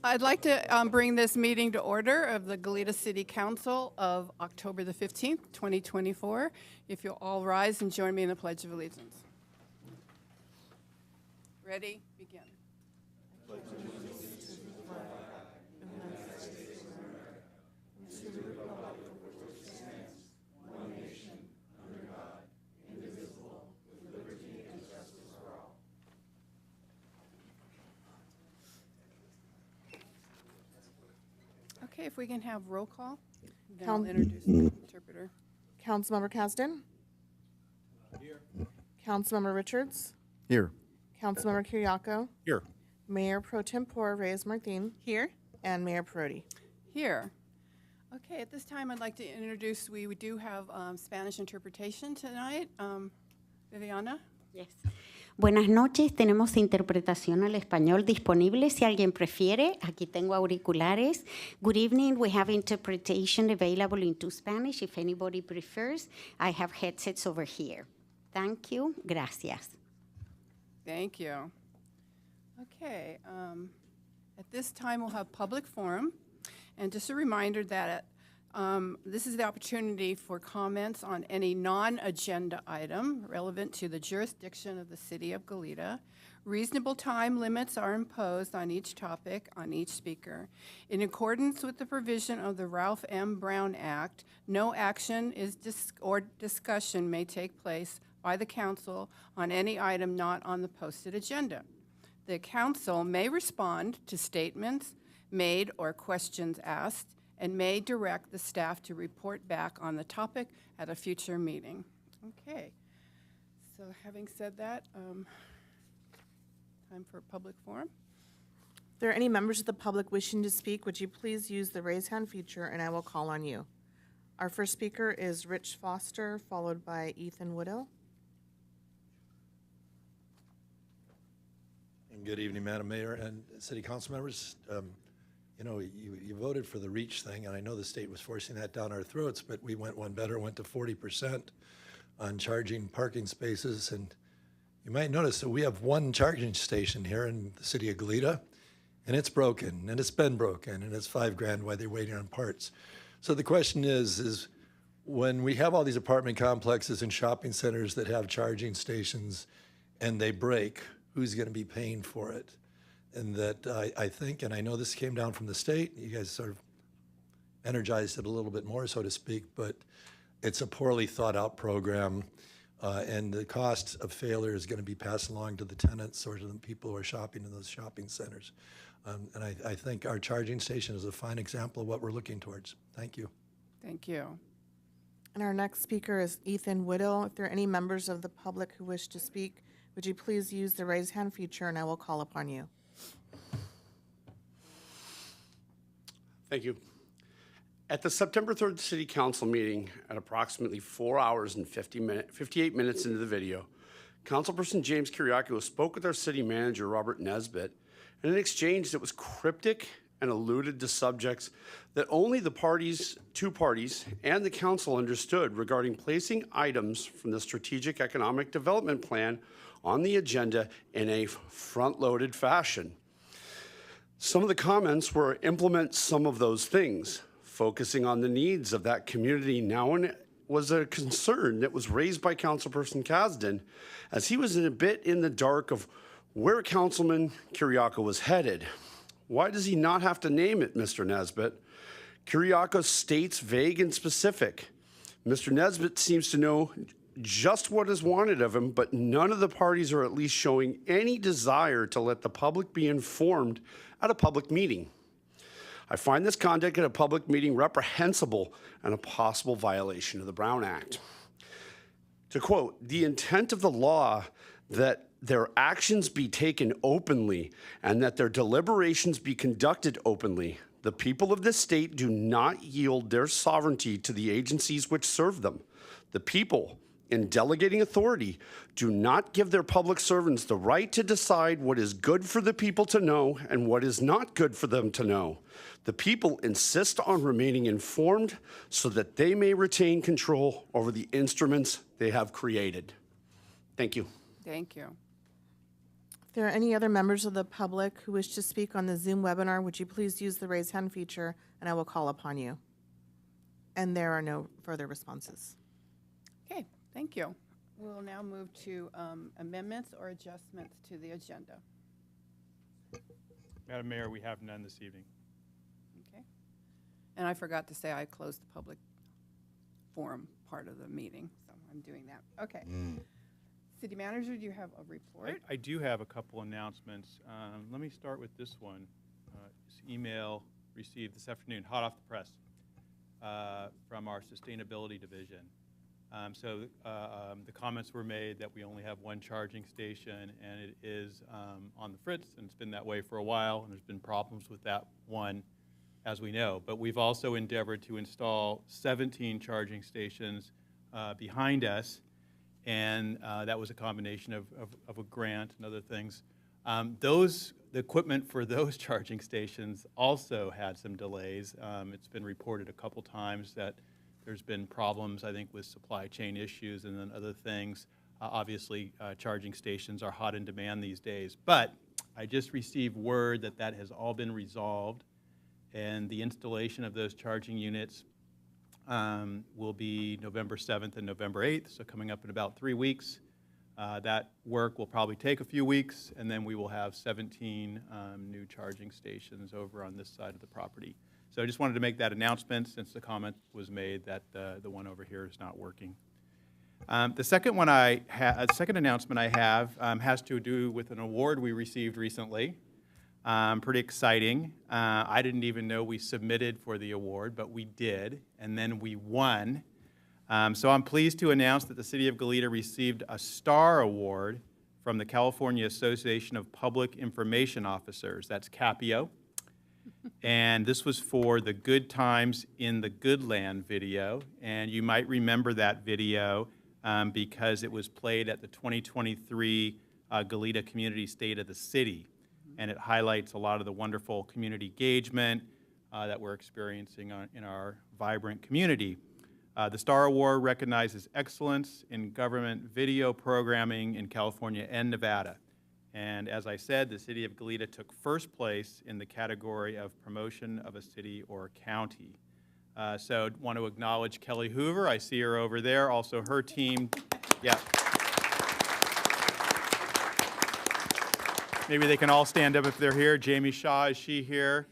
I'd like to bring this meeting to order of the Goleta City Council of October the 15th, 2024. If you'll all rise and join me in the Pledge of Allegiance. Ready? Begin. Okay, if we can have roll call, then I'll introduce the interpreter. Councilmember Kasdan? Here. Councilmember Richards? Here. Councilmember Kiriakou? Here. Mayor Pro Tempore Reyes-Martin? Here. And Mayor Perotti? Here. Okay, at this time, I'd like to introduce, we do have Spanish interpretation tonight. Viviana? Yes. Buenas noches, tenemos interpretación al español disponible si alguien prefiere. Aquí tengo auriculares. Good evening, we have interpretation available into Spanish if anybody prefers. I have headsets over here. Thank you. Gracias. Thank you. Okay, at this time, we'll have public forum. And just a reminder that this is the opportunity for comments on any non-agenda item relevant to the jurisdiction of the City of Goleta. Reasonable time limits are imposed on each topic, on each speaker. In accordance with the provision of the Ralph M. Brown Act, no action or discussion may take place by the council on any item not on the posted agenda. The council may respond to statements made or questions asked, and may direct the staff to report back on the topic at a future meeting. Okay, so having said that, time for public forum. If there are any members of the public wishing to speak, would you please use the raise hand feature and I will call on you. Our first speaker is Rich Foster, followed by Ethan Woodill. And good evening, Madam Mayor and City Council members. You know, you voted for the REACH thing, and I know the state was forcing that down our throats, but we went one better, went to 40% on charging parking spaces. And you might notice that we have one charging station here in the city of Goleta, and it's broken, and it's been broken, and it's $5,000 while they're waiting on parts. So the question is when we have all these apartment complexes and shopping centers that have charging stations and they break, who's going to be paying for it? And that I think, and I know this came down from the state, you guys sort of energized it a little bit more, so to speak, but it's a poorly thought out program, and the cost of failure is going to be passed along to the tenants or to the people who are shopping in those shopping centers. And I think our charging station is a fine example of what we're looking towards. Thank you. Thank you. And our next speaker is Ethan Woodill. If there are any members of the public who wish to speak, would you please use the raise hand feature and I will call upon you. Thank you. At the September 3rd City Council meeting, at approximately 4 hours and 58 minutes into the video, Councilperson James Kiriakou spoke with our city manager, Robert Nesbitt, in an exchange that was cryptic and alluded to subjects that only the two parties, and the council understood regarding placing items from the Strategic Economic Development Plan on the agenda in a front-loaded fashion. Some of the comments were implement some of those things, focusing on the needs of that community now, and it was a concern that was raised by Councilperson Kasdan, as he was a bit in the dark of where Councilman Kiriakou was headed. Why does he not have to name it, Mr. Nesbitt? Kiriakou states vague and specific. Mr. Nesbitt seems to know just what is wanted of him, but none of the parties are at least showing any desire to let the public be informed at a public meeting. I find this conduct at a public meeting reprehensible and a possible violation of the Brown Act. To quote, the intent of the law that their actions be taken openly and that their deliberations be conducted openly. The people of this state do not yield their sovereignty to the agencies which serve them. The people, in delegating authority, do not give their public servants the right to decide what is good for the people to know and what is not good for them to know. The people insist on remaining informed so that they may retain control over the instruments they have created. Thank you. Thank you. If there are any other members of the public who wish to speak on the Zoom webinar, would you please use the raise hand feature and I will call upon you. And there are no further responses. Okay, thank you. We'll now move to amendments or adjustments to the agenda. Madam Mayor, we have none this evening. Okay. And I forgot to say I closed the public forum part of the meeting, so I'm doing that. Okay. City Manager, do you have a report? I do have a couple announcements. Let me start with this one. This email received this afternoon, hot off the press, from our Sustainability Division. The comments were made that we only have one charging station, and it is on the fritz, and it's been that way for a while, and there's been problems with that one, as we know. But we've also endeavored to install 17 charging stations behind us, and that was a combination of a grant and other things. The equipment for those charging stations also had some delays. It's been reported a couple times that there's been problems, I think, with supply chain issues and then other things. Obviously, charging stations are hot in demand these days. But I just received word that that has all been resolved, and the installation of those charging units will be November 7th and November 8th, so coming up in about 3 weeks. That work will probably take a few weeks, and then we will have 17 new charging stations over on this side of the property. So I just wanted to make that announcement since the comment was made that the one over here is not working. The second announcement I have has to do with an award we received recently. Pretty exciting. I didn't even know we submitted for the award, but we did, and then we won. So I'm pleased to announce that the City of Goleta received a STAR Award from the California Association of Public Information Officers. That's CAPIO. And this was for the Good Times in the Good Land video. And you might remember that video because it was played at the 2023 Goleta Community State of the City. And it highlights a lot of the wonderful community engagement that we're experiencing in our vibrant community. The STAR Award recognizes excellence in government video programming in California and Nevada. And as I said, the City of Goleta took first place in the category of promotion of a city or county. So I want to acknowledge Kelly Hoover. I see her over there. Also her team. Yeah. Maybe they can all stand up if they're here. Jamie Shaw, is she here?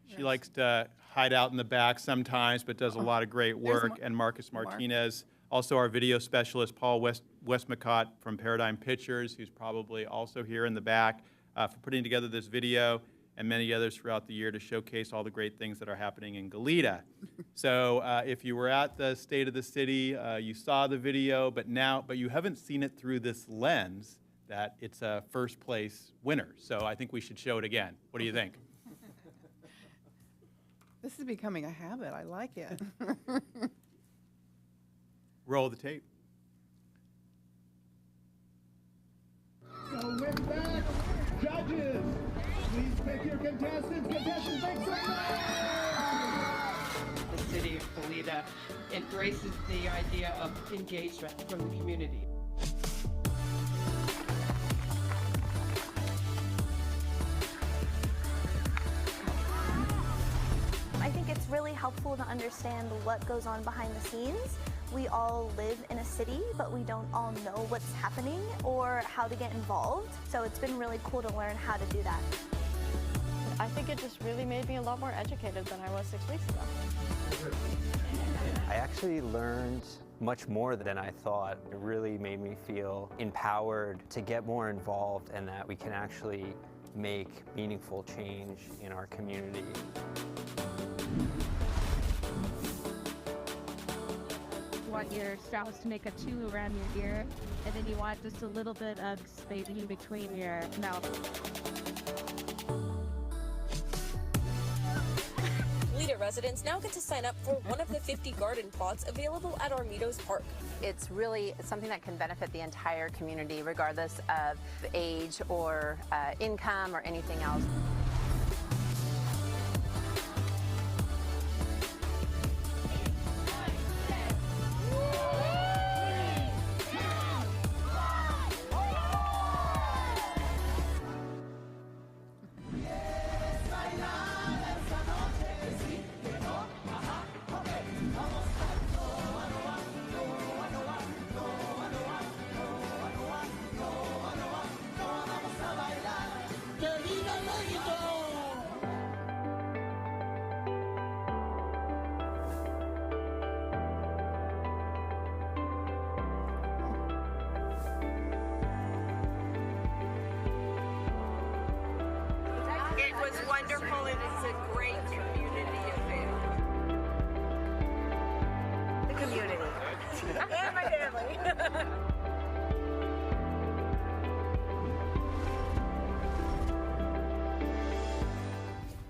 She likes to hide out in the back sometimes, but does a lot of great work. And Marcus Martinez, also our video specialist, Paul Westmacott from Paradigm Pictures, who's probably also here in the back, for putting together this video and many others throughout the year to showcase all the great things that are happening in Goleta. So if you were at the State of the City, you saw the video, but you haven't seen it through this lens that it's a first place winner. So I think we should show it again. What do you think? This is becoming a habit. I like it. Roll the tape. So with that, judges, please pick your contestants. Contestants, make some noise! The City of Goleta embraces the idea of engagement from the community. I think it's really helpful to understand what goes on behind the scenes. We all live in a city, but we don't all know what's happening or how to get involved. So it's been really cool to learn how to do that. I think it just really made me a lot more educated than I was 6 weeks ago. I actually learned much more than I thought. It really made me feel empowered to get more involved and that we can actually make meaningful change in our community. You want your straps to make a 2 around your ear, and then you want just a little bit of space in between your mouth. Goleta residents now get to sign up for one of the 50 garden plots available at Armitos Park. It's really something that can benefit the entire community, regardless of age or income or anything else. was wonderful, and it's a great community affair. The community. And my family.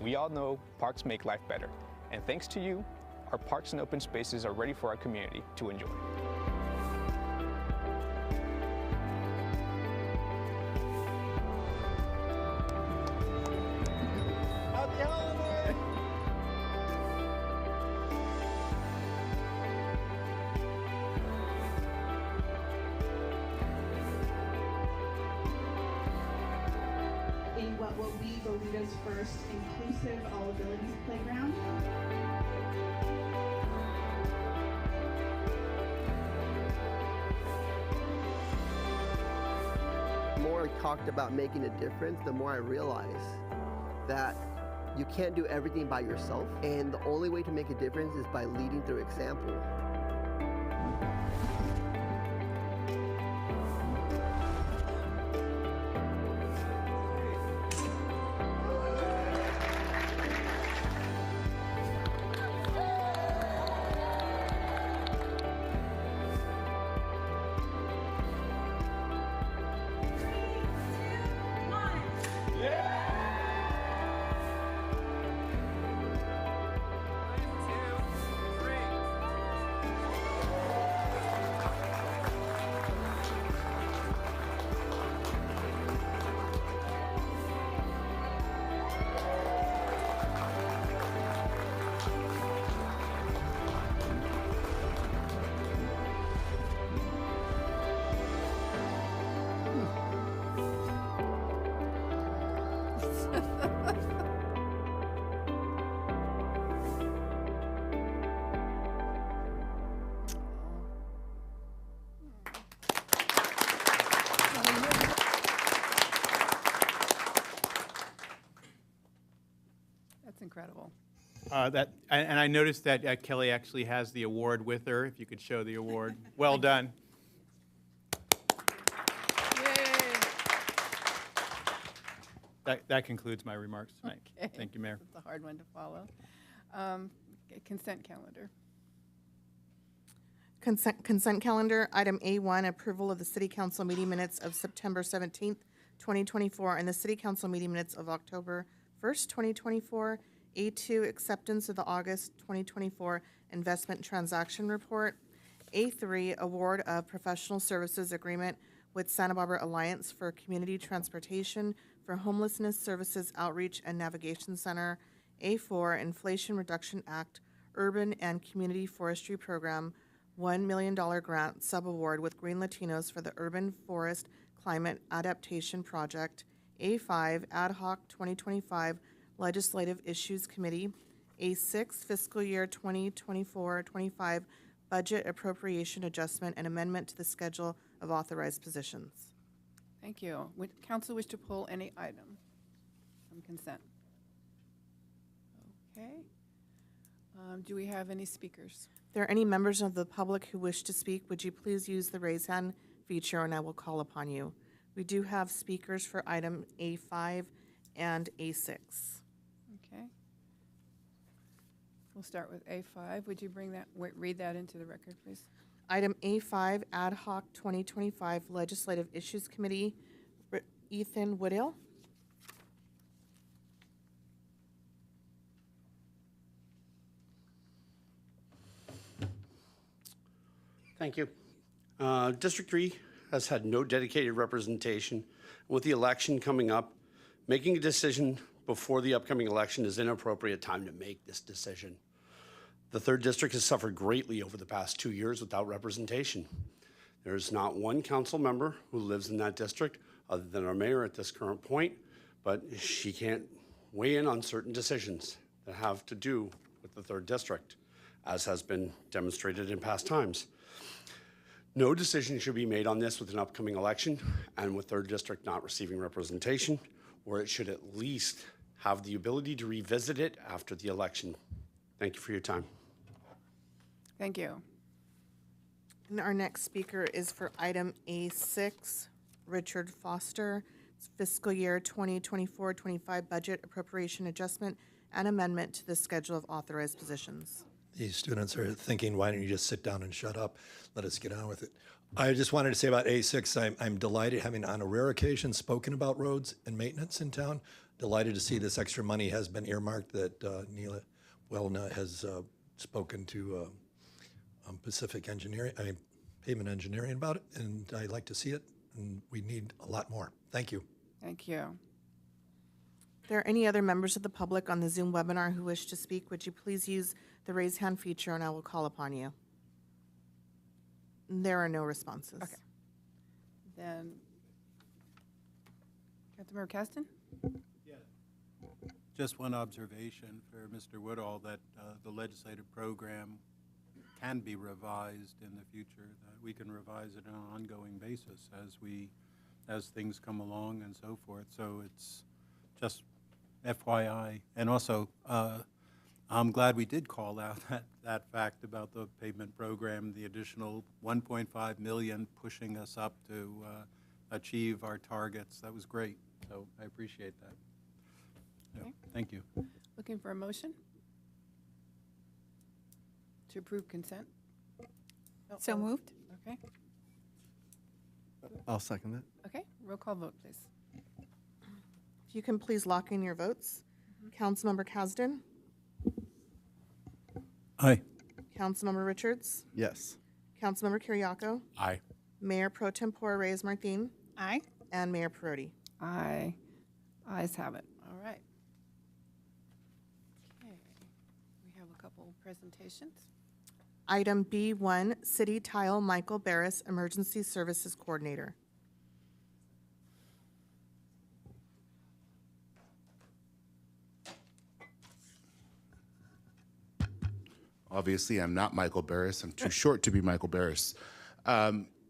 We all know parks make life better, and thanks to you, our parks and open spaces are ready for our community to enjoy. Happy holidays! In what will be Goleta's first inclusive all abilities playground. The more I talked about making a difference, the more I realized that you can't do everything by yourself, and the only way to make a difference is by leading through example. That's incredible. And I noticed that Kelly actually has the award with her. If you could show the award. Well done. That concludes my remarks tonight. Okay. Thank you, Mayor. It's a hard one to follow. Consent calendar. Consent calendar, item A1, approval of the city council meeting minutes of September 17th, 2024, and the city council meeting minutes of October 1st, 2024. A2, acceptance of the August 2024 investment transaction report. A3, award of professional services agreement with Santa Barbara Alliance for Community Transportation for Homelessness Services Outreach and Navigation Center. A4, Inflation Reduction Act Urban and Community Forestry Program, $1 million grant subaward with Green Latinos for the Urban Forest Climate Adaptation Project. A5, Ad hoc 2025 Legislative Issues Committee. A6, Fiscal Year 2024-25 Budget Appropriation Adjustment and Amendment to the Schedule of Authorized Positions. Thank you. Would council wish to pull any item from consent? Okay. Do we have any speakers? If there are any members of the public who wish to speak, would you please use the raise hand feature and I will call upon you. We do have speakers for item A5 and A6. Okay. We'll start with A5. Would you read that into the record, please? Item A5, Ad hoc 2025 Legislative Issues Committee, Ethan Woodill. Thank you. District 3 has had no dedicated representation. With the election coming up, making a decision before the upcoming election is an inappropriate time to make this decision. The 3rd District has suffered greatly over the past 2 years without representation. There's not one council member who lives in that district other than our mayor at this current point, but she can't weigh in on certain decisions that have to do with the 3rd District, as has been demonstrated in past times. No decision should be made on this with an upcoming election and with 3rd District not receiving representation, or it should at least have the ability to revisit it after the election. Thank you for your time. Thank you. And our next speaker is for item A6, Richard Foster. fiscal year 2024-25 budget appropriation adjustment and amendment to the schedule of authorized positions. These students are thinking, why don't you just sit down and shut up? Let us get on with it. I just wanted to say about A6, I'm delighted, having on a rare occasion spoken about roads and maintenance in town. Delighted to see this extra money has been earmarked, that Neela Wellna has spoken to Pacific Engineering, Pavement Engineering about it, and I like to see it, and we need a lot more. Thank you. Thank you. If there are any other members of the public on the Zoom webinar who wish to speak, would you please use the raise hand feature and I will call upon you. There are no responses. Okay. Then, Councilmember Caston? Just one observation for Mr. Woodall, that the legislative program can be revised in the future, that we can revise it on an ongoing basis as things come along and so forth. So it's just FYI. And also, I'm glad we did call out that fact about the pavement program, the additional 1.5 million pushing us up to achieve our targets. That was great. So I appreciate that. Yeah, Okay. thank you. Looking for a motion? To approve consent? So moved. Okay. I'll second that. Okay, roll call vote, please. If you can please lock in your votes. Councilmember Kasdan? Aye. Councilmember Richards? Yes. Councilmember Kiriakou? Aye. Mayor Pro Tempore Reyes Martin? Aye. And Mayor Perotti? Aye. Ayes have it. All right. Okay. We have a couple presentations. Item B1, City Tile Michael Barris, Emergency Services Coordinator. Obviously, I'm not Michael Barris. I'm too short to be Michael Barris.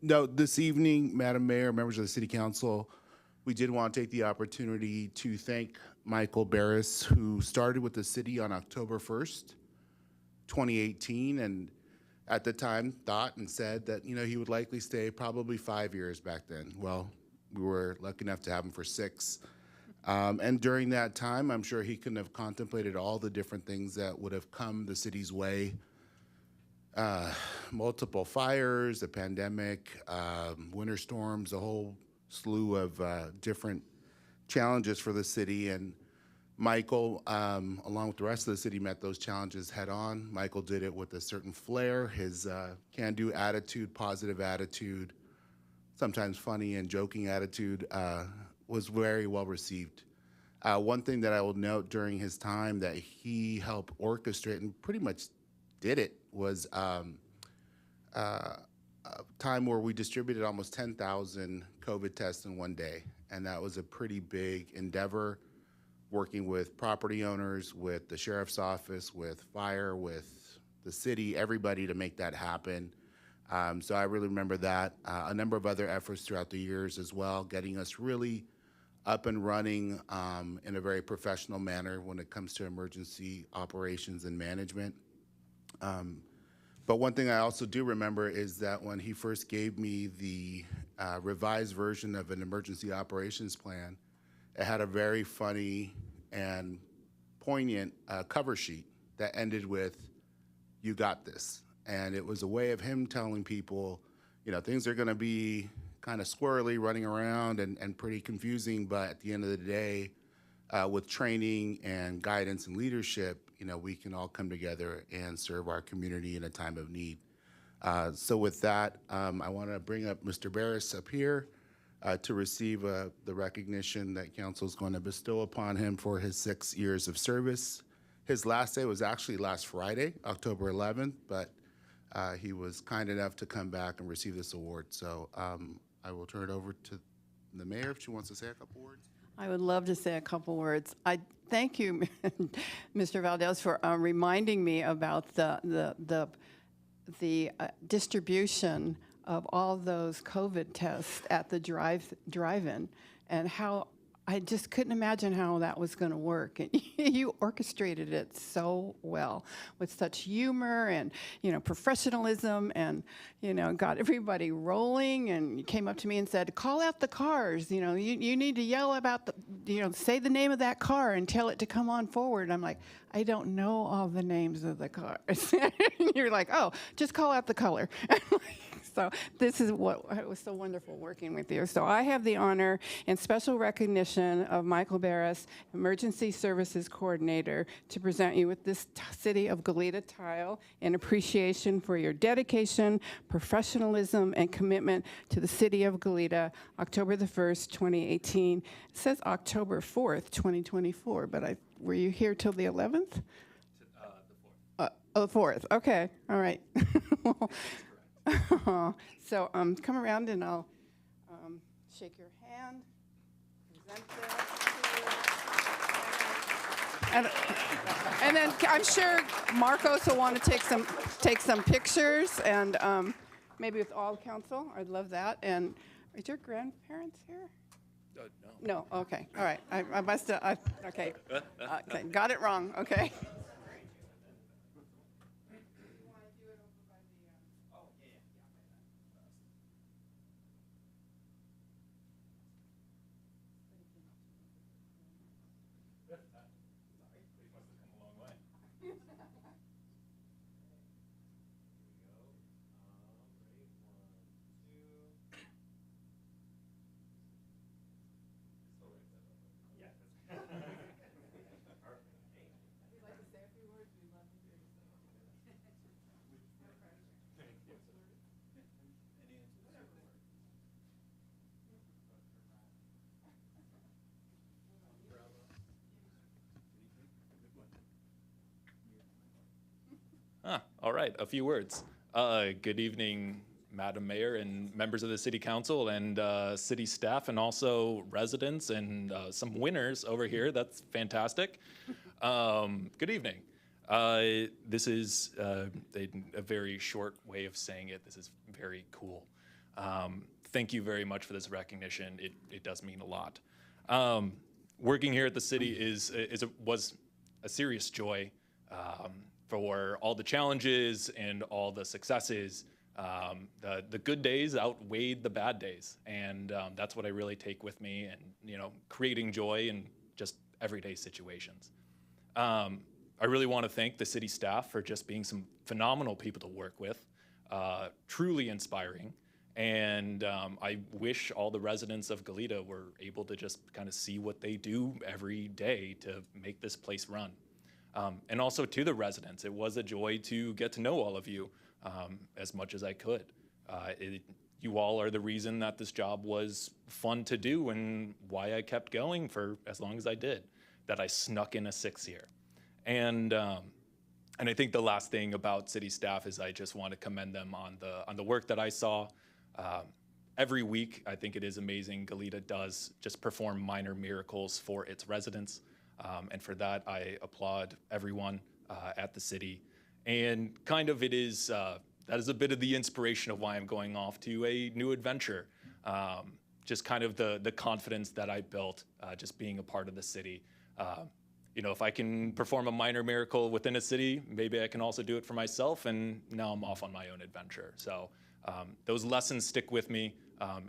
No, this evening, Madam Mayor, members of the City Council, we did want to take the opportunity to thank Michael Barris, who started with the city on October 1st, 2018, and at the time thought and said that, you know, he would likely stay probably 5 years back then. Well, we were lucky enough to have him for 6. And during that time, I'm sure he couldn't have contemplated all the different things that would have come the city's way. Multiple fires, a pandemic, winter storms, a whole slew of different challenges for the city. And Michael, along with the rest of the city, met those challenges head on. Michael did it with a certain flair, his can-do attitude, positive attitude, sometimes funny and joking attitude, was very well received. One thing that I will note during his time that he helped orchestrate and pretty much did it was a time where we distributed almost 10,000 COVID tests in one day. And that was a pretty big endeavor, working with property owners, with the sheriff's office, with fire, with the city, everybody to make that happen. So I really remember that. A number of other efforts throughout the years as well, getting us really up and running in a very professional manner when it comes to emergency operations and management. But one thing I also do remember is that when he first gave me the revised version of an emergency operations plan, it had a very funny and poignant cover sheet that ended with, "You got this." And it was a way of him telling people, you know, things are going to be kind of squirrely, running around and pretty confusing, but at the end of the day, with training and guidance and leadership, you know, we can all come together and serve our community in a time of need. So with that, I want to bring up Mr. Barris up here to receive the recognition that council is going to bestow upon him for his 6 years of service. His last day was actually last Friday, October 11th, but he was kind enough to come back and receive this award. So I will turn it over to the mayor if she wants to say a couple words. I would love to say a couple words. I thank you, Mr. Valdez, for reminding me about the distribution of all those COVID tests at the drive-in, and how I just couldn't imagine how that was going to work. And you orchestrated it so well with such humor and, professionalism and, got everybody rolling. And you came up to me and said, call out the cars. You need to yell about say the name of that car and tell it to come on forward. I'm like, I don't know all the names of the cars. And you're like, oh, just call out the color. So this is what it was so wonderful working with you. So I have the honor and special recognition of Michael Barris, Emergency Services Coordinator, to present you with this City of Goleta tile in appreciation for your dedication, professionalism, and commitment to the City of Goleta, October the 1st, 2018. It says October 4th, 2024, but were you here till the 11th? The 4th. Okay. All right. So come around and I'll shake your hand, present this. And then I'm sure Marcos will want to take some pictures, and maybe with all council. I'd love that. And is your grandparents here? No. No. Okay. All right. I must have. Okay. Okay. Got it wrong. Okay. All right, a few words. Good evening, Madam Mayor and members of the City Council and city staff, and also residents and some winners over here. That's fantastic. Good evening. This is a very short way of saying it. This is very cool. Thank you very much for this recognition. It does mean a lot. Working here at the city was a serious joy. For all the challenges and all the successes, the good days outweighed the bad days, and that's what I really take with me. And creating joy in just everyday situations. I really want to thank the city staff for just being some phenomenal people to work with, truly inspiring. And I wish all the residents of Goleta were able to just kind of see what they do every day to make this place run. And also to the residents, it was a joy to get to know all of you as much as I could. You all are the reason that this job was fun to do and why I kept going for as long as I did, that I snuck in a 6th year. And I think the last thing about city staff is I just want to commend them on the work that I saw. Every week, I think it is amazing. Goleta does just perform minor miracles for its residents. And for that, I applaud everyone at the city. And kind of that is a bit of the inspiration of why I'm going off to a new adventure. Just kind of the confidence that I built just being a part of the city. If I can perform a minor miracle within a city, maybe I can also do it for myself. And now I'm off on my own adventure. So those lessons stick with me.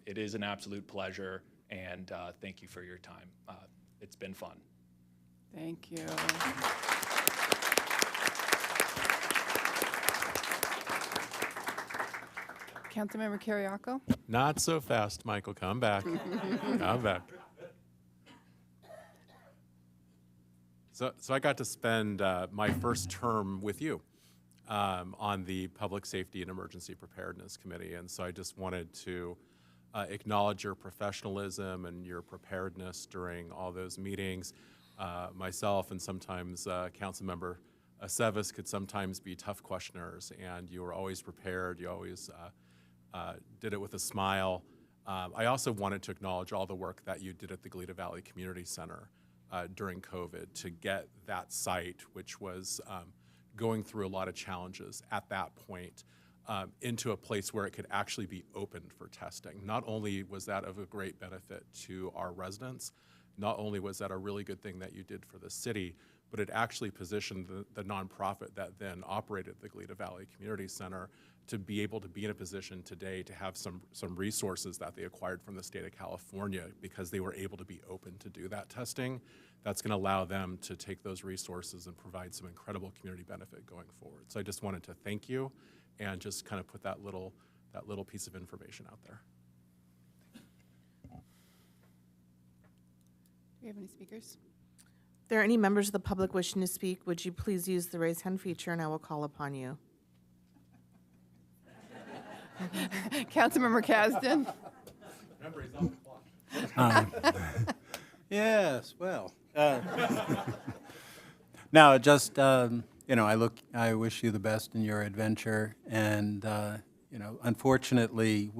It is an absolute pleasure. And thank you for your time. It's been fun. Thank you. Councilmember Kiriakou? Not so fast, Michael. Come back. Come back. So I got to spend my first term with you on the Public Safety and Emergency Preparedness Committee. And so I just wanted to acknowledge your professionalism and your preparedness during all those meetings. Myself and sometimes Councilmember Aceves could sometimes be tough questioners, and you were always prepared. You always did it with a smile. I also wanted to acknowledge all the work that you did at the Goleta Valley Community Center during COVID to get that site, which was going through a lot of challenges at that point, into a place where it could actually be opened for testing. Not only was that of a great benefit to our residents, not only was that a really good thing that you did for the city, but it actually positioned the nonprofit that then operated the Goleta Valley Community Center to be able to be in a position today to have some resources that they acquired from the state of California because they were able to be open to do that testing. That's going to allow them to take those resources and provide some incredible community benefit going forward. So I just wanted to thank you and just kind of put that little piece of information out there. Do we have any speakers? If there are any members of the public wishing to speak, would you please use the raise hand feature and I will call upon you. Councilmember Kasdan. Remember, he's on the clock. Yes, well. No, just, I wish you the best in your adventure. And, unfortunately,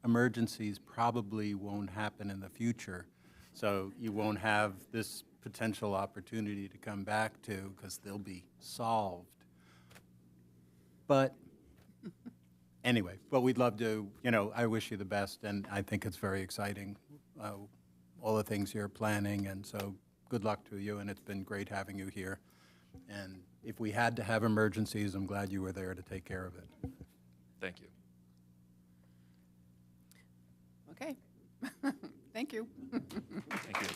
emergencies probably won't happen in the future. So you won't have this potential opportunity to come back to because they'll be solved. But anyway, but we'd love to, I wish you the best, and I think it's very exciting, all the things you're planning, and so good luck to you, and it's been great having you here. And if we had to have emergencies, I'm glad you were there to take care of it. Thank you. Okay. Thank you. Thank you.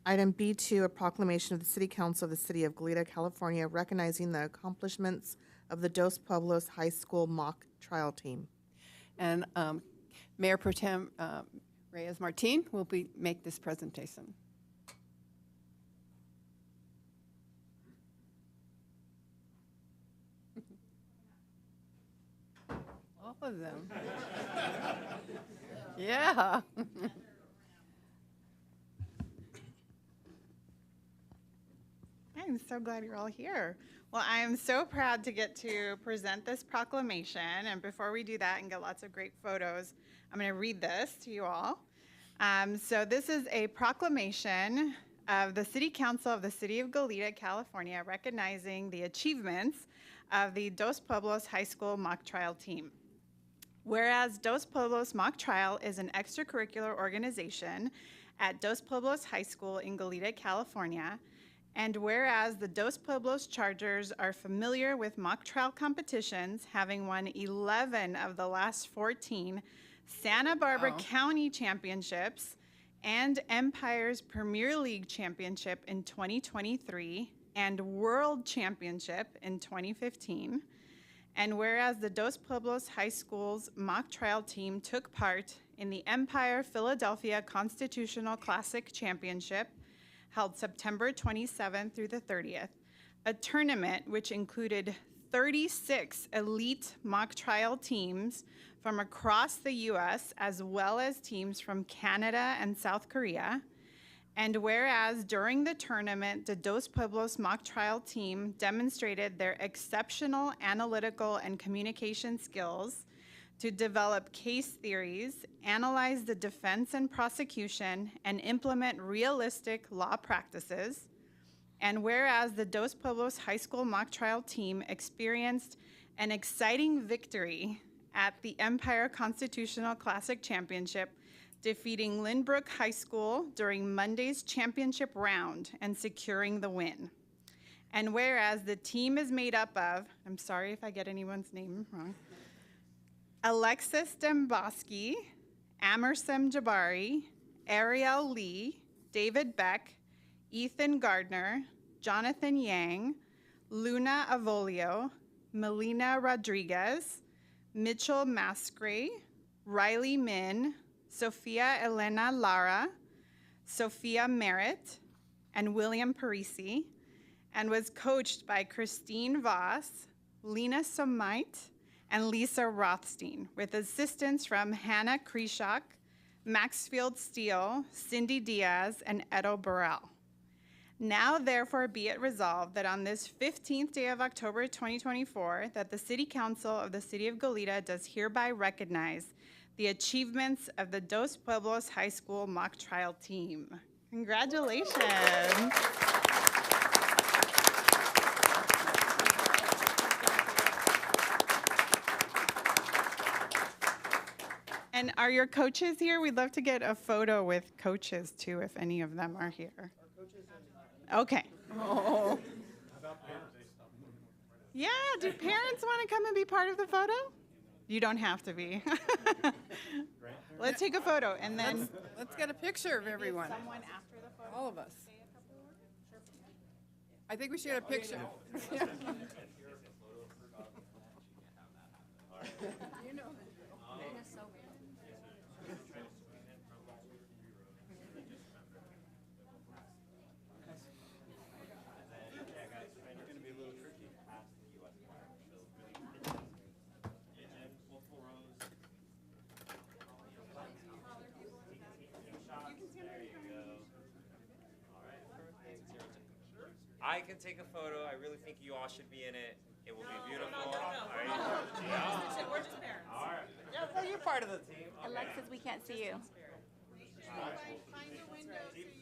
Item B2, a proclamation of the City Council of the City of Goleta, California, recognizing the accomplishments of the Dos Pueblos High School mock trial team. And Mayor Pro Tem Reyes Martin will make this presentation. All of them. Yeah. I'm so glad you're all here. Well, I am so proud to get to present this proclamation. And before we do that and get lots of great photos, I'm going to read this to you all. So this is a proclamation of the City Council of the City of Goleta, California, recognizing the achievements of the Dos Pueblos High School mock trial team. Whereas Dos Pueblos Mock Trial is an extracurricular organization at Dos Pueblos High School in Goleta, California, and whereas the Dos Pueblos Chargers are familiar with mock trial competitions, having won 11 of the last 14 Santa Barbara County Championships and Empire's Premier League Championship in 2023 and World Championship in 2015, and whereas the Dos Pueblos High School's mock trial team took part in the Empire Philadelphia Constitutional Classic Championship held September 27th through the 30th, a tournament which included 36 elite mock trial teams from across the U.S. as well as teams from Canada and South Korea. And whereas during the tournament, the Dos Pueblos mock trial team demonstrated their exceptional analytical and communication skills to develop case theories, analyze the defense and prosecution, and implement realistic law practices. And whereas the Dos Pueblos High School mock trial team experienced an exciting victory at the Empire Constitutional Classic Championship, defeating Lynbrook High School during Monday's championship round and securing the win. And whereas the team is made up of, I'm sorry if I get anyone's name wrong, Alexis Demboski, Amersem Jabari, Ariel Lee, David Beck, Ethan Gardner, Jonathan Yang, Luna Avolio, Melina Rodriguez, Mitchell Mascray, Riley Min, Sophia Elena Lara, Sophia Merritt, and William Parisi, and was coached by Christine Voss, Lena Somite, and Lisa Rothstein, with assistance from Hannah Kreshak, Maxfield Steele, Cindy Diaz, and Edo Burrell. Now, therefore, be it resolved that on this 15th day of October 2024, that the City Council of the City of Goleta does hereby recognize the achievements of the Dos Pueblos High School mock trial team. Congratulations. And are your coaches here? We'd love to get a photo with coaches too, if any of them are here. Okay. Oh. Yeah, do parents want to come and be part of the photo? You don't have to be. Let's take a photo and then. Let's get a picture of everyone. Someone after the photo. All of us. I think we should get a picture. You know. I can take a photo. I really think you all should be in it. It will be beautiful. All right. We're just parents. All right. Yeah, so you're part of the team. Okay. Alexis, we can't see you. Find a window so you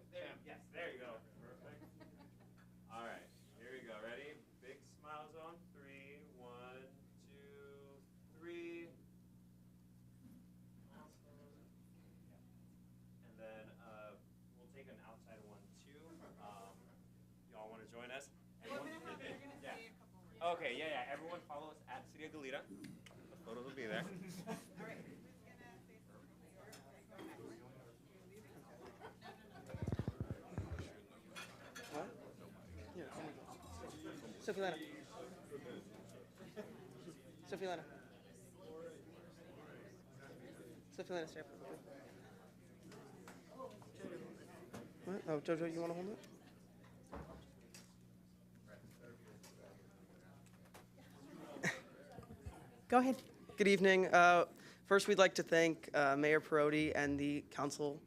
can. Yes, there you go. Perfect. All right, here we go. Ready? Big smile zone. 3, 1, 2, 3. Awesome. And then we'll take an outside one too. Y'all want to join us? Yeah. Okay, yeah. Everyone follow us at City of Goleta. The photos will be there. All right. Sophie Lena. Sophie Lena. Sophie Lena, stay up. What? Oh, Jojo, you want to hold it? Go ahead. Good evening. First, we'd like to thank Mayor Perotti and the council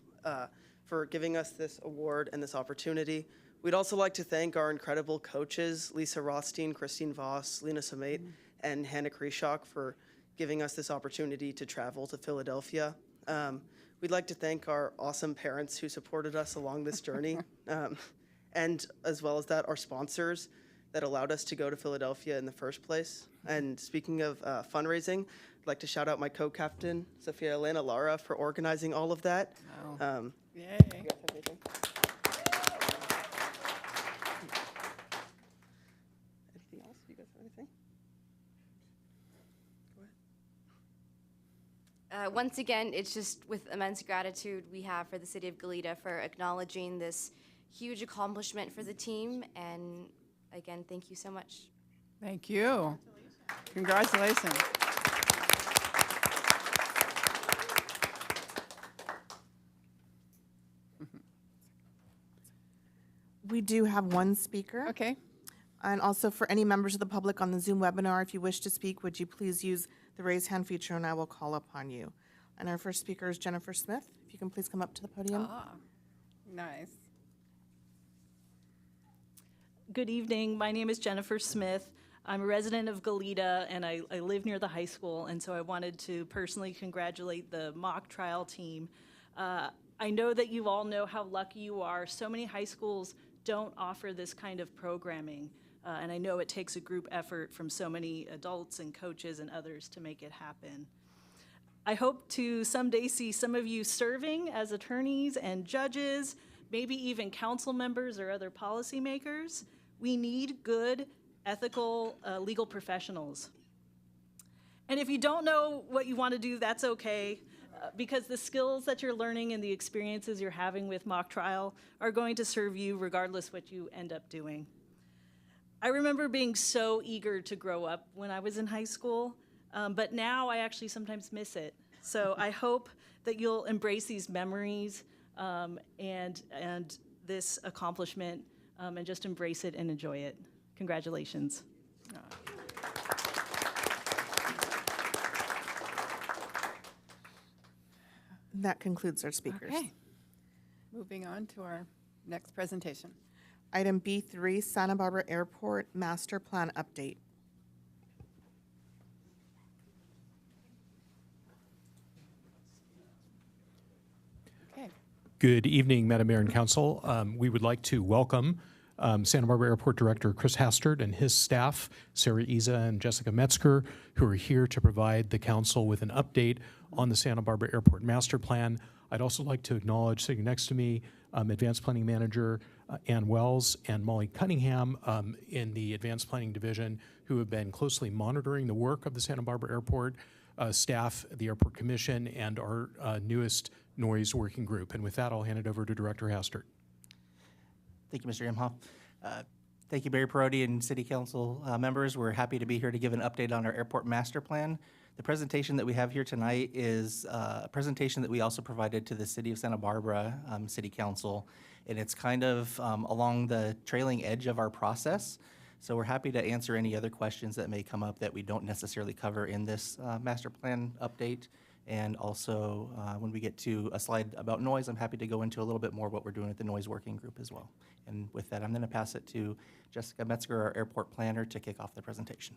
for giving us this award and this opportunity. We'd also like to thank our incredible coaches, Lisa Rothstein, Christine Voss, Lena Samate, and Hannah Kreshok for giving us this opportunity to travel to Philadelphia. We'd like to thank our awesome parents who supported us along this journey, and as well as that, our sponsors that allowed us to go to Philadelphia in the first place. And speaking of fundraising, I'd like to shout out my co-captain, Sophia Elena Lara, for organizing all of that. Wow. Yay. You guys have anything? Anything else? Do you guys have anything? Once again, it's just with immense gratitude we have for the City of Goleta for acknowledging this huge accomplishment for the team. And again, thank you so much. Thank you. Congratulations. We do have one speaker. Okay. And also for any members of the public on the Zoom webinar, if you wish to speak, would you please use the raise hand feature and I will call upon you. And our first speaker is Jennifer Smith. If you can please come up to the podium. Nice. Good evening. My name is Jennifer Smith. I'm a resident of Goleta, and I live near the high school, and so I wanted to personally congratulate the mock trial team. I know that you all know how lucky you are. So many high schools don't offer this kind of programming, and I know it takes a group effort from so many adults and coaches and others to make it happen. I hope to someday see some of you serving as attorneys and judges, maybe even council members or other policymakers. We need good, ethical legal professionals. And if you don't know what you want to do, that's okay, because the skills that you're learning and the experiences you're having with mock trial are going to serve you regardless what you end up doing. I remember being so eager to grow up when I was in high school, but now I actually sometimes miss it. So I hope that you'll embrace these memories and this accomplishment and just embrace it and enjoy it. Congratulations. That concludes our speakers. Okay. Moving on to our next presentation. Item B3, Santa Barbara Airport Master Plan Update. Okay. Good evening, Madam Mayor and Council. We would like to welcome Santa Barbara Airport Director Chris Hastert and his staff, Sarah Iza and Jessica Metzger, who are here to provide the council with an update on the Santa Barbara Airport Master Plan. I'd also like to acknowledge, sitting next to me, Advanced Planning Manager Ann Wells and Molly Cunningham in the Advanced Planning Division, who have been closely monitoring the work of the Santa Barbara Airport staff, the Airport Commission, and our newest noise working group. And with that, I'll hand it over to Director Hastert. Thank you, Mr. Imhoff. Thank you, Mayor Perotti and City Council members. We're happy to be here to give an update on our airport master plan. The presentation that we have here tonight is a presentation that we also provided to the City of Santa Barbara City Council, and it's kind of along the trailing edge of our process. So we're happy to answer any other questions that may come up that we don't necessarily cover in this master plan update. And also, when we get to a slide about noise, I'm happy to go into a little bit more what we're doing at the noise working group as well. And with that, I'm going to pass it to Jessica Metzger, our airport planner, to kick off the presentation.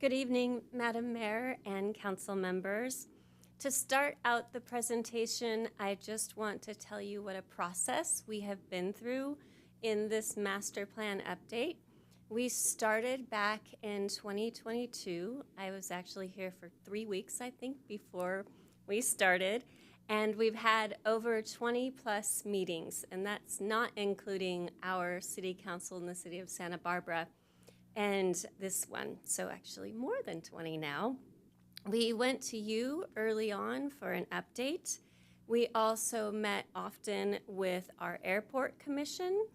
Good evening, Madam Mayor and council members. To start out the presentation, I just want to tell you what a process we have been through in this master plan update. We started back in 2022. I was actually here for 3 weeks, I think, before we started. And we've had over 20 plus meetings, and that's not including our city council in the city of Santa Barbara and this one, so actually more than 20 now. We went to you early on for an update. We also met often with our airport commission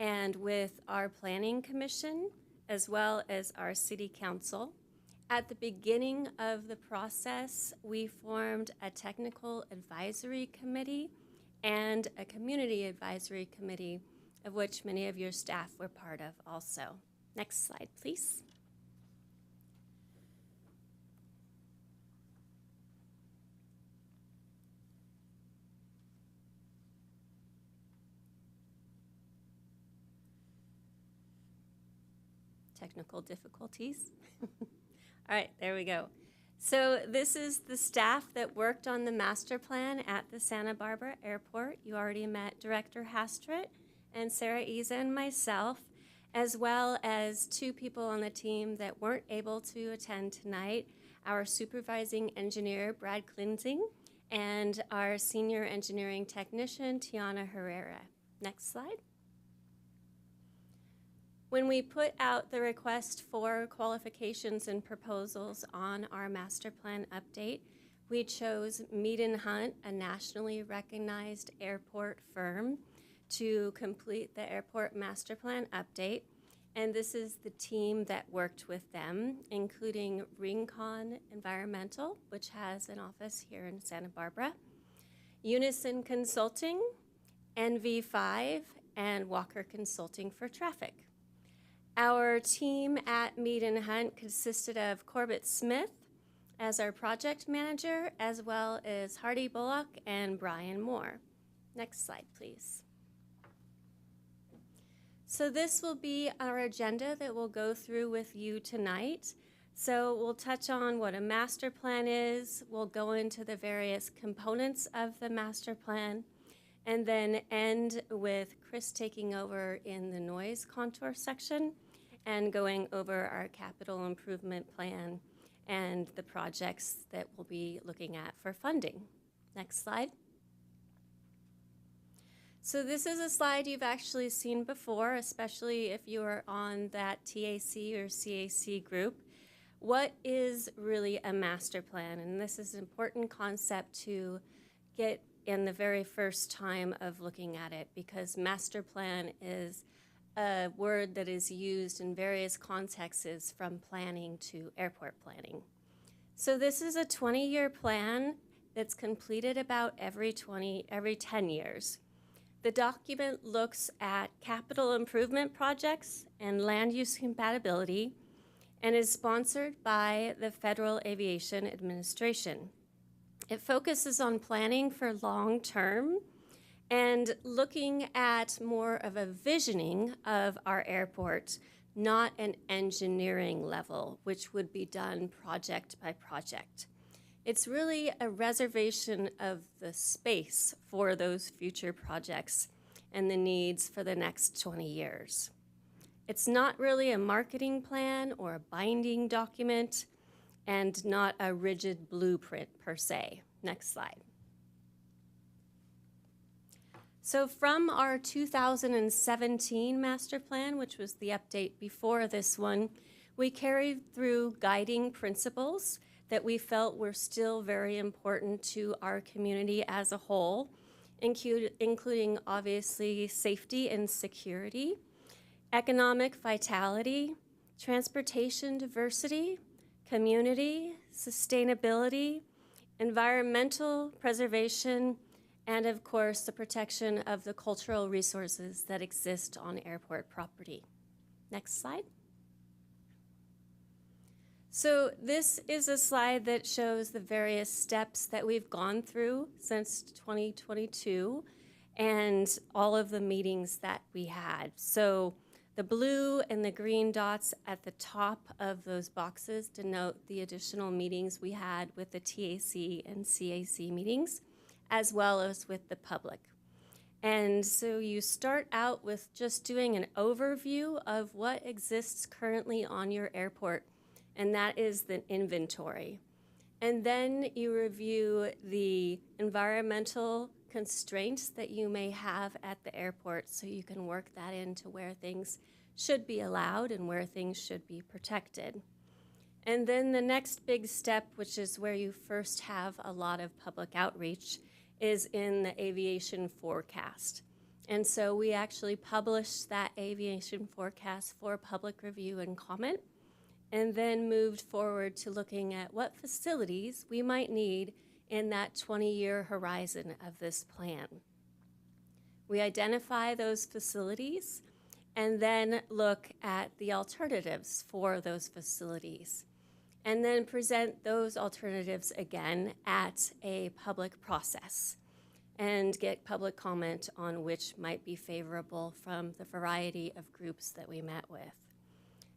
and with our planning commission, as well as our city council. At the beginning of the process, we formed a technical advisory committee and a community advisory committee, of which many of your staff were part of also. Next slide, please. Technical difficulties. All right, there we go. So this is the staff that worked on the master plan at the Santa Barbara Airport. You already met Director Hastert and Sarah Iza and myself, as well as 2 people on the team that weren't able to attend tonight, our supervising engineer, Brad Klinzing, and our senior engineering technician, Tiana Herrera. Next slide. When we put out the request for qualifications and proposals on our master plan update, we chose Mead & Hunt, a nationally recognized airport firm, to complete the airport master plan update. And this is the team that worked with them, including Rincon Environmental, which has an office here in Santa Barbara, Unison Consulting, NV5, and Walker Consulting for Traffic. Our team at Mead & Hunt consisted of Corbett Smith as our project manager, as well as Hardy Bullock and Brian Moore. Next slide, please. So this will be our agenda that we'll go through with you tonight. So we'll touch on what a master plan is, we'll go into the various components of the master plan, and then end with Chris taking over in the noise contour section and going over our capital improvement plan and the projects that we'll be looking at for funding. Next slide. So this is a slide you've actually seen before, especially if you are on that TAC or CAC group. What is really a master plan? And this is an important concept to get in the very first time of looking at it, because master plan is a word that is used in various contexts from planning to airport planning. So this is a 20-year plan that's completed about every 10 years. The document looks at capital improvement projects and land use compatibility and is sponsored by the Federal Aviation Administration. It focuses on planning for long-term and looking at more of a visioning of our airport, not an engineering level, which would be done project by project. It's really a reservation of the space for those future projects. and the needs for the next 20 years. It's not really a marketing plan or a binding document, and not a rigid blueprint per se. Next slide. So from our 2017 master plan, which was the update before this one, we carried through guiding principles that we felt were still very important to our community as a whole, including obviously safety and security, economic vitality, transportation diversity, community, sustainability, environmental preservation, and of course, the protection of the cultural resources that exist on airport property. Next slide. So this is a slide that shows the various steps that we've gone through since 2022 and all of the meetings that we had. So the blue and the green dots at the top of those boxes denote the additional meetings we had with the TAC and CAC meetings, as well as with the public. And so you start out with just doing an overview of what exists currently on your airport, and that is the inventory. And then you review the environmental constraints that you may have at the airport so you can work that into where things should be allowed and where things should be protected. And then the next big step, which is where you first have a lot of public outreach, is in the aviation forecast. And so we actually published that aviation forecast for public review and comment, and then moved forward to looking at what facilities we might need in that 20-year horizon of this plan. We identify those facilities and then look at the alternatives for those facilities, and then present those alternatives again at a public process and get public comment on which might be favorable from the variety of groups that we met with.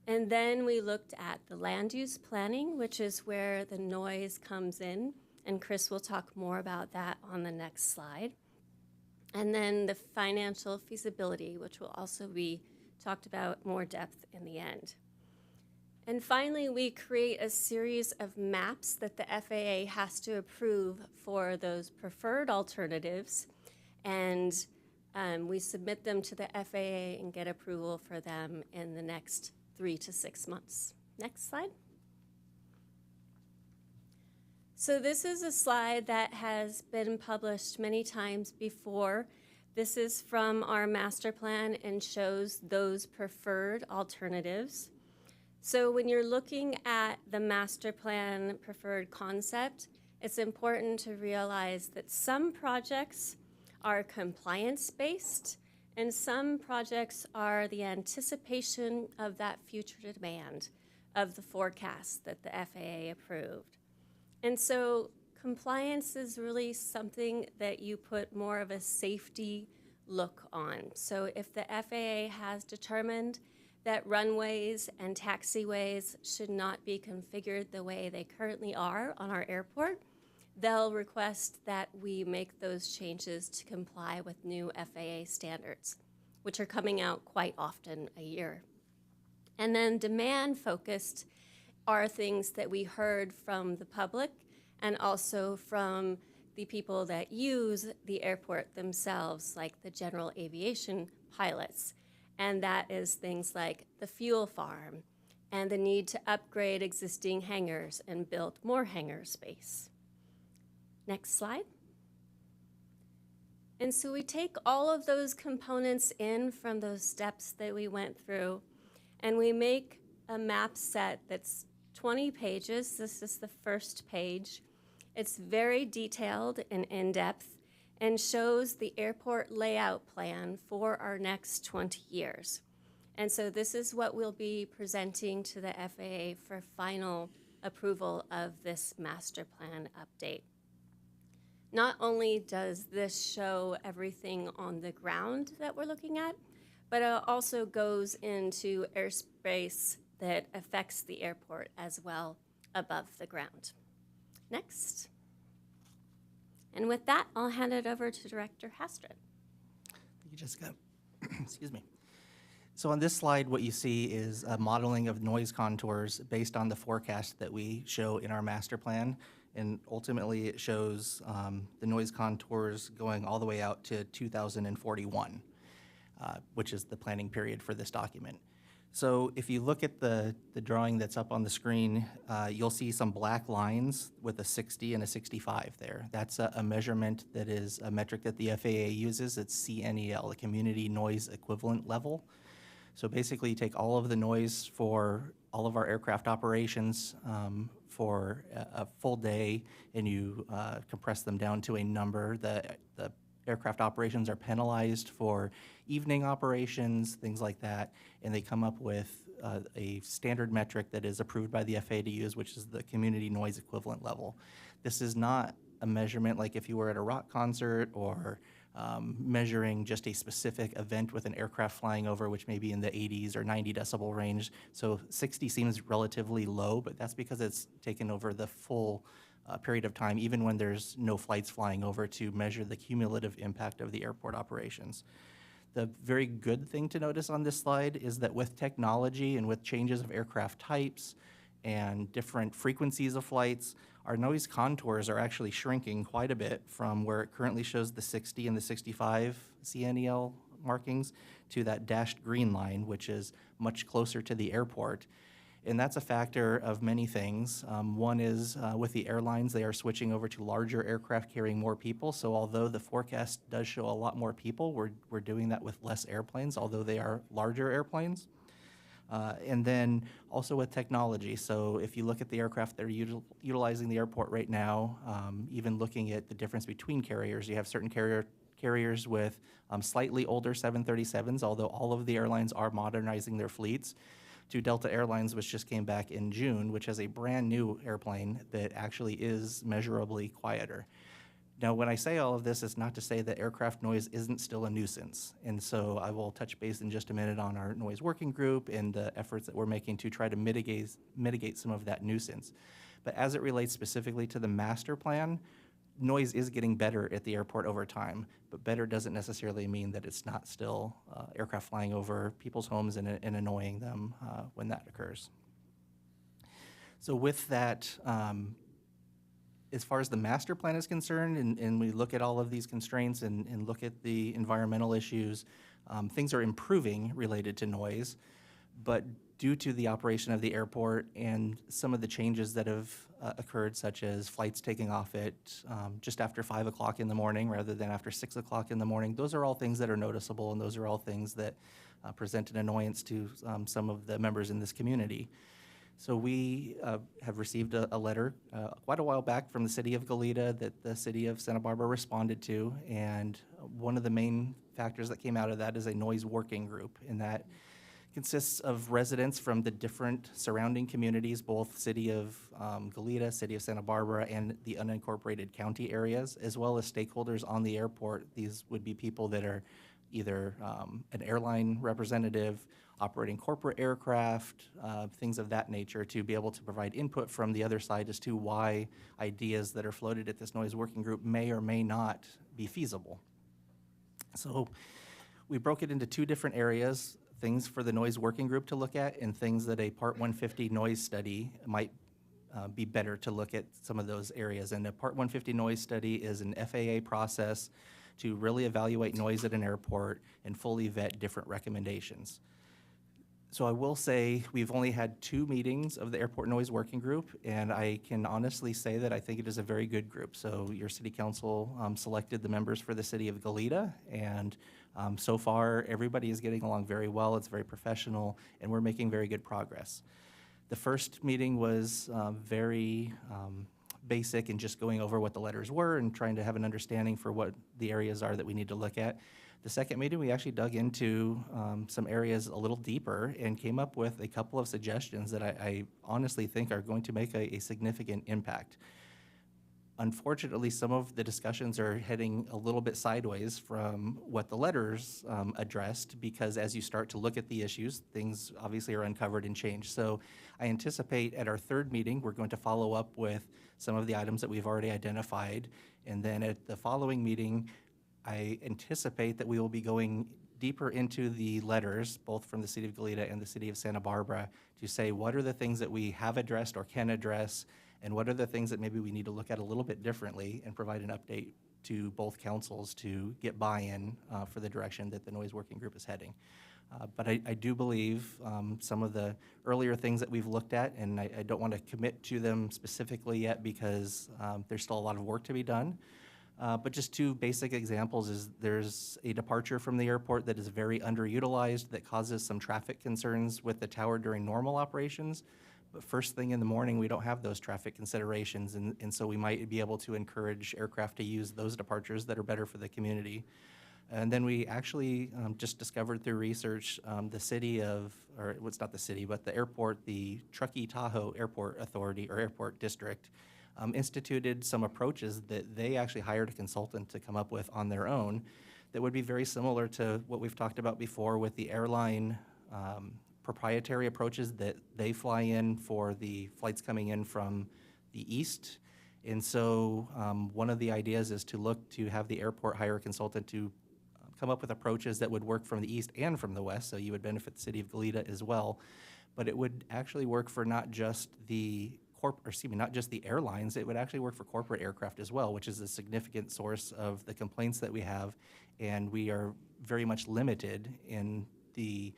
And then we looked at the land use planning, which is where the noise comes in, and Chris will talk more about that on the next slide. And then the financial feasibility, which will also be talked about more depth in the end. And finally, we create a series of maps that the FAA has to approve for those preferred alternatives, and we submit them to the FAA and get approval for them in the next 3 to 6 months. Next slide. So this is a slide that has been published many times before. This is from our master plan and shows those preferred alternatives. So when you're looking at the master plan preferred concept, it's important to realize that some projects are compliance-based and some projects are the anticipation of that future demand of the forecast that the FAA approved. And so compliance is really something that you put more of a safety look on. So if the FAA has determined that runways and taxiways should not be configured the way they currently are on our airport, they'll request that we make those changes to comply with new FAA standards, which are coming out quite often a year. And then demand-focused are things that we heard from the public and also from the people that use the airport themselves, like the general aviation pilots. And that is things like the fuel farm and the need to upgrade existing hangars and build more hangar space. Next slide. And so we take all of those components in from those steps that we went through, and we make a map set that's 20 pages. This is the first page. It's very detailed and in-depth and shows the airport layout plan for our next 20 years. And so this is what we'll be presenting to the FAA for final approval of this master plan update. Not only does this show everything on the ground that we're looking at, but it also goes into airspace that affects the airport as well above the ground. Next. And with that, I'll hand it over to Director Hastert. Thank you, Jessica. Excuse me. So on this slide, what you see is a modeling of noise contours based on the forecast that we show in our master plan. And ultimately, it shows the noise contours going all the way out to 2041, which is the planning period for this document. So if you look at the drawing that's up on the screen, you'll see some black lines with a 60 and a 65 there. That's a measurement that is a metric that the FAA uses. It's CNEL, the Community Noise Equivalent Level. So basically, you take all of the noise for all of our aircraft operations for a full day, and you compress them down to a number. The aircraft operations are penalized for evening operations, things like that, and they come up with a standard metric that is approved by the FAA to use, which is the Community Noise Equivalent Level. This is not a measurement like if you were at a rock concert or measuring just a specific event with an aircraft flying over, which may be in the 80s or 90 decibel range. So 60 seems relatively low, but that's because it's taken over the full period of time, even when there's no flights flying over, to measure the cumulative impact of the airport operations. The very good thing to notice on this slide is that with technology and with changes of aircraft types and different frequencies of flights, our noise contours are actually shrinking quite a bit from where it currently shows the 60 and the 65 CNEL markings to that dashed green line, which is much closer to the airport. And that's a factor of many things. One is with the airlines, they are switching over to larger aircraft carrying more people. So although the forecast does show a lot more people, we're doing that with less airplanes, although they are larger airplanes. And then also with technology. So if you look at the aircraft that are utilizing the airport right now, even looking at the difference between carriers, you have certain carriers with slightly older 737s, although all of the airlines are modernizing their fleets, to Delta Airlines, which just came back in June, which has a brand new airplane that actually is measurably quieter. Now, when I say all of this, it's not to say that aircraft noise isn't still a nuisance. And so I will touch base in just a minute on our noise working group and the efforts that we're making to try to mitigate some of that nuisance. But as it relates specifically to the master plan, noise is getting better at the airport over time, but better doesn't necessarily mean that it's not still aircraft flying over people's homes and annoying them when that occurs. So with that, as far as the master plan is concerned, and we look at all of these constraints and look at the environmental issues, things are improving related to noise, but due to the operation of the airport and some of the changes that have occurred, such as flights taking off at just after 5 o'clock in the morning rather than after 6 o'clock in the morning, those are all things that are noticeable, and those are all things that present an annoyance to some of the members in this community. So we have received a letter quite a while back from the city of Goleta that the city of Santa Barbara responded to, and one of the main factors that came out of that is a noise working group, and that consists of residents from the different surrounding communities, both city of Goleta, city of Santa Barbara, and the unincorporated county areas, as well as stakeholders on the airport. These would be people that are either an airline representative, operating corporate aircraft, things of that nature, to be able to provide input from the other side as to why ideas that are floated at this noise working group may or may not be feasible. So we broke it into two different areas: things for the noise working group to look at and things that a Part 150 noise study might be better to look at some of those areas. And a Part 150 noise study is an FAA process to really evaluate noise at an airport and fully vet different recommendations. So I will say we've only had 2 meetings of the Airport Noise Working Group, and I can honestly say that I think it is a very good group. So your city council selected the members for the city of Goleta, and so far everybody is getting along very well. It's very professional, and we're making very good progress. The first meeting was very basic and just going over what the letters were and trying to have an understanding for what the areas are that we need to look at. The second meeting, we actually dug into some areas a little deeper and came up with a couple of suggestions that I honestly think are going to make a significant impact. Unfortunately, some of the discussions are heading a little bit sideways from what the letters addressed, because as you start to look at the issues, things obviously are uncovered and changed. So I anticipate at our third meeting, we're going to follow up with some of the items that we've already identified. And then at the following meeting, I anticipate that we will be going deeper into the letters, both from the City of Goleta and the City of Santa Barbara, to say what are the things that we have addressed or can address, and what are the things that maybe we need to look at a little bit differently, and provide an update to both councils to get buy-in for the direction that the noise working group is heading. But I do believe some of the earlier things that we've looked at, and I don't want to commit to them specifically yet because there's still a lot of work to be done. But just two basic examples is there's a departure from the airport that is very underutilized that causes some traffic concerns with the tower during normal operations. But first thing in the morning, we don't have those traffic considerations, and so we might be able to encourage aircraft to use those departures that are better for the community. And then we actually just discovered through research the city of, or it's not the city, but the airport, the Truckee Tahoe Airport Authority or Airport District instituted some approaches that they actually hired a consultant to come up with on their own that would be very similar to what we've talked about before with the airline proprietary approaches that they fly in for the flights coming in from the east. And so one of the ideas is to look to have the airport hire a consultant to come up with approaches that would work from the east and from the west, so you would benefit the City of Goleta as well. But it would actually work for not just the not just the airlines, it would actually work for corporate aircraft as well, which is a significant source of the complaints that we have, and we are very much limited in the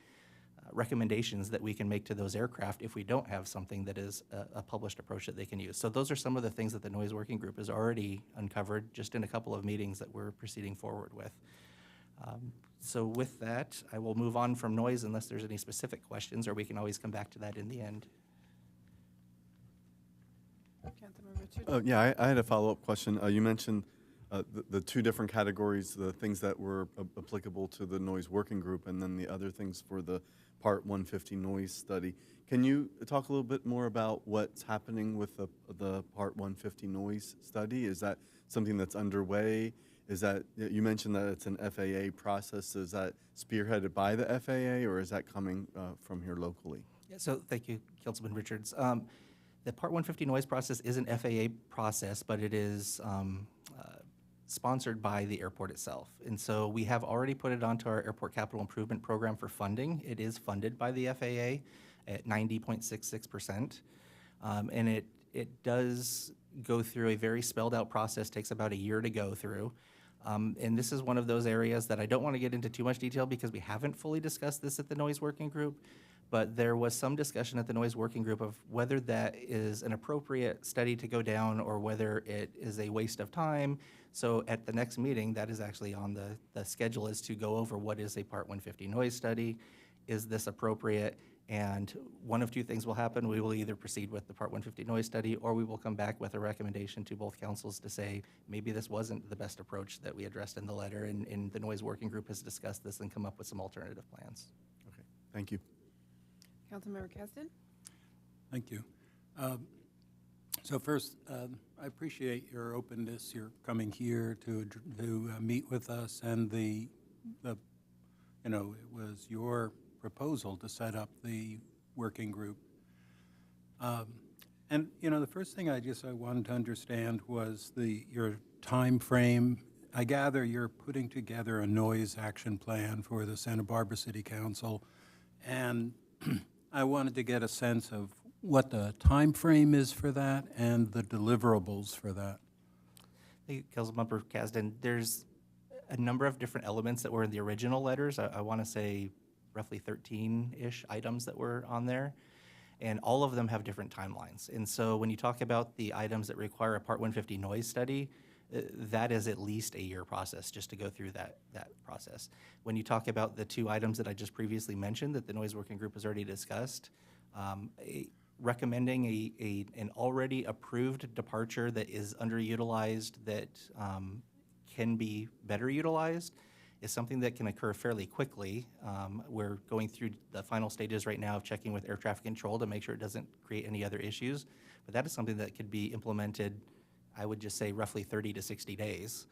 recommendations that we can make to those aircraft if we don't have something that is a published approach that they can use. So those are some of the things that the Noise Working Group has already uncovered just in a couple of meetings that we're proceeding forward with. So with that, I will move on from noise unless there's any specific questions, or we can always come back to that in the end. Councilmember Richard? Yeah, I had a follow-up question. You mentioned the two different categories, the things that were applicable to the noise working group, and then the other things for the Part 150 noise study. Can you talk a little bit more about what's happening with the Part 150 noise study? Is that something that's underway? Is that, you mentioned that it's an FAA process. Is that spearheaded by the FAA, or is that coming from here locally? Yeah, so thank you, Councilman Richards. The Part 150 noise process is an FAA process, but it is sponsored by the airport itself. And so we have already put it onto our Airport Capital Improvement Program for funding. It is funded by the FAA at 90.66%. And it does go through a very spelled out process, takes about a year to go through. And this is one of those areas that I don't want to get into too much detail because we haven't fully discussed this at the Noise Working Group, but there was some discussion at the Noise Working Group of whether that is an appropriate study to go down or whether it is a waste of time. So at the next meeting, that is actually on the schedule, is to go over what is a Part 150 noise study. Is this appropriate? And one of two things will happen. We will either proceed with the Part 150 noise study, or we will come back with a recommendation to both councils to say, maybe this wasn't the best approach that we addressed in the letter, and the Noise Working Group has discussed this and come up with some alternative plans. Okay, thank you. Councilmember Keston? Thank you. So first, I appreciate your openness. You're coming here to meet with us, and it was your proposal to set up the working group. And the first thing I wanted to understand was your time frame. I gather you're putting together a noise action plan for the Santa Barbara City Council, and I wanted to get a sense of what the time frame is for that and the deliverables for that. Thank you, Councilmember Kasdan. There's a number of different elements that were in the original letters. I want to say roughly 13-ish items that were on there, and all of them have different timelines. And so when you talk about the items that require a Part 150 noise study, that is at least a year process just to go through that process. When you talk about the two items that I just previously mentioned that the Noise Working Group has already discussed, recommending an already approved departure that is underutilized, that can be better utilized, is something that can occur fairly quickly. We're going through the final stages right now of checking with air traffic control to make sure it doesn't create any other issues. But that is something that could be implemented, I would just say, roughly 30 to 60 days.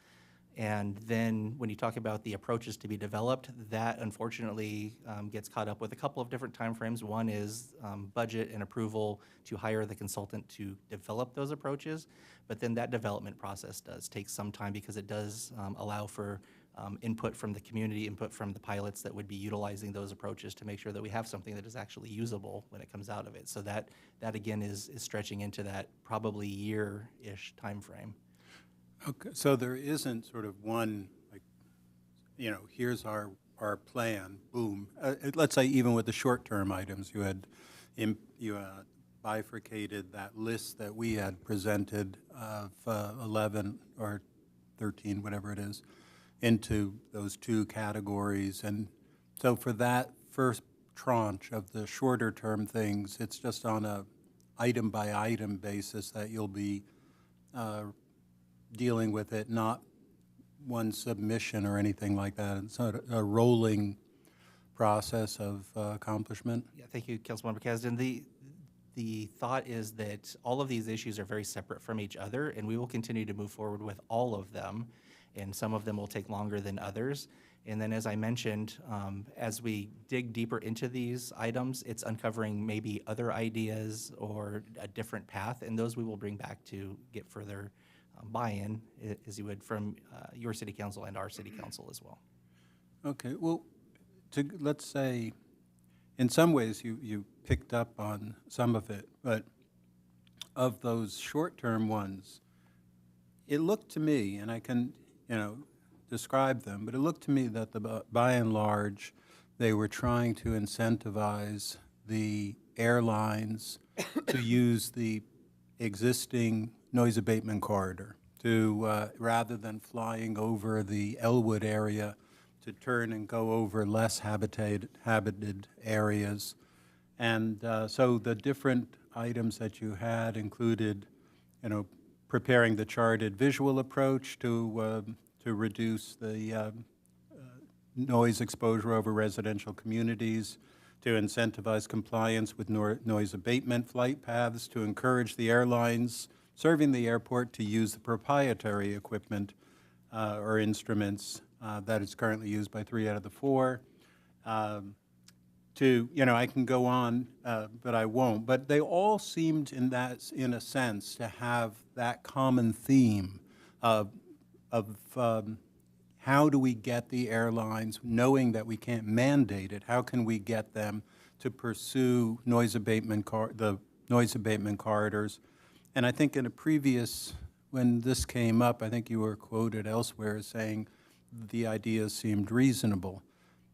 And then when you talk about the approaches to be developed, that unfortunately gets caught up with a couple of different timeframes. One is budget and approval to hire the consultant to develop those approaches. But then that development process does take some time because it does allow for input from the community, input from the pilots that would be utilizing those approaches to make sure that we have something that is actually usable when it comes out of it. So that again is stretching into that probably year-ish timeframe. Okay, so there isn't sort of one, like, here's our plan, boom. Let's say even with the short-term items, you had bifurcated that list that we had presented of 11 or 13, whatever it is, into those two categories. And so for that first tranche of the shorter term things, it's just on a item by item basis that you'll be dealing with it, not one submission or anything like that. It's not a rolling process of accomplishment. Yeah, thank you, Councilmember Kasdan. The thought is that all of these issues are very separate from each other, and we will continue to move forward with all of them, and some of them will take longer than others. And then, as I mentioned, as we dig deeper into these items, it's uncovering maybe other ideas or a different path, and those we will bring back to get further buy-in, as you would from your city council and our city council as well. Okay, well, let's say, in some ways you picked up on some of it, but of those short-term ones, it looked to me, and I can, describe them, but it looked to me that by and large, they were trying to incentivize the airlines to use the existing noise abatement corridor to, rather than flying over the Elwood area, to turn and go over less habited areas. And so the different items that you had included, preparing the charted visual approach to reduce the noise exposure over residential communities, to incentivize compliance with noise abatement flight paths, to encourage the airlines serving the airport to use the proprietary equipment or instruments that is currently used by 3 out of the 4. I can go on, but I won't. But they all seemed, in a sense, to have that common theme of how do we get the airlines, knowing that we can't mandate it, how can we get them to pursue the noise abatement corridors? And I think in a previous, when this came up, I think you were quoted elsewhere as saying the ideas seemed reasonable.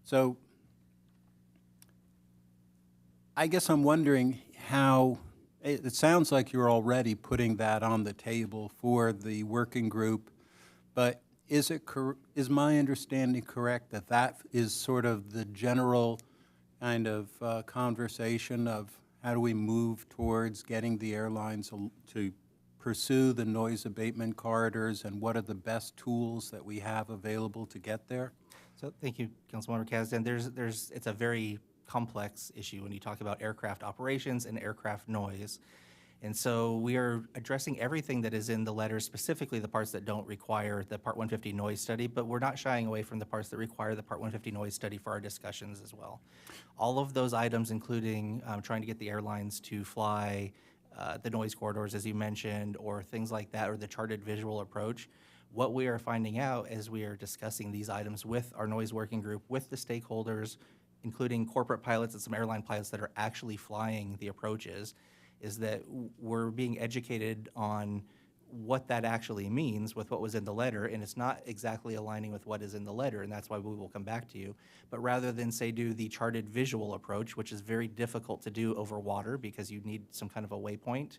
So I guess I'm wondering how, it sounds like you're already putting that on the table for the working group, but is my understanding correct that that is sort of the general kind of conversation of how do we move towards getting the airlines to pursue the noise abatement corridors, and what are the best tools that we have available to get there? So thank you, Councilmember Kasdan. It's a very complex issue when you talk about aircraft operations and aircraft noise. And so we are addressing everything that is in the letter, specifically the parts that don't require the Part 150 noise study, but we're not shying away from the parts that require the Part 150 noise study for our discussions as well. All of those items, including trying to get the airlines to fly the noise corridors, as you mentioned, or things like that, or the charted visual approach, what we are finding out as we are discussing these items with our noise working group, with the stakeholders, including corporate pilots and some airline pilots that are actually flying the approaches, is that we're being educated on what that actually means with what was in the letter, and it's not exactly aligning with what is in the letter, and that's why we will come back to you. But rather than, say, do the charted visual approach, which is very difficult to do over water because you need some kind of a waypoint,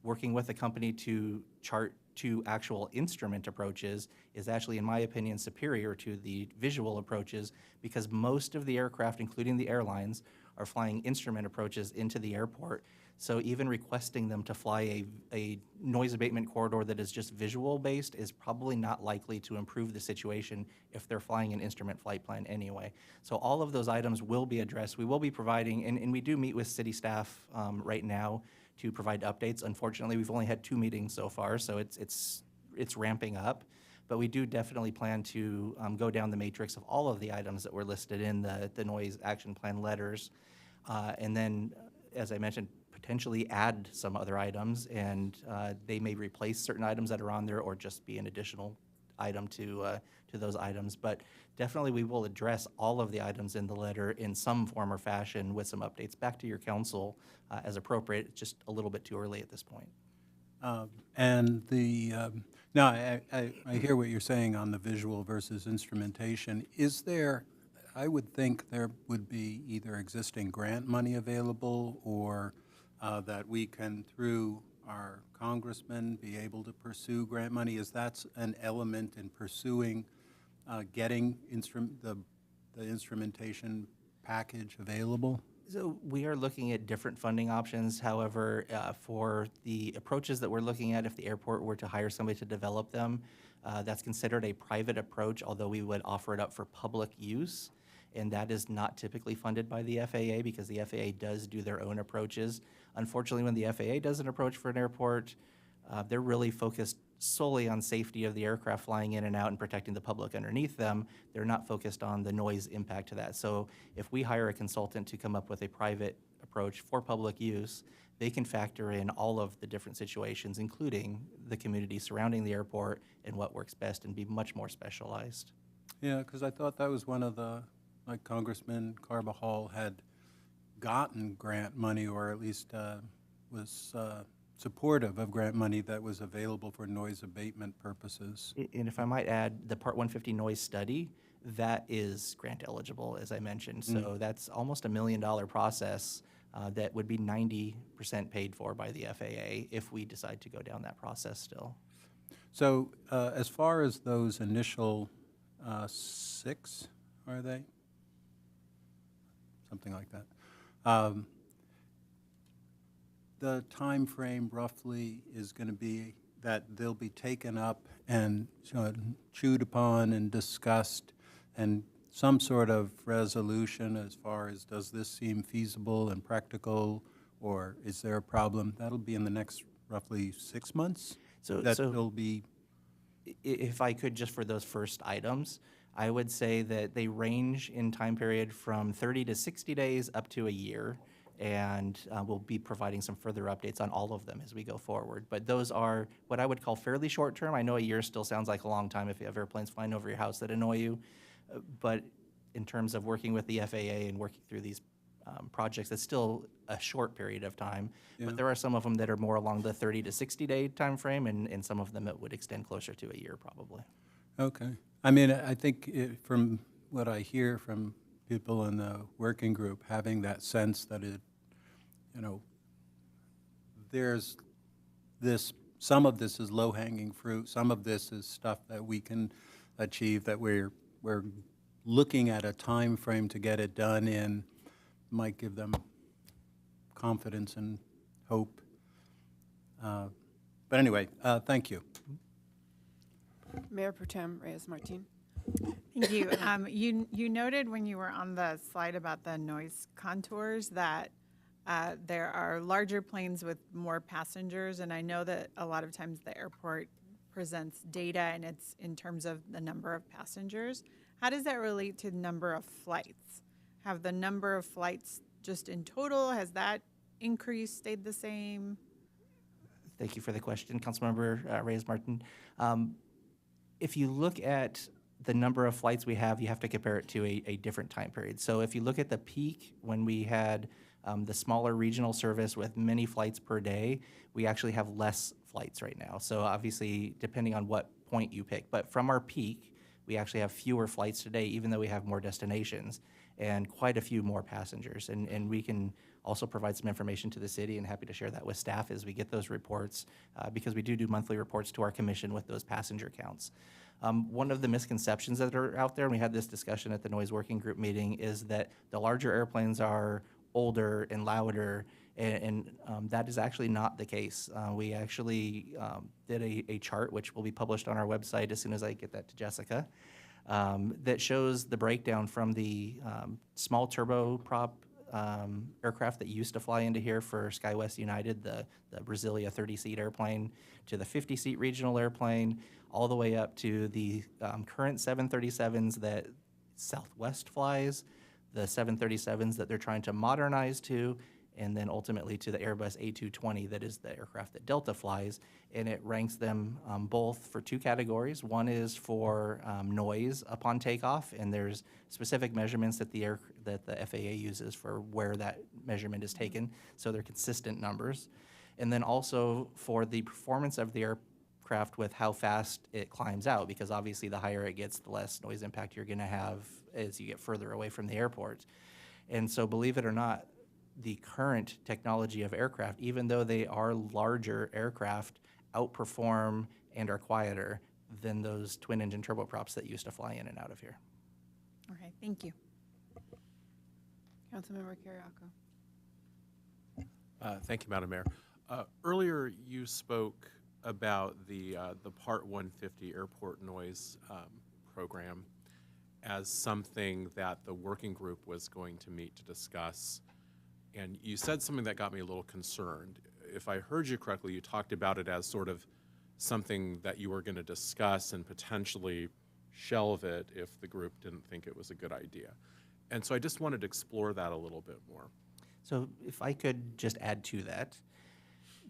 working with a company to chart two actual instrument approaches is actually, in my opinion, superior to the visual approaches, because most of the aircraft, including the airlines, are flying instrument approaches into the airport. So even requesting them to fly a noise abatement corridor that is just visual based is probably not likely to improve the situation if they're flying an instrument flight plan anyway. So all of those items will be addressed. We will be providing, and we do meet with city staff right now to provide updates. Unfortunately, we've only had 2 meetings so far, so it's ramping up. But we do definitely plan to go down the matrix of all of the items that were listed in the noise action plan letters. And then, as I mentioned, potentially add some other items, and they may replace certain items that are on there or just be an additional item to those items. But definitely we will address all of the items in the letter in some form or fashion with some updates back to your council as appropriate. It's just a little bit too early at this point. And the, now, I hear what you're saying on the visual versus instrumentation. Is there, I would think there would be either existing grant money available or that we can, through our congressman, be able to pursue grant money. Is that an element in pursuing getting the instrumentation package available? So we are looking at different funding options. However, for the approaches that we're looking at, if the airport were to hire somebody to develop them, that's considered a private approach, although we would offer it up for public use. And that is not typically funded by the FAA because the FAA does do their own approaches. Unfortunately, when the FAA does an approach for an airport, they're really focused solely on safety of the aircraft flying in and out and protecting the public underneath them. They're not focused on the noise impact to that. So if we hire a consultant to come up with a private approach for public use, they can factor in all of the different situations, including the community surrounding the airport and what works best, and be much more specialized. Yeah, because I thought that was one of the, like Congressman Carbajal had gotten grant money, or at least was supportive of grant money that was available for noise abatement purposes. And if I might add, the Part 150 noise study, that is grant eligible, as I mentioned. So that's almost $1 million process that would be 90% paid for by the FAA if we decide to go down that process still. So as far as those initial 6, are they? Something like that. The time frame roughly is going to be that they'll be taken up and chewed upon and discussed, and some sort of resolution as far as, does this seem feasible and practical, or is there a problem? That'll be in the next roughly 6 months? That'll be. If I could, just for those first items, I would say that they range in time period from 30 to 60 days up to a year. And we'll be providing some further updates on all of them as we go forward. But those are what I would call fairly short term. I know a year still sounds like a long time if you have airplanes flying over your house that annoy you. But in terms of working with the FAA and working through these projects, it's still a short period of time. Yeah. But there are some of them that are more along the 30 to 60 day time frame, and some of them that would extend closer to a year probably. Okay. I mean, I think from what I hear from people in the working group, having that sense that it, there's this, some of this is low-hanging fruit, some of this is stuff that we can achieve, that we're looking at a time frame to get it done in, might give them confidence and hope. But anyway, thank you. Mayor Pro Tem Reyes-Martin. Thank you. You noted when you were on the slide about the noise contours that there are larger planes with more passengers, and I know that a lot of times the airport presents data and it's in terms of the number of passengers. How does that relate to the number of flights? Have the number of flights just in total, has that increased, stayed the same? Thank you for the question, Councilmember Reyes-Martin. If you look at the number of flights we have, you have to compare it to a different time period. So if you look at the peak when we had the smaller regional service with many flights per day, we actually have less flights right now. So obviously, depending on what point you pick. But from our peak, we actually have fewer flights today, even though we have more destinations and quite a few more passengers. And we can also provide some information to the city, and happy to share that with staff as we get those reports, because we do monthly reports to our commission with those passenger counts. One of the misconceptions that are out there, and we had this discussion at the Noise Working Group meeting, is that the larger airplanes are older and louder, and that is actually not the case. We actually did a chart, which will be published on our website as soon as I get that to Jessica, that shows the breakdown from the small turboprop aircraft that used to fly into here for SkyWest United, the Brasilia 30-seat airplane, to the 50-seat regional airplane, all the way up to the current 737s that Southwest flies, the 737s that they're trying to modernize to, and then ultimately to the Airbus A220 that is the aircraft that Delta flies, and it ranks them both for two categories. One is for noise upon takeoff, and there's specific measurements that the FAA uses for where that measurement is taken, so they're consistent numbers. And then also for the performance of the aircraft with how fast it climbs out, because obviously the higher it gets, the less noise impact you're going to have as you get further away from the airport. And so believe it or not, the current technology of aircraft, even though they are larger aircraft, outperform and are quieter than those twin-engine turboprops that used to fly in and out of here. All right, thank you. Councilmember Kiriakou. Thank you, Madam Mayor. Earlier, you spoke about the Part 150 airport noise program as something that the working group was going to meet to discuss. And you said something that got me a little concerned. If I heard you correctly, you talked about it as sort of something that you were going to discuss and potentially shelve it if the group didn't think it was a good idea. And so I just wanted to explore that a little bit more. So if I could just add to that,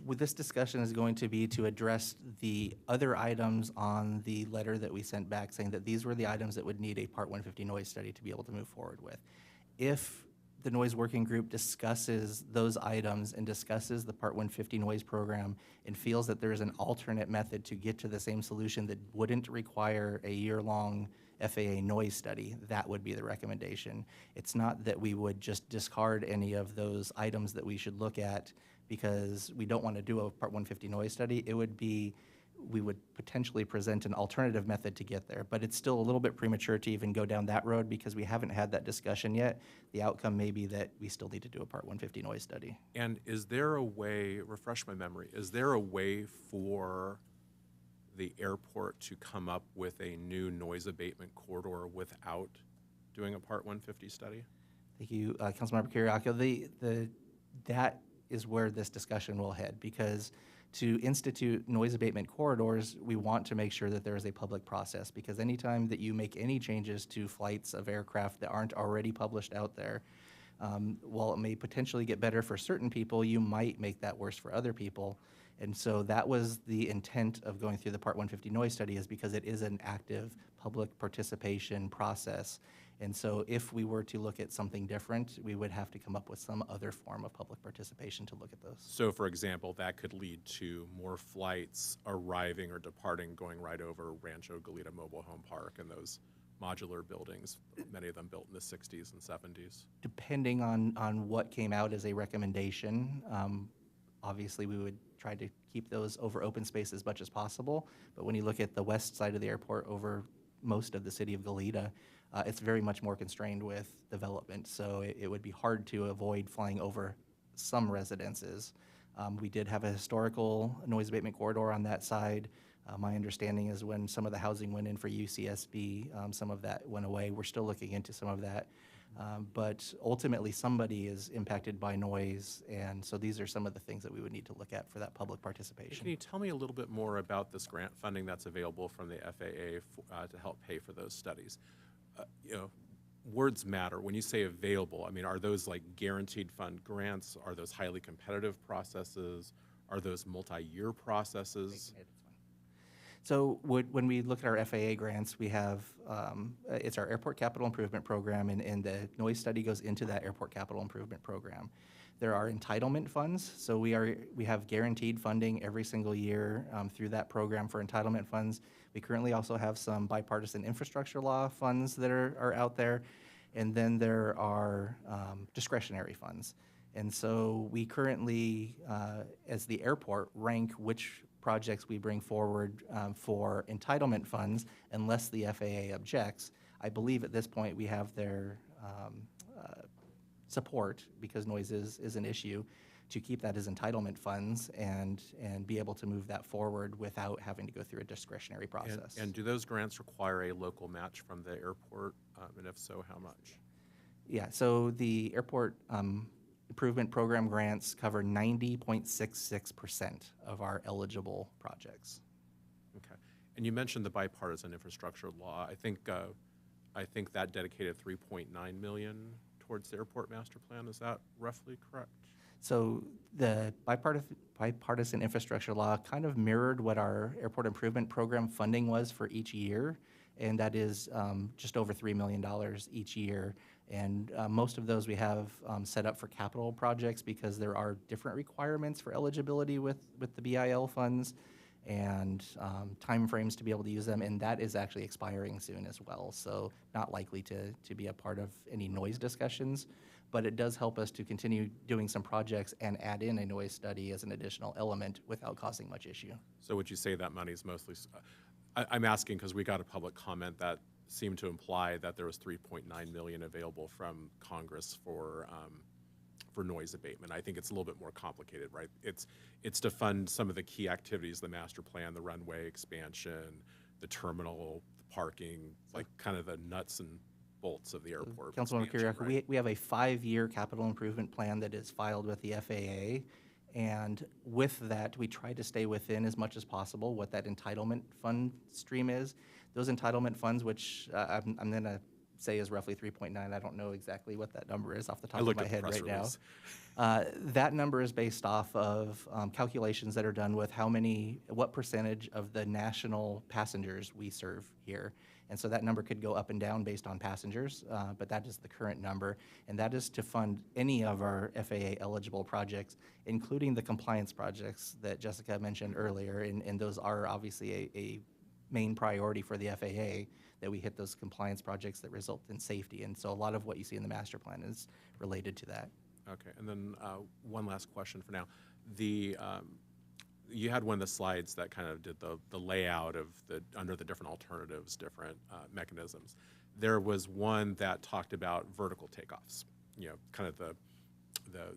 this discussion is going to be to address the other items on the letter that we sent back saying that these were the items that would need a Part 150 noise study to be able to move forward with. If the noise working group discusses those items and discusses the Part 150 noise program and feels that there is an alternate method to get to the same solution that wouldn't require a year-long FAA noise study, that would be the recommendation. It's not that we would just discard any of those items that we should look at because we don't want to do a Part 150 noise study. It would be, we would potentially present an alternative method to get there, but it's still a little bit premature to even go down that road because we haven't had that discussion yet. The outcome may be that we still need to do a Part 150 noise study. And is there a way, refresh my memory, is there a way for the airport to come up with a new noise abatement corridor without doing a Part 150 study? Thank you, Councilmember Kiriakou. That is where this discussion will head, because to institute noise abatement corridors, we want to make sure that there is a public process, because anytime that you make any changes to flights of aircraft that aren't already published out there, while it may potentially get better for certain people, you might make that worse for other people. And so that was the intent of going through the Part 150 noise study, is because it is an active public participation process. And so if we were to look at something different, we would have to come up with some other form of public participation to look at those. So for example, that could lead to more flights arriving or departing, going right over Rancho Goleta Mobile Home Park and those modular buildings, many of them built in the 60s and 70s. Depending on what came out as a recommendation, obviously we would try to keep those over open space as much as possible. But when you look at the west side of the airport over most of the city of Goleta, it's very much more constrained with development. So it would be hard to avoid flying over some residences. We did have a historical noise abatement corridor on that side. My understanding is when some of the housing went in for UCSB, some of that went away. We're still looking into some of that. But ultimately, somebody is impacted by noise, and so these are some of the things that we would need to look at for that public participation. Can you tell me a little bit more about this grant funding that's available from the FAA to help pay for those studies? Words matter. When you say available, I mean, are those like guaranteed fund grants? Are those highly competitive processes? Are those multi-year processes? So when we look at our FAA grants, we have, it's our Airport Capital Improvement Program, and the noise study goes into that Airport Capital Improvement Program. There are entitlement funds, so we have guaranteed funding every single year through that program for entitlement funds. We currently also have some bipartisan infrastructure law funds that are out there, and then there are discretionary funds. And so we currently, as the airport, rank which projects we bring forward for entitlement funds unless the FAA objects. I believe at this point we have their support, because noise is an issue, to keep that as entitlement funds and be able to move that forward without having to go through a discretionary process. And do those grants require a local match from the airport? And if so, how much? Yeah, so the Airport Improvement Program grants cover 90.66% of our eligible projects. Okay. And you mentioned the bipartisan infrastructure law. I think that dedicated $3.9 million towards the airport master plan. Is that roughly correct? So the bipartisan infrastructure law kind of mirrored what our airport improvement program funding was for each year, and that is just over $3 million each year. And most of those we have set up for capital projects because there are different requirements for eligibility with the BIL funds and timeframes to be able to use them, and that is actually expiring soon as well. So not likely to be a part of any noise discussions, but it does help us to continue doing some projects and add in a noise study as an additional element without causing much issue. So would you say that money is mostly, I'm asking because we got a public comment that seemed to imply that there was $3.9 million available from Congress for noise abatement. I think it's a little bit more complicated, right? It's to fund some of the key activities, the master plan, the runway expansion, the terminal, the parking, like kind of the nuts and bolts of the airport. Councilmember expansion, Kiriakou, right? we have a 5-year capital improvement plan that is filed with the FAA. And with that, we try to stay within as much as possible what that entitlement fund stream is. Those entitlement funds, which I'm going to say is roughly 3.9. I don't know exactly what that number is off the top of my head right now. That number is based off of calculations that are done with what percentage of the national passengers we serve here. And so that number could go up and down based on passengers, but that is the current number. And that is to fund any of our FAA eligible projects, including the compliance projects that Jessica mentioned earlier. And those are obviously a main priority for the FAA, that we hit those compliance projects that result in safety. And so a lot of what you see in the master plan is related to that. Okay, and then one last question for now. You had one of the slides that kind of did the layout of under the different alternatives, different mechanisms. There was one that talked about vertical takeoffs, kind of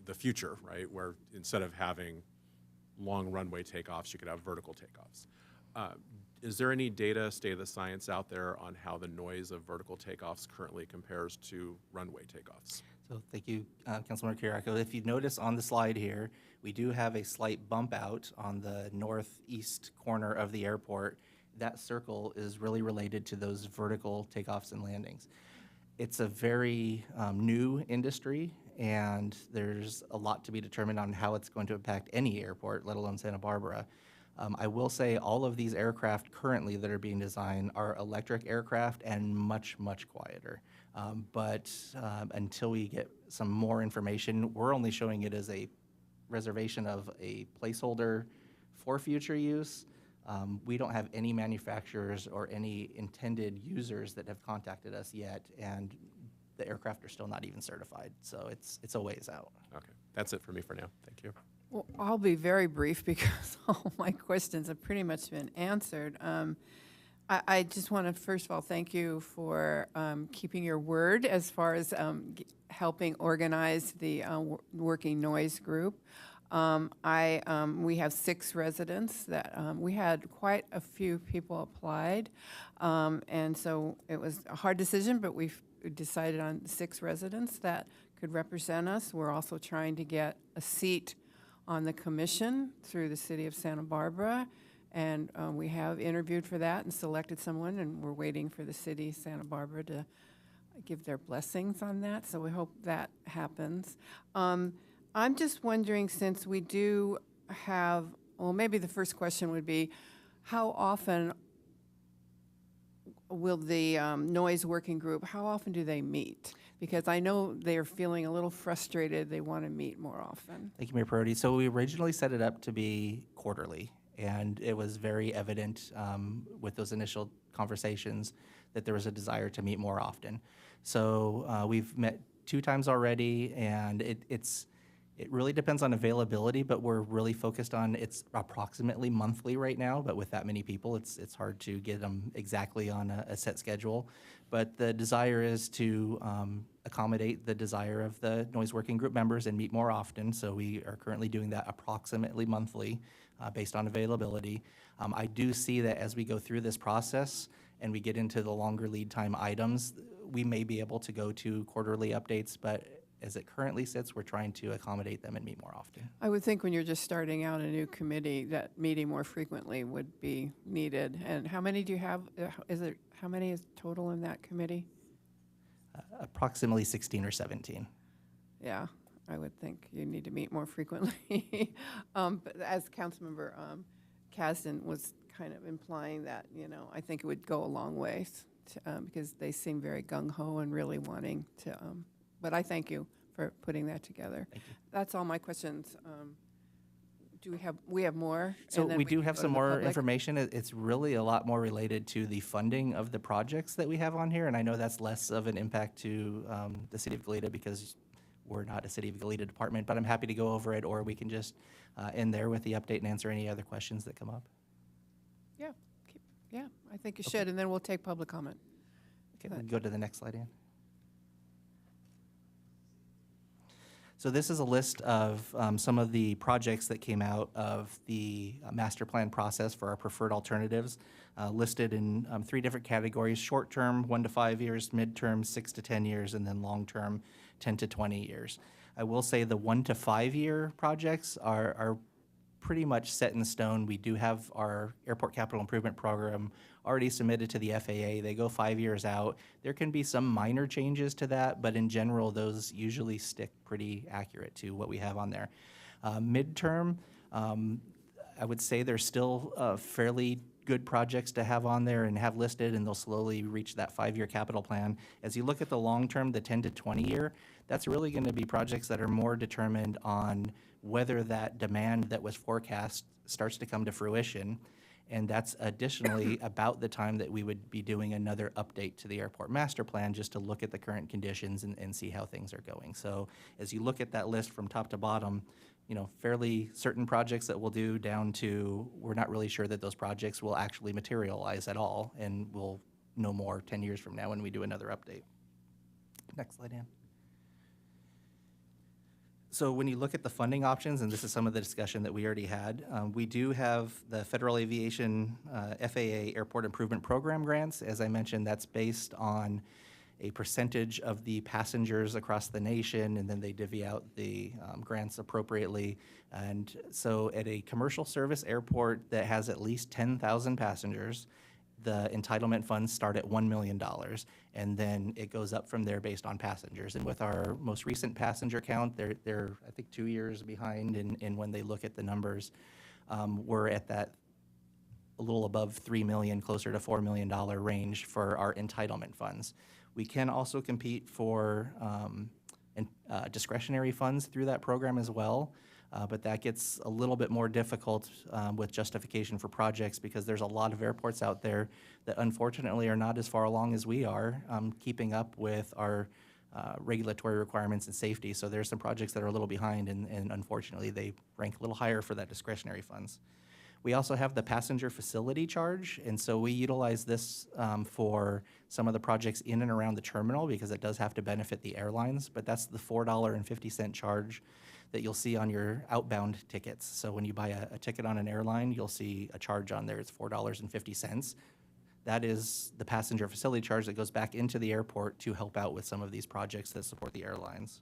the future, right? Where instead of having long runway takeoffs, you could have vertical takeoffs. Is there any data, state of the science out there on how the noise of vertical takeoffs currently compares to runway takeoffs? So thank you, Councilmember Kiriakou. If you notice on the slide here, we do have a slight bump out on the northeast corner of the airport. That circle is really related to those vertical takeoffs and landings. It's a very new industry, and there's a lot to be determined on how it's going to impact any airport, let alone Santa Barbara. I will say all of these aircraft currently that are being designed are electric aircraft and much, much quieter. But until we get some more information, we're only showing it as a reservation of a placeholder for future use. We don't have any manufacturers or any intended users that have contacted us yet, and the aircraft are still not even certified. So it's a ways out. Okay, that's it for me for now. Thank you. Well, I'll be very brief because all my questions have pretty much been answered. I just want to, first of all, thank you for keeping your word as far as helping organize the working noise group. We have 6 residents that we had quite a few people applied, and so it was a hard decision, but we've decided on 6 residents that could represent us. We're also trying to get a seat on the commission through the city of Santa Barbara, and we have interviewed for that and selected someone, and we're waiting for the city of Santa Barbara to give their blessings on that, so we hope that happens. I'm just wondering, since we do have, well, maybe the first question would be, how often will the noise working group, how often do they meet? Because I know they're feeling a little frustrated. They want to meet more often. Thank you, Mayor Perotti. So we originally set it up to be quarterly, and it was very evident with those initial conversations that there was a desire to meet more often. So we've met 2 times already, and it really depends on availability, but we're really focused on, it's approximately monthly right now, but with that many people, it's hard to get them exactly on a set schedule. But the desire is to accommodate the desire of the noise working group members and meet more often. So we are currently doing that approximately monthly based on availability. I do see that as we go through this process and we get into the longer lead time items, we may be able to go to quarterly updates, but as it currently sits, we're trying to accommodate them and meet more often. I would think when you're just starting out a new committee, that meeting more frequently would be needed. And how many do you have? How many is total in that committee? Approximately 16 or 17. Yeah. I would think you need to meet more frequently. But as Councilmember Kasdan was kind of implying that, I think it would go a long way because they seem very gung-ho and really wanting to. But I thank you for putting that together. That's all my questions. Do we have more? So And then we can do have go to some the more public? information. It's really a lot more related to the funding of the projects that we have on here, and I know that's less of an impact to the City of Goleta because we're not a City of Goleta department, but I'm happy to go over it, or we can just end there with the update and answer any other questions that come up. Yeah, I think you should, and then we'll take public comment. Okay, we can go to the next slide, Ann. So this is a list of some of the projects that came out of the master plan process for our preferred alternatives, listed in 3 different categories: short-term, 1 to 5 years; mid-term, 6 to 10 years; and then long-term, 10 to 20 years. I will say the 1 to 5 year projects are pretty much set in stone. We do have our Airport Capital Improvement Program already submitted to the FAA. They go 5 years out. There can be some minor changes to that, but in general, those usually stick pretty accurate to what we have on there. Midterm, I would say there's still fairly good projects to have on there and have listed, and they'll slowly reach that 5-year capital plan. As you look at the long term, the 10 to 20 year, that's really going to be projects that are more determined on whether that demand that was forecast starts to come to fruition. And that's additionally about the time that we would be doing another update to the airport master plan, just to look at the current conditions and see how things are going. So as you look at that list from top to bottom, fairly certain projects that we'll do down to we're not really sure that those projects will actually materialize at all, and we'll know more 10 years from now when we do another update. Next slide, Ann. So when you look at the funding options, and this is some of the discussion that we already had, we do have the Federal Aviation FAA Airport Improvement Program grants. As I mentioned, that's based on a percentage of the passengers across the nation, and then they divvy out the grants appropriately. And so at a commercial service airport that has at least 10,000 passengers, the entitlement funds start at $1 million, and then it goes up from there based on passengers. And with our most recent passenger count, they're I think 2 years behind in when they look at the numbers. We're at that a little above 3 million, closer to $4 million range for our entitlement funds. We can also compete for discretionary funds through that program as well. But that gets a little bit more difficult with justification for projects because there's a lot of airports out there that unfortunately are not as far along as we are keeping up with our regulatory requirements and safety. So there's some projects that are a little behind, and unfortunately they rank a little higher for that discretionary funds. We also have the passenger facility charge, and so we utilize this for some of the projects in and around the terminal because it does have to benefit the airlines, but that's the $4.50 charge that you'll see on your outbound tickets. So when you buy a ticket on an airline, you'll see a charge on there. It's $4.50. That is the passenger facility charge that goes back into the airport to help out with some of these projects that support the airlines.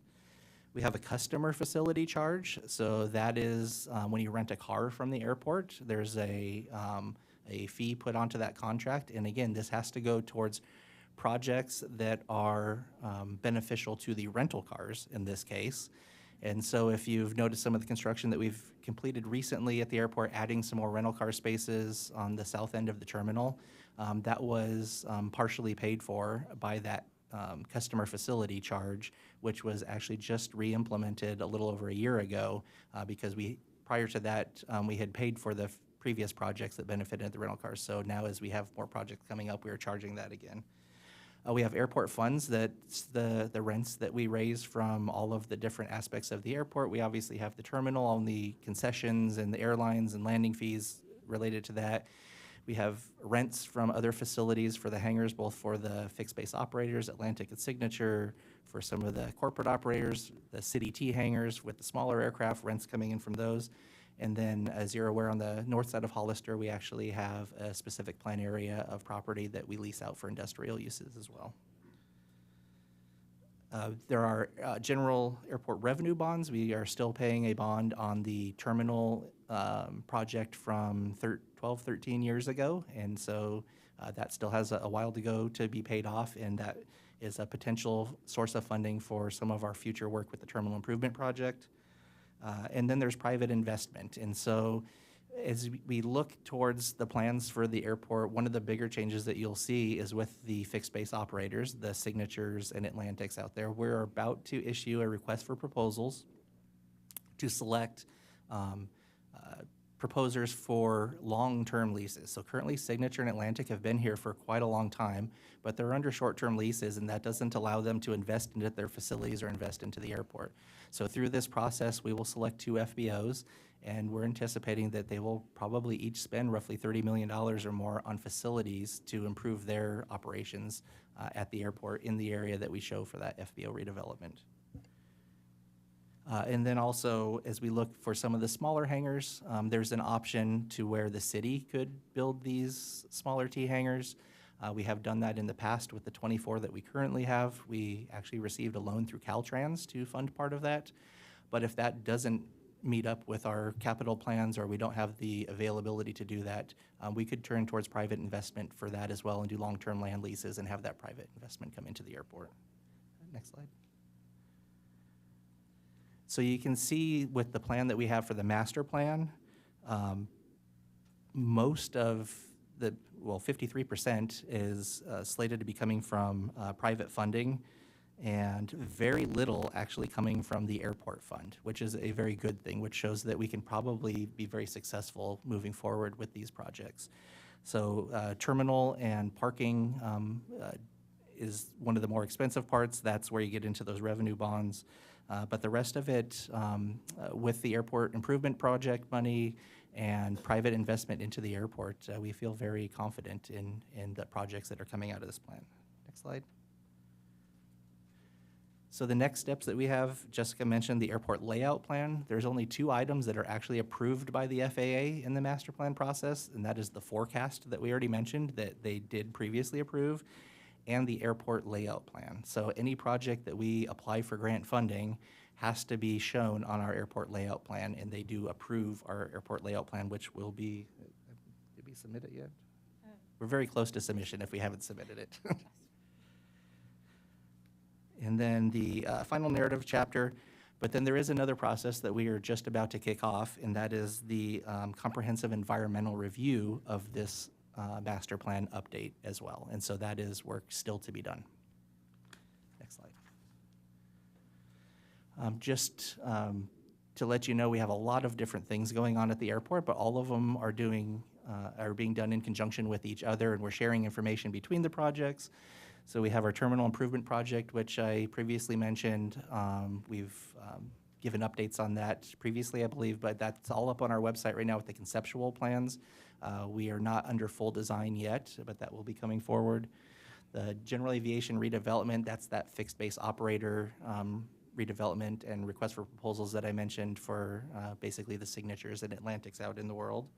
We have a customer facility charge. So that is when you rent a car from the airport, there's a fee put onto that contract. And again, this has to go towards projects that are beneficial to the rental cars in this case. And so if you've noticed some of the construction that we've completed recently at the airport, adding some more rental car spaces on the south end of the terminal, that was partially paid for by that customer facility charge, which was actually just re-implemented a little over a year ago because prior to that, we had paid for the previous projects that benefited the rental cars. So now as we have more projects coming up, we are charging that again. We have airport funds, that's the rents that we raise from all of the different aspects of the airport. We obviously have the terminal, all the concessions and the airlines and landing fees related to that. We have rents from other facilities for the hangars, both for the fixed base operators, Atlantic and Signature, for some of the corporate operators, the City T hangars with the smaller aircraft, rents coming in from those. And then, as you're aware, on the north side of Hollister, we actually have a specific plan area of property that we lease out for industrial uses as well. There are general airport revenue bonds. We are still paying a bond on the terminal project from 12, 13 years ago. And so that still has a while to go to be paid off. And that is a potential source of funding for some of our future work with the terminal improvement project. And then there's private investment. And so as we look towards the plans for the airport, one of the bigger changes that you'll see is with the fixed base operators, the Signatures and Atlantics out there. We're about to issue a request for proposals to select proposers for long-term leases. So currently Signature and Atlantic have been here for quite a long time, but they're under short-term leases, and that doesn't allow them to invest into their facilities or invest into the airport. So through this process, we will select 2 FBOs, and we're anticipating that they will probably each spend roughly $30 million or more on facilities to improve their operations at the airport in the area that we show for that FBO redevelopment. And then also, as we look for some of the smaller hangars, there's an option to where the city could build these smaller T hangars. We have done that in the past with the 24 that we currently have. We actually received a loan through Caltrans to fund part of that. But if that doesn't meet up with our capital plans, or we don't have the availability to do that, we could turn towards private investment for that as well and do long-term land leases and have that private investment come into the airport. Next slide. So you can see with the plan that we have for the master plan, most of the, well, 53% is slated to be coming from private funding, and very little actually coming from the airport fund, which is a very good thing, which shows that we can probably be very successful moving forward with these projects. So terminal and parking is one of the more expensive parts. That's where you get into those revenue bonds. But the rest of it, with the airport improvement project money and private investment into the airport, we feel very confident in the projects that are coming out of this plan. Next slide. So the next steps that we have, Jessica mentioned the airport layout plan. There's only 2 items that are actually approved by the FAA in the master plan process, and that is the forecast that we already mentioned that they did previously approve, and the airport layout plan. So any project that we apply for grant funding has to be shown on our airport layout plan, and they do approve our airport layout plan, which will be, did we submit it yet? We're very close to submission if we haven't submitted it. And then the final narrative chapter, but then there is another process that we are just about to kick off, and that is the comprehensive environmental review of this master plan update as well. And so that is work still to be done. Next slide. Just to let you know, we have a lot of different things going on at the airport, but all of them are being done in conjunction with each other, and we're sharing information between the projects. So we have our terminal improvement project, which I previously mentioned. We've given updates on that previously, I believe, but that's all up on our website right now with the conceptual plans. We are not under full design yet, but that will be coming forward. The general aviation redevelopment, that's that fixed base operator redevelopment and request for proposals that I mentioned for basically the Signatures and Atlantics out in the world.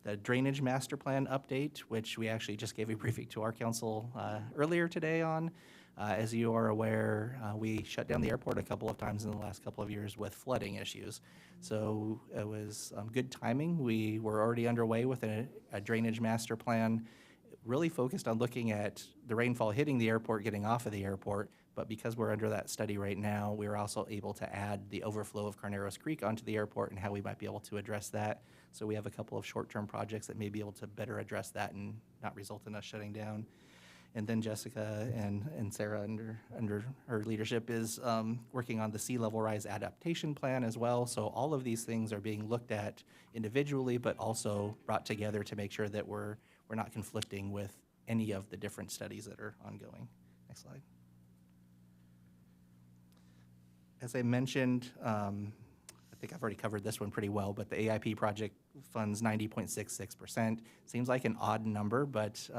The drainage master plan update, which we actually just gave a briefing to our council earlier today on. As you are aware, we shut down the airport a couple of times in the last couple of years with flooding issues. So it was good timing. We were already underway with a drainage master plan, really focused on looking at the rainfall hitting the airport, getting off of the airport. But because we're under that study right now, we were also able to add the overflow of Carneros Creek onto the airport and how we might be able to address that. So we have a couple of short-term projects that may be able to better address that and not result in us shutting down. And then Jessica and Sarah, under her leadership, is working on the sea level rise adaptation plan as well. So all of these things are being looked at individually, but also brought together to make sure that we're not conflicting with any of the different studies that are ongoing. Next slide. As I mentioned, I think I've already covered this one pretty well, but the AIP project funds 90.66%. Seems like an odd number, but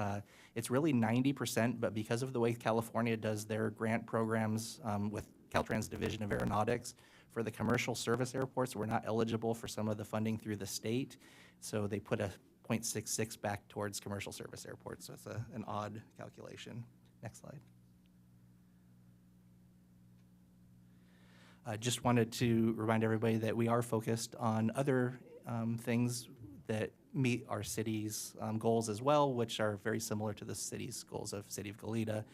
it's really 90%, but because of the way California does their grant programs with Caltrans Division of Aeronautics, for the commercial service airports, we're not eligible for some of the funding through the state, so they put a 0.66 back towards commercial service airports, so it's an odd calculation. Next slide. I just wanted to remind everybody that we are focused on other things that meet our city's goals as well, which are very similar to the city's goals of City of Goleta.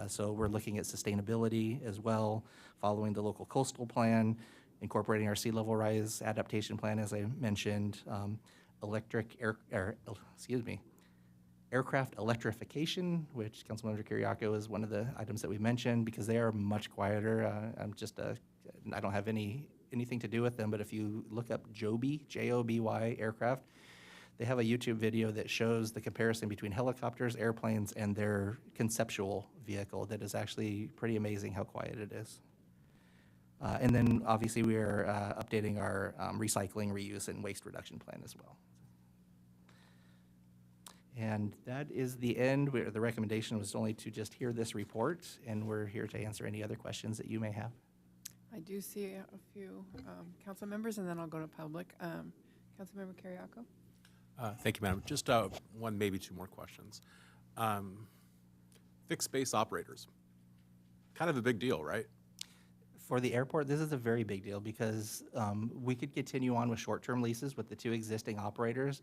So we're looking at sustainability as well, following the local coastal plan, incorporating our sea level rise adaptation plan, as I mentioned, aircraft electrification, which Councilmember Kiriakou is one of the items that we mentioned, because they are much quieter. I don't have anything to do with them, but if you look up Joby, Joby aircraft, they have a YouTube video that shows the comparison between helicopters, airplanes, and their conceptual vehicle that is actually pretty amazing how quiet it is. And then obviously we are updating our recycling, reuse, and waste reduction plan as well. And that is the end. The recommendation was only to just hear this report, and we're here to answer any other questions that you may have. I do see a few council members, and then I'll go to public. Councilmember Kiriakou? Thank you, Madam. Just one, maybe two more questions. Fixed base operators, kind of a big deal, right? For the airport, this is a very big deal because we could continue on with short-term leases with the two existing operators,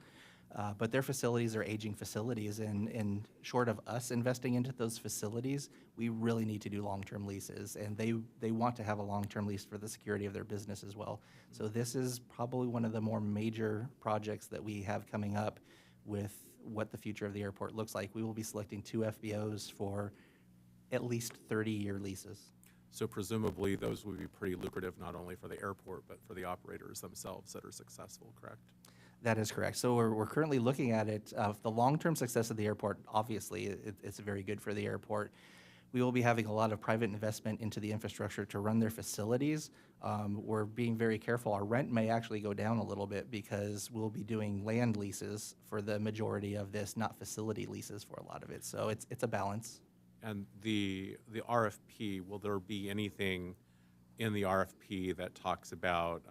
but their facilities are aging facilities, and short of us investing into those facilities, we really need to do long-term leases, and they want to have a long-term lease for the security of their business as well. So this is probably one of the more major projects that we have coming up with what the future of the airport looks like. We will be selecting 2 FBOs for at least 30-year leases. So presumably those would be pretty lucrative, not only for the airport, but for the operators themselves that are successful, correct? That is correct. So we're currently looking at it. The long-term success of the airport, obviously, it's very good for the airport. We will be having a lot of private investment into the infrastructure to run their facilities. We're being very careful. Our rent may actually go down a little bit because we'll be doing land leases for the majority of this, not facility leases for a lot of it. So it's a balance. And the RFP, will there be anything in the RFP that talks about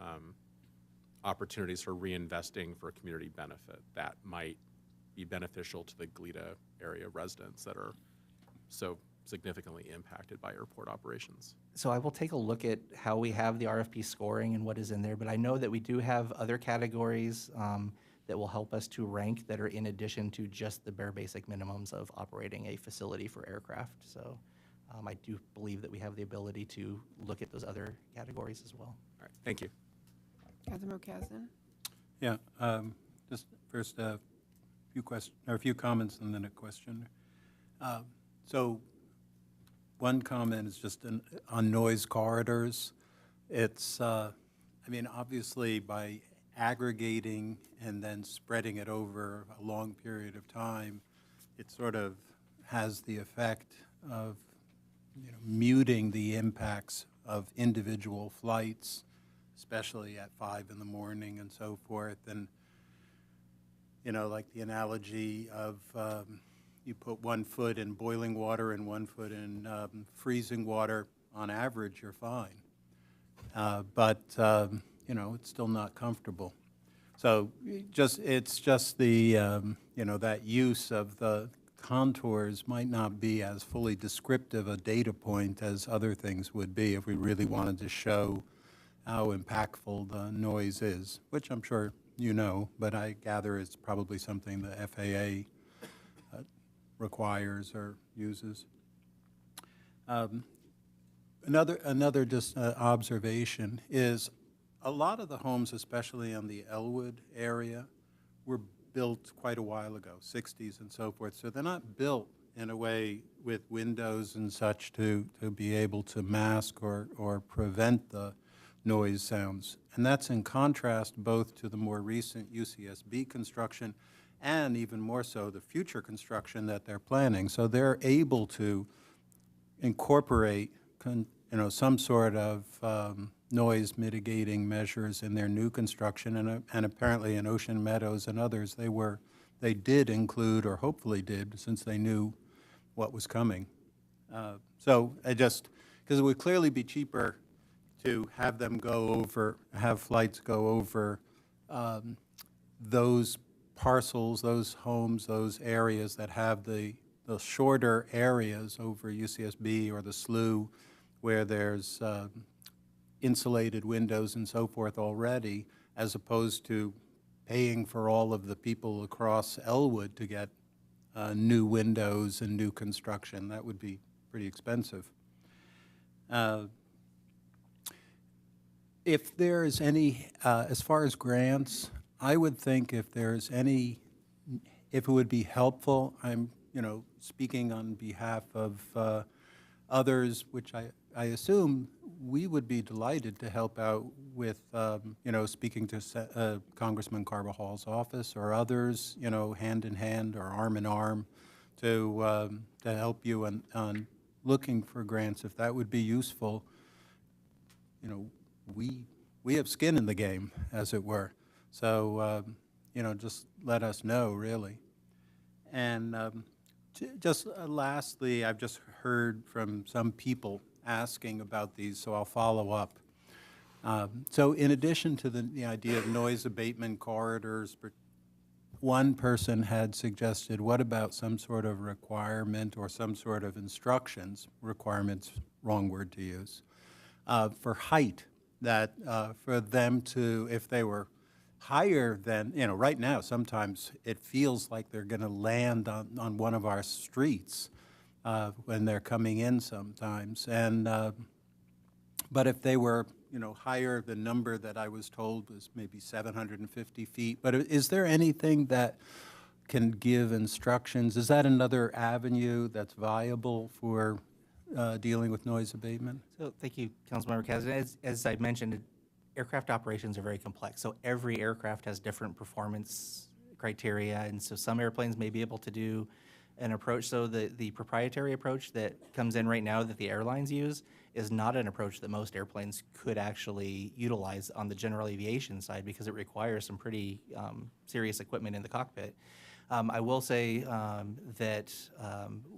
opportunities for reinvesting for community benefit that might be beneficial to the Goleta area residents that are so significantly impacted by airport operations? So I will take a look at how we have the RFP scoring and what is in there, but I know that we do have other categories that will help us to rank that are in addition to just the bare basic minimums of operating a facility for aircraft. So I do believe that we have the ability to look at those other categories as well. All right, thank you. Councilmember Kasdan? Yeah, just first a few comments and then a question. So one comment is just on noise corridors. It's, I mean, obviously by aggregating and then spreading it over a long period of time, it sort of has the effect of muting the impacts of individual flights, especially at 5 in the morning and so forth. And, like the analogy of you put 1 foot in boiling water and 1 foot in freezing water, on average, you're fine. But it's still not comfortable. So it's just the, that use of the contours might not be as fully descriptive a data point as other things would be if we really wanted to show how impactful the noise is, which I'm sure you know, but I gather it's probably something the FAA requires or uses. Another just observation is a lot of the homes, especially on the Elwood area, were built quite a while ago, 60s and so forth. So they're not built in a way with windows and such to be able to mask or prevent the noise sounds. And that's in contrast both to the more recent UCSB construction and even more so the future construction that they're planning. So they're able to incorporate some sort of noise mitigating measures in their new construction, and apparently in Ocean Meadows and others they did include, or hopefully did, since they knew what was coming. So because it would clearly be cheaper to have them have flights go over those parcels, those homes, those areas that have the shorter areas over UCSB or the SLU where there's insulated windows and so forth already, as opposed to paying for all of the people across Elwood to get new windows and new construction. That would be pretty expensive. If there is any, as far as grants, I would think if there's any, if it would be helpful, I'm, speaking on behalf of others, which I assume we would be delighted to help out with, speaking to Congressman Carvajal's office or others, hand in hand or arm in arm to help you on looking for grants, if that would be useful. We have skin in the game, as it were. So, just let us know, really. And just lastly, I've just heard from some people asking about these, so I'll follow up. So in addition to the idea of noise abatement corridors, one person had suggested, what about some sort of requirement or some sort of instructions, requirements, wrong word to use, for height, that for them to, if they were higher than, right now, sometimes it feels like they're going to land on one of our streets when they're coming in sometimes. And, but if they were, higher, the number that I was told was maybe 750 feet. But is there anything that can give instructions? Is that another avenue that's viable for dealing with noise abatement? So thank you, Councilmember Kazan. As I mentioned, aircraft operations are very complex. So every aircraft has different performance criteria, and so some airplanes may be able to do an approach. So the proprietary approach that comes in right now that the airlines use is not an approach that most airplanes could actually utilize on the general aviation side, because it requires some pretty serious equipment in the cockpit. I will say that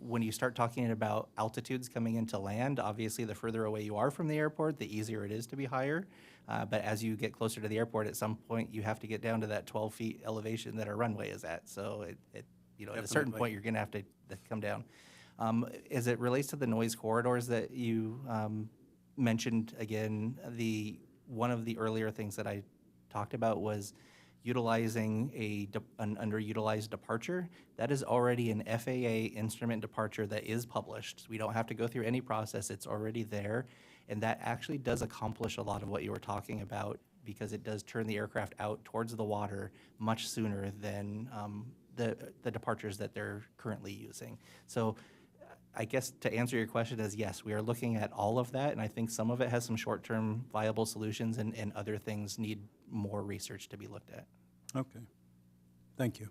when you start talking about altitudes coming into land, obviously the further away you are from the airport, the easier it is to be higher. But as you get closer to the airport, at some point you have to get down to that 12 feet elevation that our runway is at. So at a certain point you're going to have to come down. As it relates to the noise corridors that you mentioned, again, one of the earlier things that I talked about was utilizing an underutilized departure. That is already an FAA instrument departure that is published. We don't have to go through any process. It's already there. And that actually does accomplish a lot of what you were talking about, because it does turn the aircraft out towards the water much sooner than the departures that they're currently using. So I guess to answer your question is yes, we are looking at all of that, and I think some of it has some short-term viable solutions, and other things need more research to be looked at. Okay. Thank you.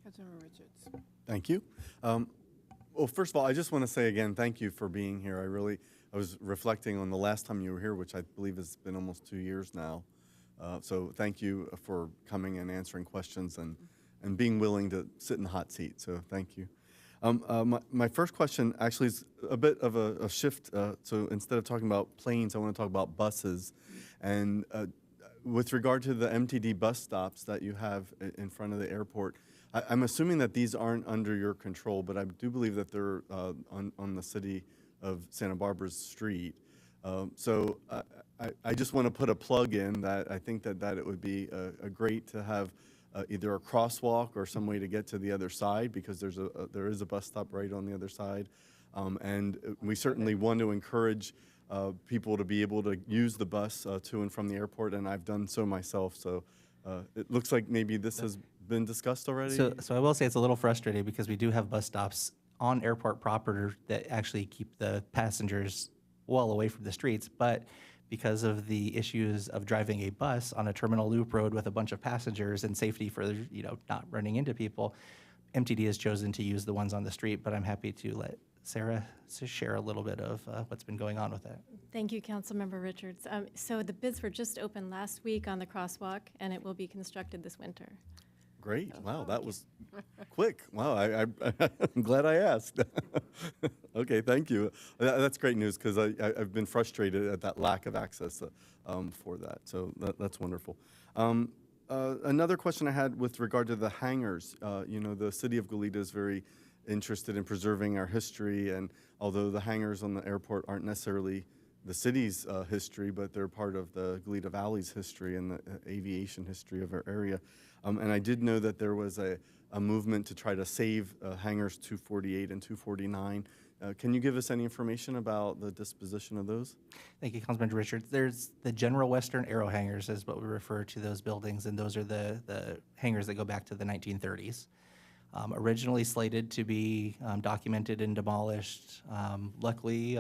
Councilmember Richards. Thank you. Well, first of all, I just want to say again, thank you for being here. I was reflecting on the last time you were here, which I believe has been almost 2 years now. So thank you for coming and answering questions and being willing to sit in the hot seat. So thank you. My first question actually is a bit of a shift. So instead of talking about planes, I want to talk about buses. And with regard to the MTD bus stops that you have in front of the airport, I'm assuming that these aren't under your control, but I do believe that they're on the city of Santa Barbara's street. So I just want to put a plug in that I think that it would be a great to have either a crosswalk or some way to get to the other side, because there is a bus stop right on the other side. And we certainly want to encourage people to be able to use the bus to and from the airport, and I've done so myself. So it looks like maybe this has been discussed already. So I will say it's a little frustrating, because we do have bus stops on airport property that actually keep the passengers well away from the streets, but because of the issues of driving a bus on a terminal loop road with a bunch of passengers and safety for not running into people, MTD has chosen to use the ones on the street. But I'm happy to let Sarah share a little bit of what's been going on with that. Thank you, Councilmember Richards. So the bids were just opened last week on the crosswalk, and it will be constructed this winter. Great. Wow, that was quick. Wow, I'm glad I asked. Okay, thank you. That's great news, because I've been frustrated at that lack of access for that. So that's wonderful. Another question I had with regard to the hangars. The city of Goleta is very interested in preserving our history, and although the hangars on the airport aren't necessarily the city's history, but they're part of the Goleta Valley's history and the aviation history of our area. And I did know that there was a movement to try to save hangars 248 and 249. Can you give us any information about the disposition of those? Thank you, Councilman Richards. There's the General Western Aero hangars is what we refer to those buildings, and those are the hangars that go back to the 1930s. Originally slated to be documented and demolished. Luckily,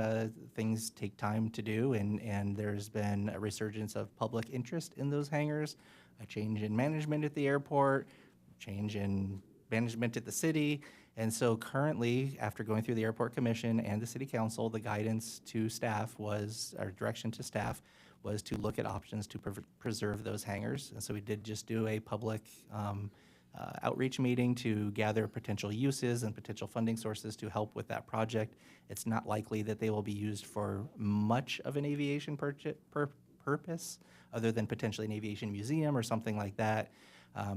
things take time to do, and there's been a resurgence of public interest in those hangars, a change in management at the airport, change in management at the city. And so currently, after going through the Airport Commission and the City Council, the guidance to staff was, or direction to staff, was to look at options to preserve those hangars. And so we did just do a public outreach meeting to gather potential uses and potential funding sources to help with that project. It's not likely that they will be used for much of an aviation purpose, other than potentially an aviation museum or something like that.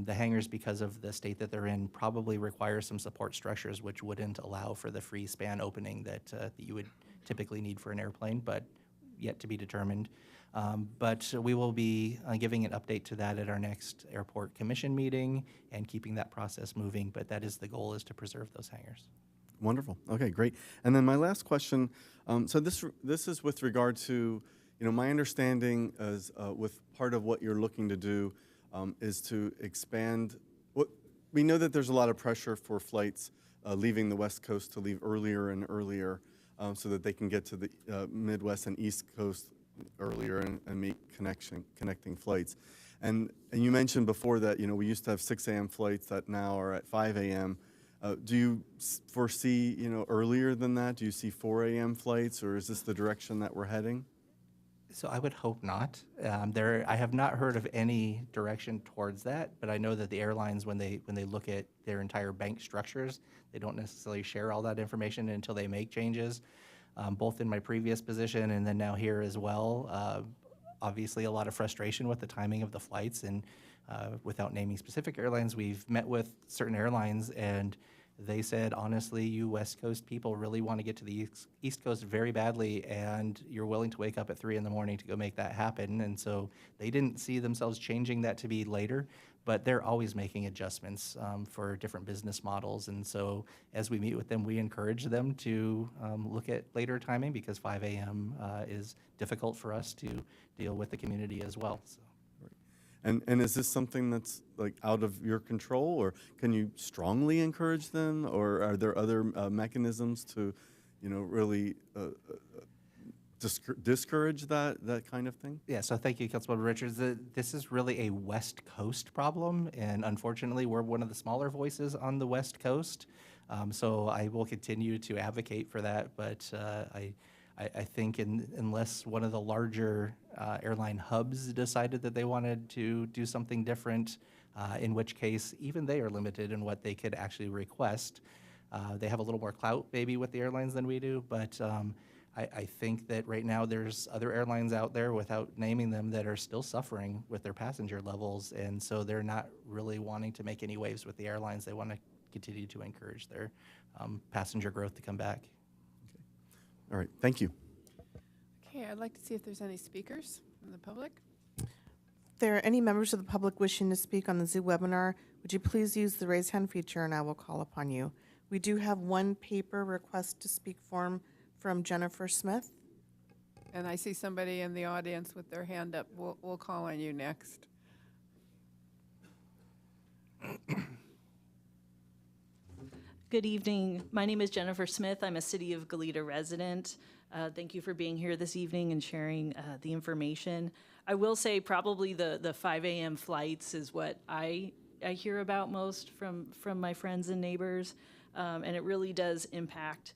The hangars, because of the state that they're in, probably require some support structures which wouldn't allow for the free span opening that you would typically need for an airplane, but yet to be determined. But we will be giving an update to that at our next Airport Commission meeting and keeping that process moving. But that is the goal, is to preserve those hangars. Wonderful. Okay, great. And then my last question. So this is with regard to, my understanding is with part of what you're looking to do is to expand. We know that there's a lot of pressure for flights leaving the West Coast to leave earlier and earlier so that they can get to the Midwest and East Coast earlier and make connecting flights. And you mentioned before that, we used to have 6 a.m. flights that now are at 5 a.m. Do you foresee, earlier than that? Do you see 4 a.m. flights, or is this the direction that we're heading? So I would hope not. I have not heard of any direction towards that, but I know that the airlines, when they look at their entire bank structures, they don't necessarily share all that information until they make changes. Both in my previous position and then now here as well. Obviously, a lot of frustration with the timing of the flights, and without naming specific airlines, we've met with certain airlines, and they said, honestly, you West Coast people really want to get to the East Coast very badly, and you're willing to wake up at 3 in the morning to go make that happen. And so they didn't see themselves changing that to be later, but they're always making adjustments for different business models. And so as we meet with them, we encourage them to look at later timing, because 5 a.m. Is difficult for us to deal with the community as well. So. And is this something that's like out of your control, or can you strongly encourage them, or are there other mechanisms to, really discourage that kind of thing? Yeah, so thank you, Councilmember Richards. This is really a West Coast problem, and unfortunately, we're one of the smaller voices on the West Coast. So I will continue to advocate for that, but I think unless one of the larger airline hubs decided that they wanted to do something different, in which case even they are limited in what they could actually request. They have a little more clout maybe with the airlines than we do, but I think that right now there's other airlines out there, without naming them, that are still suffering with their passenger levels, and so they're not really wanting to make any waves with the airlines. They want to continue to encourage their passenger growth to come back. All right, thank you. Okay, I'd like to see if there's any speakers from the public. If there are any members of the public wishing to speak on the Zoo webinar, would you please use the raise hand feature and I will call upon you. We do have one paper request to speak form from Jennifer Smith. And I see somebody in the audience with their hand up. We'll call on you next. Good evening. My name is Jennifer Smith. I'm a City of Goleta resident. Thank you for being here this evening and sharing the information. I will say probably the 5 a.m. flights is what I hear about most from my friends and neighbors, and it really does impact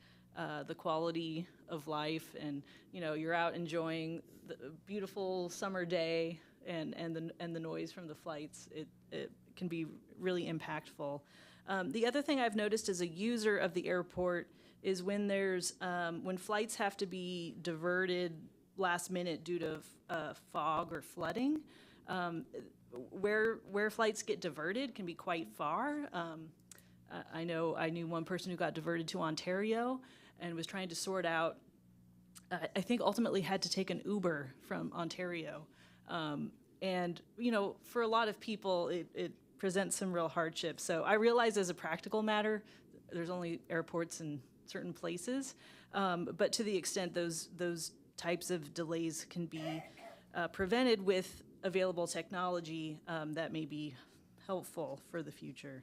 the quality of life. And you're out enjoying the beautiful summer day, and the noise from the flights. It can be really impactful. The other thing I've noticed as a user of the airport is when when flights have to be diverted last minute due to fog or flooding, where flights get diverted can be quite far. I knew one person who got diverted to Ontario and was trying to sort out I think ultimately had to take an Uber from Ontario. And, you know, for a lot of people, it presents some real hardship. So I realize as a practical matter, there's only airports in certain places. But to the extent those types of delays can be prevented with available technology, that may be helpful for the future.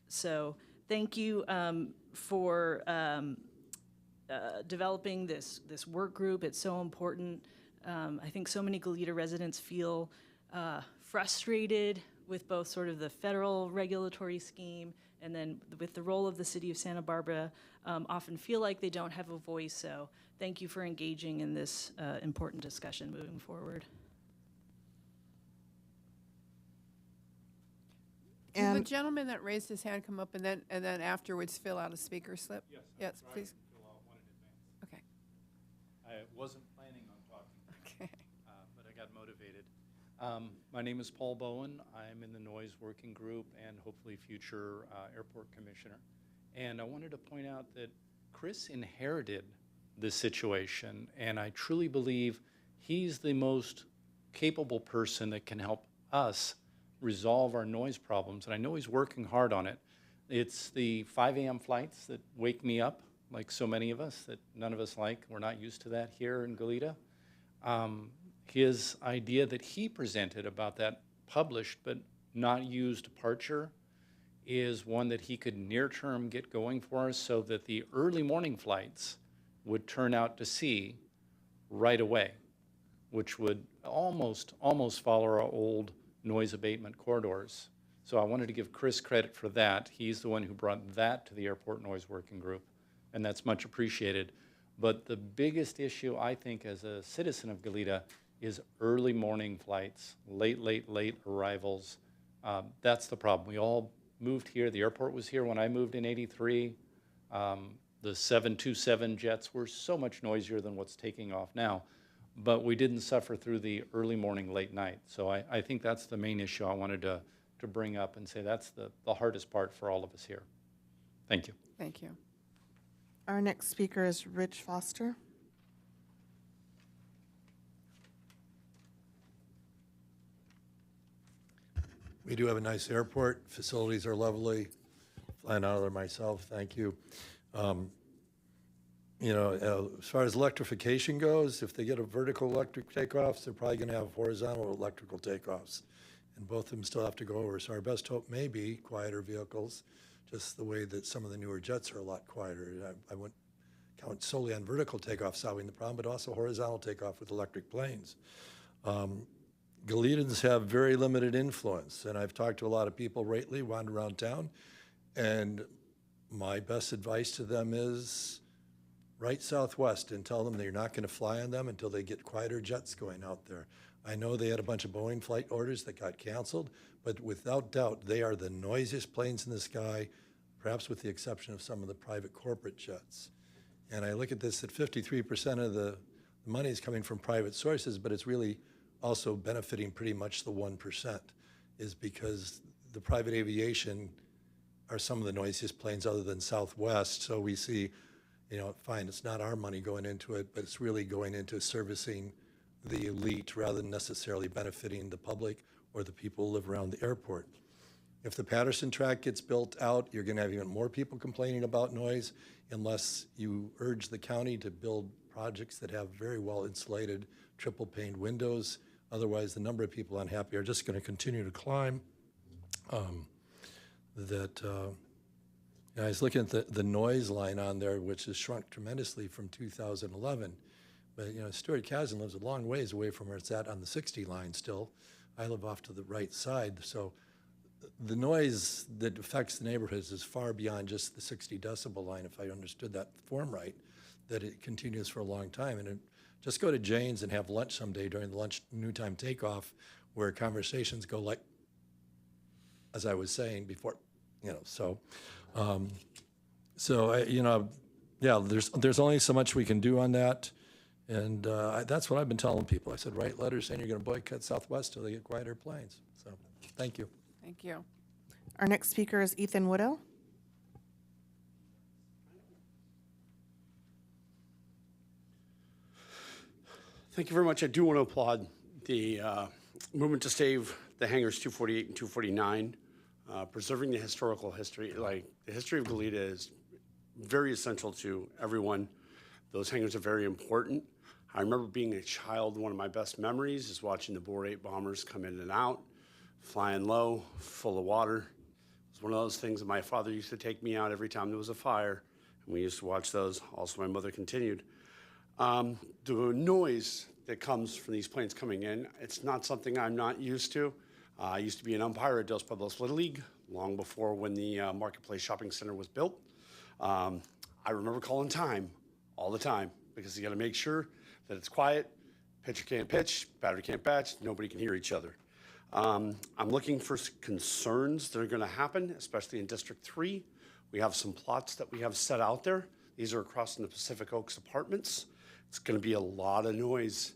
So thank you for developing this work group. It's so important. I think so many Goleta residents feel frustrated with both sort of the federal regulatory scheme and then with the role of the city of Santa Barbara, often feel like they don't have a voice. So thank you for engaging in this important discussion moving forward. Can the gentleman that raised his hand come up and then afterwards fill out a speaker slip? Yes, please. Okay. I wasn't planning on talking, Okay. but I got motivated. My name is Paul Bowen. I'm in the Noise Working Group and hopefully future airport commissioner. And I wanted to point out that Chris inherited this situation, and I truly believe he's the most capable person that can help us resolve our noise problems, and I know he's working hard on it. It's the 5 a.m. flights that wake me up, like so many of us, that none of us like. We're not used to that here in Goleta. His idea that he presented about that published but not used departure is one that he could near-term get going for us so that the early morning flights would turn out to sea right away, which would almost follow our old noise abatement corridors. So I wanted to give Chris credit for that. He's the one who brought that to the Airport Noise Working Group, and that's much appreciated. But the biggest issue, I think, as a citizen of Goleta is early morning flights, late arrivals. That's the problem. We all moved here. The airport was here when I moved in '83. The 727 jets were so much noisier than what's taking off now, but we didn't suffer through the early morning, late night. So I think that's the main issue I wanted to bring up and say that's the hardest part for all of us here. Thank you. Thank you. Our next speaker is Rich Foster. We do have a nice airport. Facilities are lovely. Flying out of there myself, thank you. You know, as far as electrification goes, if they get a vertical electric takeoffs, they're probably going to have horizontal electrical takeoffs. And both of them still have to go over. So our best hope may be quieter vehicles, just the way that some of the newer jets are a lot quieter. I wouldn't count solely on vertical takeoff solving the problem, but also horizontal takeoff with electric planes. Goletans have very limited influence, and I've talked to a lot of people lately, wander around town, and my best advice to them is write Southwest and tell them they're not going to fly on them until they get quieter jets going out there. I know they had a bunch of Boeing flight orders that got canceled, but without doubt, they are the noisiest planes in the sky, perhaps with the exception of some of the private corporate jets. And I look at this at 53% of the money is coming from private sources, but it's really also benefiting pretty much the 1%, is because the private aviation are some of the noisiest planes other than Southwest. So we see, you know, fine, it's not our money going into it, but it's really going into servicing the elite rather than necessarily benefiting the public or the people who live around the airport. If the Patterson track gets built out, you're going to have even more people complaining about noise unless you urge the county to build projects that have very well insulated triple paned windows. Otherwise, the number of people unhappy are just going to continue to climb. I was looking at the noise line on there, which has shrunk tremendously from 2011. But, you know, Stuart Kazan lives a long ways away from where it's at on the 60 line still. I live off to the right side. So the noise that affects the neighborhoods is far beyond just the 60 decibel line, if I understood that form right, that it continues for a long time. And just go to Jane's and have lunch someday during the lunch noon time takeoff, where conversations go like, as I was saying before, you know, yeah, there's only so much we can do on that. And that's what I've been telling people. I said, write letters saying you're going to boycott Southwest till they get quieter planes. So thank you. Thank you. Our next speaker is Ethan Widow. Thank you very much. I do want to applaud the movement to save the hangars 248 and 249. Preserving the historical history, like the history of Goleta, is very essential to everyone. Those hangars are very important. I remember being a child, one of my best memories is watching the Bor 8 bombers come in and out, flying low, full of water. It was one of those things that my father used to take me out every time there was a fire, and we used to watch those. Also, my mother continued. The noise that comes from these planes coming in, it's not something I'm not used to. I used to be an umpire at Dos Pueblos Little League long before when the Marketplace Shopping Center was built. I remember calling time all the time because you got to make sure that it's quiet, pitcher can't pitch, batter can't bat, nobody can hear each other. I'm looking for concerns that are going to happen, especially in District 3. We have some plots that we have set out there. These are across in the Pacific Oaks Apartments. It's going to be a lot of noise.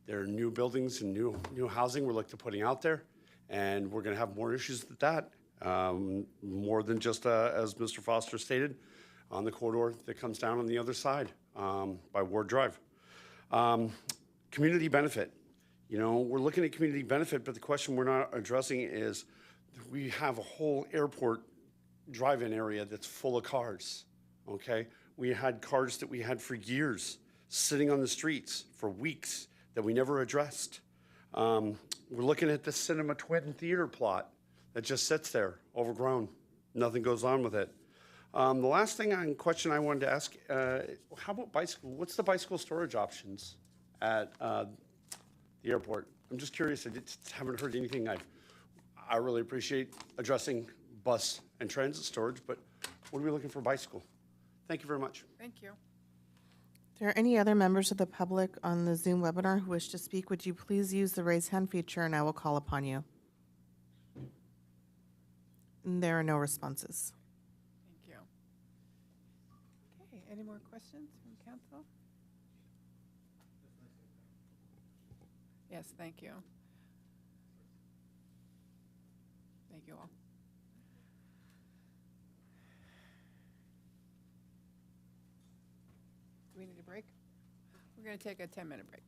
There are new buildings and new housing we're looking to putting out there, and we're going to have more issues with that, more than just, as Mr. Foster stated, on the corridor that comes down on the other side by Ward Drive. Community benefit. You know, we're looking at community benefit, but the question we're not addressing is we have a whole airport drive-in area that's full of cars, okay? We had cars that we had for years sitting on the streets for weeks that we never addressed. We're looking at the Cinema Twin Theater plot that just sits there, overgrown. Nothing goes on with it. The last question I wanted to ask, how about bicycle? What's the bicycle storage options at the airport? I'm just curious. I haven't heard anything. I really appreciate addressing bus and transit storage, but what are we looking for bicycle? Thank you very much. Thank you. If there are any other members of the public on the Zoom webinar who wish to speak, would you please use the raise hand feature and I will call upon you. And there are no responses. Thank you. Okay, any more questions from council? Yes, thank you. Thank you all. Do we need a break? We're going to take a 10-minute break.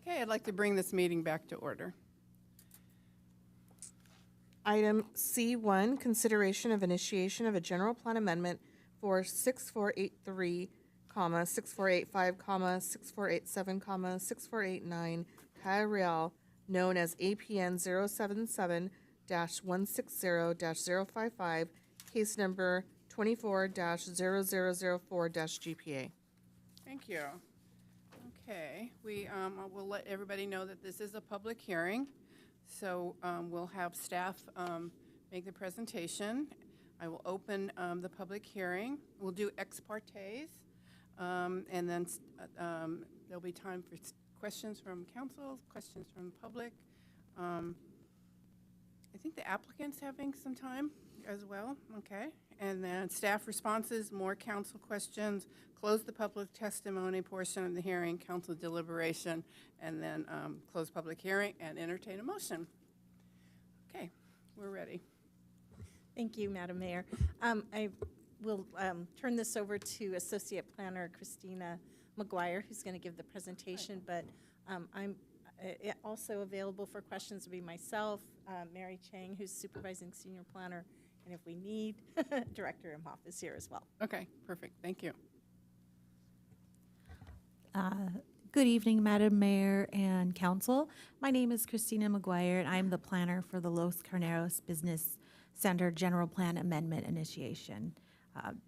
Okay, I'd like to bring this meeting back to order. Item C1, consideration of initiation of a general plan amendment for 6483, 6485, 6487, 6489 Calle Real, known as APN 077-160-055, case number 24-0004-GPA. Thank you. Okay, we will let everybody know that this is a public hearing, so we'll have staff make the presentation. I will open the public hearing. We'll do ex partes, and then there'll be time for questions from council, questions from the public. I think the applicant's having some time as well, okay? And then staff responses, more council questions, close the public testimony portion of the hearing, council deliberation, and then close public hearing and entertain a motion. Okay, we're ready. Thank you, Madam Mayor. I will turn this over to Associate Planner Christina McGuire, who's going to give the presentation, but I'm also available for questions to be myself, Mary Chang, who's Supervising Senior Planner, and if we need, Director Imhoff is here as well. Okay, perfect, thank you. Good evening, Madam Mayor and Council. My name is Christina McGuire, and I'm the planner for the Los Carneros Business Center General Plan Amendment Initiation.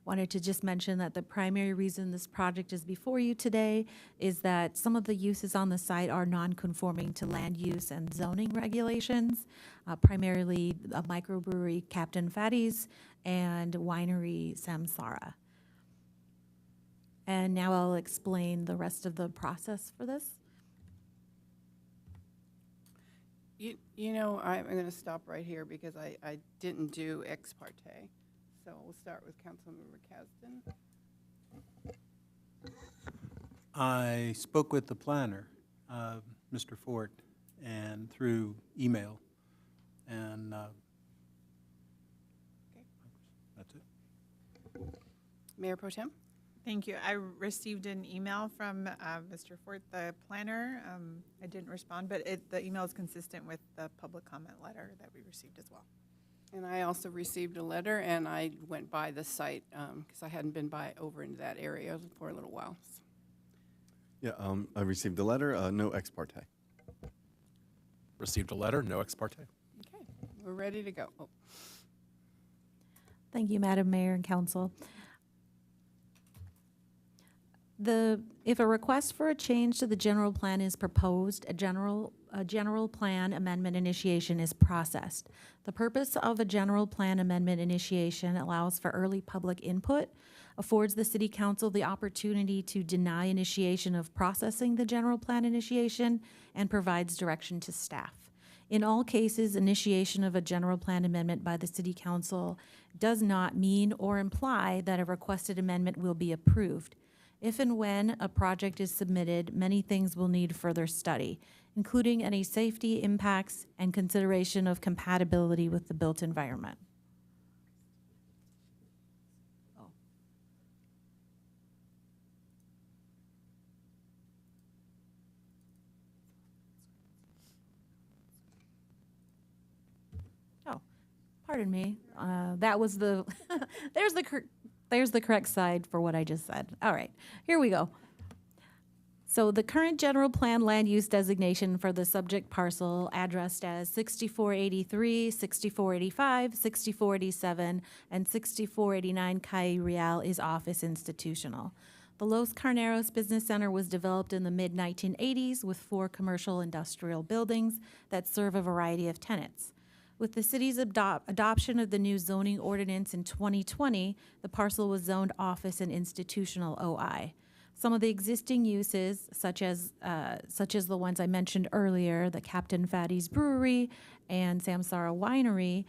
Wanted to just mention that the primary reason this project is before you today is that some of the uses on the site are non-conforming to land use and zoning regulations, primarily a microbrewery Captain Fatty's and winery Samsara. And now I'll explain the rest of the process for this. You know, I'm going to stop right here because I didn't do ex parte. So we'll start with Councilmember Kasdan. I spoke with the planner, Mr. Fort, and through email, and that's it. Mayor Pro Tem? Thank you. I received an email from Mr. Fort, the planner. I didn't respond, but the email is consistent with the public comment letter that we received as well. And I also received a letter, and I went by the site because I hadn't been over into that area for a little while. Yeah, I received a letter, no ex parte. Received a letter, no ex parte. Okay, we're ready to go. Oh. Thank you, Madam Mayor and Council. If a request for a change to the general plan is proposed, a general plan amendment initiation is processed. The purpose of a general plan amendment initiation allows for early public input, affords the City Council the opportunity to deny initiation of processing the general plan initiation, and provides direction to staff. In all cases, initiation of a general plan amendment by the City Council does not mean or imply that a requested amendment will be approved. If and when a project is submitted, many things will need further study, including any safety impacts and consideration of compatibility with the built environment. Oh, pardon me. That was the, there's the correct side for what I just said. All right, here we go. So the current general plan land use designation for the subject parcel addressed as 6483, 6485, 6487, and 6489 Calle Real is office institutional. The Los Carneros Business Center was developed in the mid-1980s with 4 commercial industrial buildings that serve a variety of tenants. With the city's adoption of the new zoning ordinance in 2020, the parcel was zoned office and institutional OI. Some of the existing uses, such as the ones I mentioned earlier, the Captain Fatty's Brewery and Samsara Winery,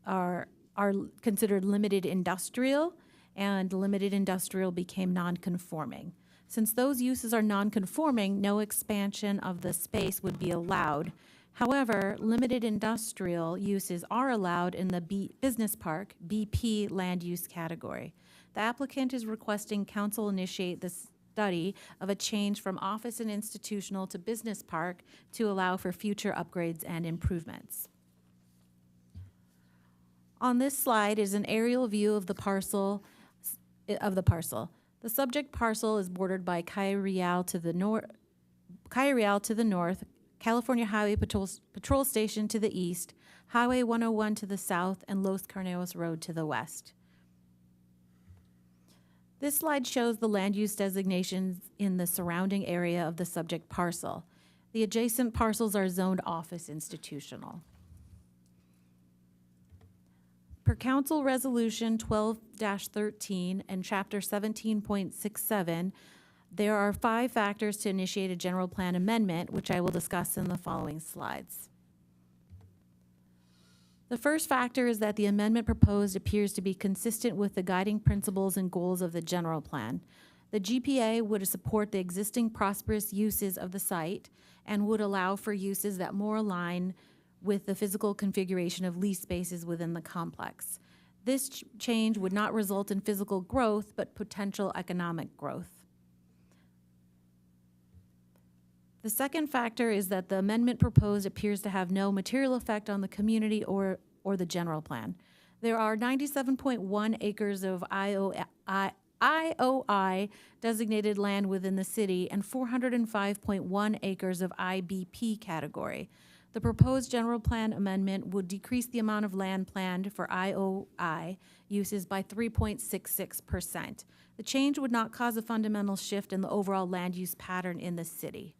are considered limited industrial, and limited industrial became non-conforming. Since those uses are non-conforming, no expansion of the space would be allowed. However, limited industrial uses are allowed in the Business Park, BP land use category. The applicant is requesting council initiate this study of a change from office and institutional to business park to allow for future upgrades and improvements. On this slide is an aerial view of the parcel. The subject parcel is bordered by Calle Real to the north, California Highway Patrol Station to the east, Highway 101 to the south, and Los Carneros Road to the west. This slide shows the land use designations in the surrounding area of the subject parcel. The adjacent parcels are zoned office institutional. Per Council Resolution 12-13 and Chapter 17.67, there are 5 factors to initiate a general plan amendment, which I will discuss in the following slides. The first factor is that the amendment proposed appears to be consistent with the guiding principles and goals of the general plan. The GPA would support the existing prosperous uses of the site and would allow for uses that more align with the physical configuration of lease spaces within the complex. This change would not result in physical growth, but potential economic growth. The second factor is that the amendment proposed appears to have no material effect on the community or the general plan. There are 97.1 acres of IOI designated land within the city and 405.1 acres of IBP category. The proposed general plan amendment would decrease the amount of land planned for IOI uses by 3.66%. The change would not cause a fundamental shift in the overall land use pattern in the city.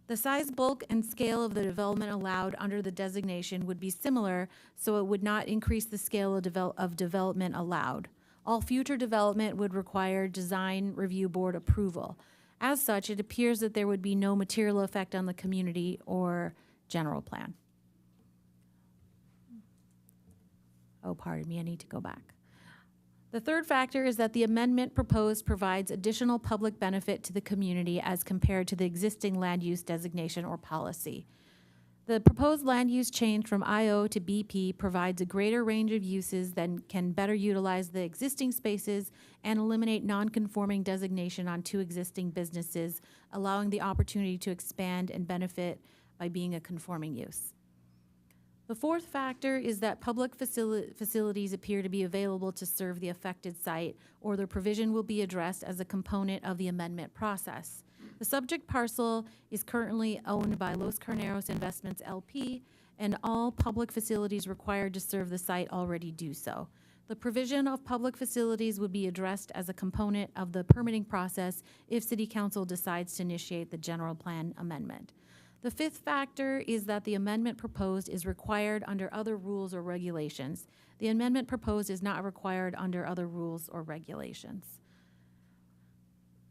The size, bulk, and scale of the development allowed under the designation would be similar, so it would not increase the scale of development allowed. All future development would require Design Review Board approval. As such, it appears that there would be no material effect on the community or general plan. Oh, pardon me, I need to go back. The third factor is that the amendment proposed provides additional public benefit to the community as compared to the existing land use designation or policy. The proposed land use change from IO to BP provides a greater range of uses that can better utilize the existing spaces and eliminate non-conforming designation on 2 existing businesses, allowing the opportunity to expand and benefit by being a conforming use. The fourth factor is that public facilities appear to be available to serve the affected site, or their provision will be addressed as a component of the amendment process. The subject parcel is currently owned by Los Carneros Investments LP, and all public facilities required to serve the site already do so. The provision of public facilities would be addressed as a component of the permitting process if City Council decides to initiate the general plan amendment. The fifth factor is that the amendment proposed is required under other rules or regulations. The amendment proposed is not required under other rules or regulations.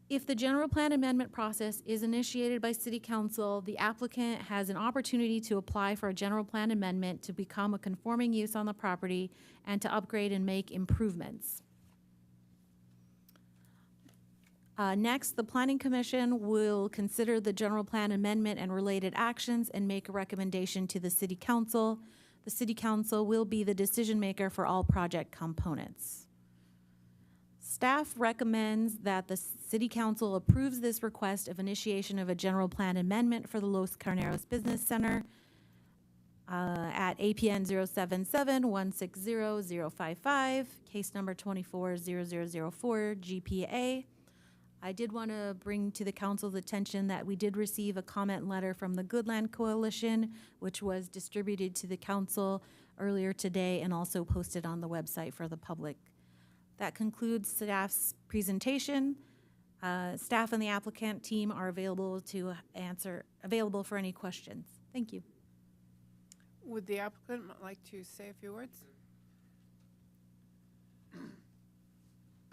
If the general plan amendment process is initiated by City Council, the applicant has an opportunity to apply for a general plan amendment to become a conforming use on the property and to upgrade and make improvements. Next, the Planning Commission will consider the general plan amendment and related actions and make a recommendation to the City Council. The City Council will be the decision maker for all project components. Staff recommends that the City Council approves this request of initiation of a general plan amendment for the Los Carneros Business Center at APN 077-160-055, case number 240004, GPA. I did want to bring to the council's attention that we did receive a comment letter from the Goodland Coalition, which was distributed to the council earlier today and also posted on the website for the public. That concludes staff's presentation. Staff and the applicant team are available for any questions. Thank you. Would the applicant like to say a few words?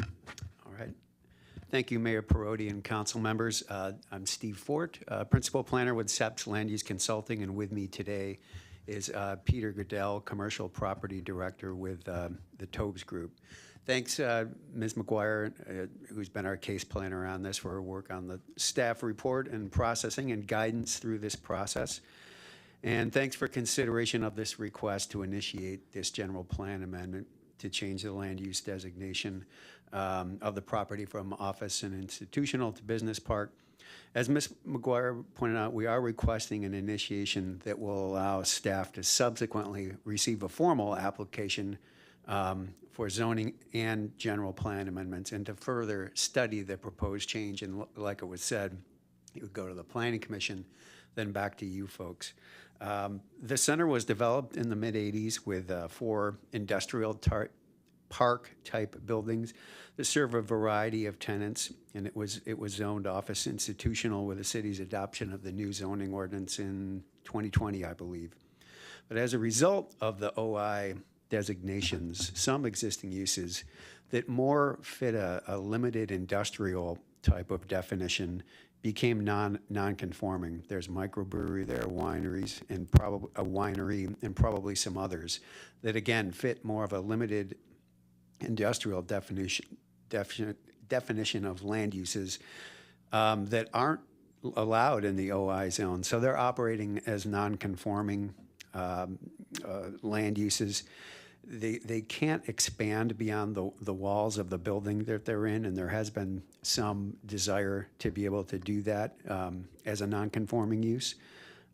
All right. Thank you, Mayor Perotti and council members. I'm Steve Fort, Principal Planner with SEPS Land Use Consulting, and with me today is Peter Goodell, Commercial Property Director with the Tobes Group. Thanks, Ms. McGuire, who's been our case planner on this, for her work on the staff report and processing and guidance through this process. And thanks for consideration of this request to initiate this general plan amendment to change the land use designation of the property from office and institutional to business park. As Ms. McGuire pointed out, we are requesting an initiation that will allow staff to subsequently receive a formal application for zoning and general plan amendments, and to further study the proposed change. And like it was said, it would go to the Planning Commission, then back to you folks. The center was developed in the mid-'80s with 4 industrial park-type buildings that serve a variety of tenants, and it was zoned office institutional with the city's adoption of the new zoning ordinance in 2020, I believe. But as a result of the OI designations, some existing uses that more fit a limited industrial type of definition became non-conforming. There's microbrewery there, wineries, and probably a winery, and probably some others that again fit more of a limited industrial definition of land uses that aren't allowed in the OI zone. So they're operating as non-conforming land uses. They can't expand beyond the walls of the building that they're in, and there has been some desire to be able to do that as a non-conforming use.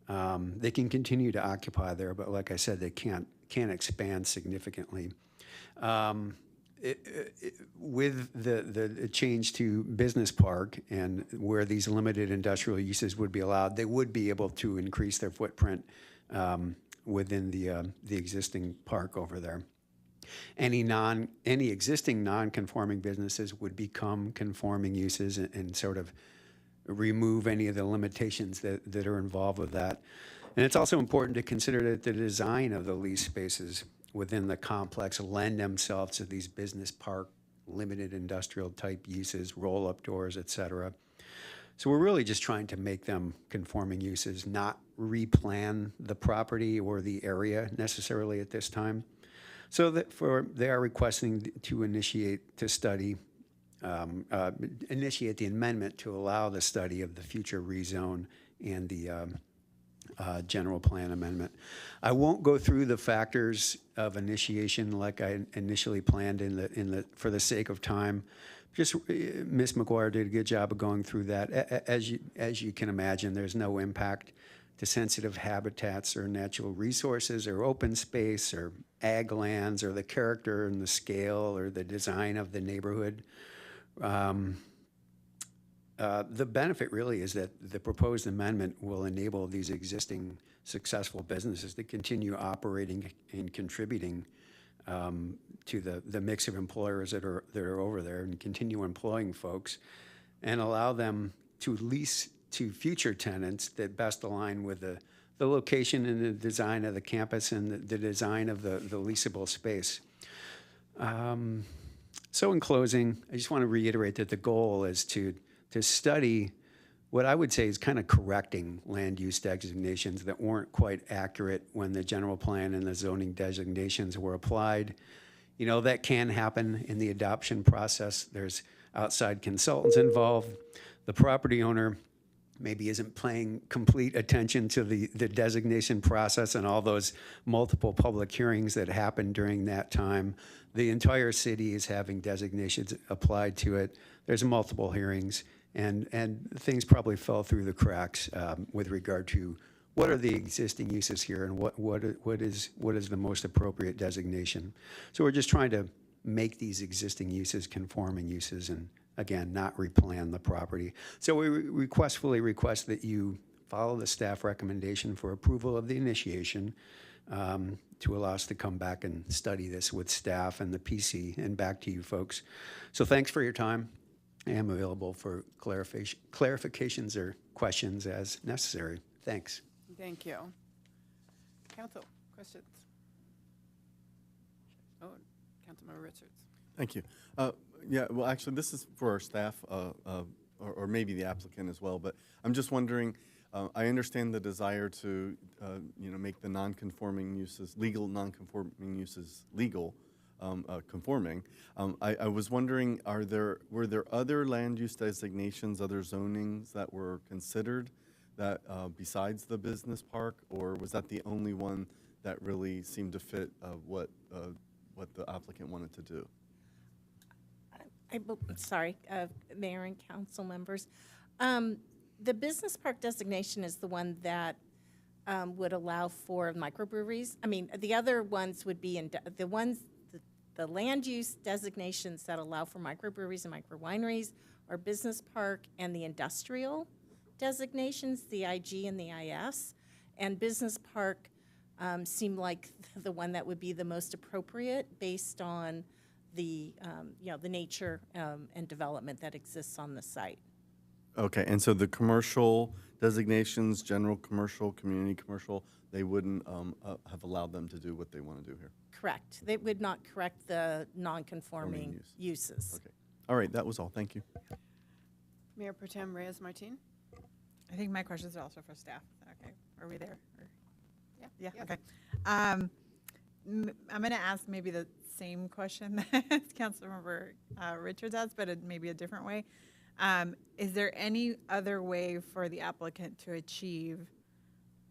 They can continue to occupy there, but like I said, they can't expand significantly. With the change to business park and where these limited industrial uses would be allowed, they would be able to increase their footprint within the existing park over there. Any existing non-conforming businesses would become conforming uses and sort of remove any of the limitations that are involved with that. And it's also important to consider that the design of the lease spaces within the complex lend themselves to these business park, limited industrial type uses, roll-up doors, et cetera. So we're really just trying to make them conforming uses, not replan the property or the area necessarily at this time. So that they are requesting to initiate the amendment to allow the study of the future rezone and the general plan amendment. I won't go through the factors of initiation like I initially planned for the sake of time. Just Ms. McGuire did a good job of going through that. As you can imagine, there's no impact to sensitive habitats or natural resources or open space or ag lands or the character and the scale or the design of the neighborhood. The benefit really is that the proposed amendment will enable these existing successful businesses to continue operating and contributing to the mix of employers that are over there, and continue employing folks, and allow them to lease to future tenants that best align with the location and the design of the campus and the design of the leasable space. So in closing, I just want to reiterate that the goal is to study what I would say is kind of correcting land use designations that weren't quite accurate when the general plan and the zoning designations were applied. You know, that can happen in the adoption process. There's outside consultants involved. The property owner maybe isn't paying complete attention to the designation process and all those multiple public hearings that happened during that time. The entire city is having designations applied to it. There's multiple hearings, and things probably fell through the cracks with regard to what are the existing uses here and what is the most appropriate designation. So we're just trying to make these existing uses conforming uses and, again, not replan the property. So we requestfully request that you follow the staff recommendation for approval of the initiation to allow us to come back and study this with staff and the PC and back to you folks. So thanks for your time. I am available for clarifications or questions as necessary. Thanks. Thank you. Council, questions? Oh, Councilmember Richards. Thank you. Yeah, well, actually, this is for our staff, or maybe the applicant as well, but I'm just wondering, I understand the desire to, make the non-conforming uses, legal non-conforming uses legal, conforming. I was wondering, were there other land use designations, other zonings that were considered that besides the business park, or was that the only one that really seemed to fit what the applicant wanted to do? Sorry, Mayor and council members. The business park designation is the one that would allow for microbreweries. I mean, the other ones would be the land use designations that allow for microbreweries and micro wineries are business park and the industrial designations, the IG and the IS. And business park seemed like the one that would be the most appropriate based on the the nature and development that exists on the site. Okay, and so the commercial designations, general commercial, community commercial, they wouldn't have allowed them to do what they want to do here? Correct. They would not correct the non-conforming uses. Okay. All right, that was all. Thank you. Mayor Pro Tem Reyes-Martin? I think my questions are also for staff. Okay, are we there? Or- Yeah. Yeah, okay. I'm going to ask maybe the same question that Councilmember Richards asked, but maybe a different way. Is there any other way for the applicant to achieve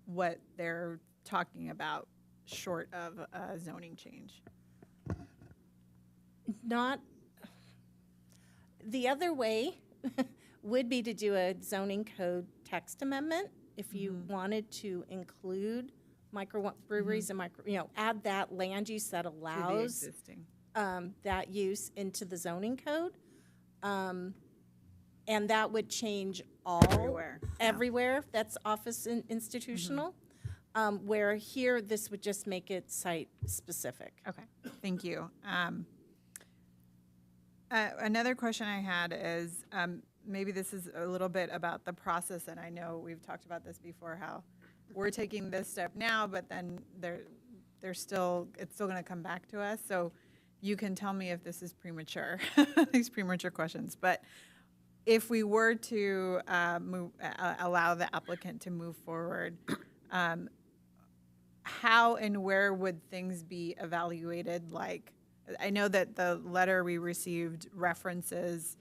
what they're talking about short of a zoning change? Not, the other way would be to do a zoning code text amendment if you wanted to include microbreweries and add that land use that allows existing. That use into the zoning code. And that would change all. Everywhere that's office and institutional. Where here, this would just make it site specific. Okay, thank you. Another question I had is, maybe this is a little bit about the process, and I know we've talked about this before, how we're taking this step now, but then it's still going to come back to us. So you can tell me if this is premature, these premature questions. But if we were to allow the applicant to move forward, how and where would things be evaluated? Like, I know that the letter we received references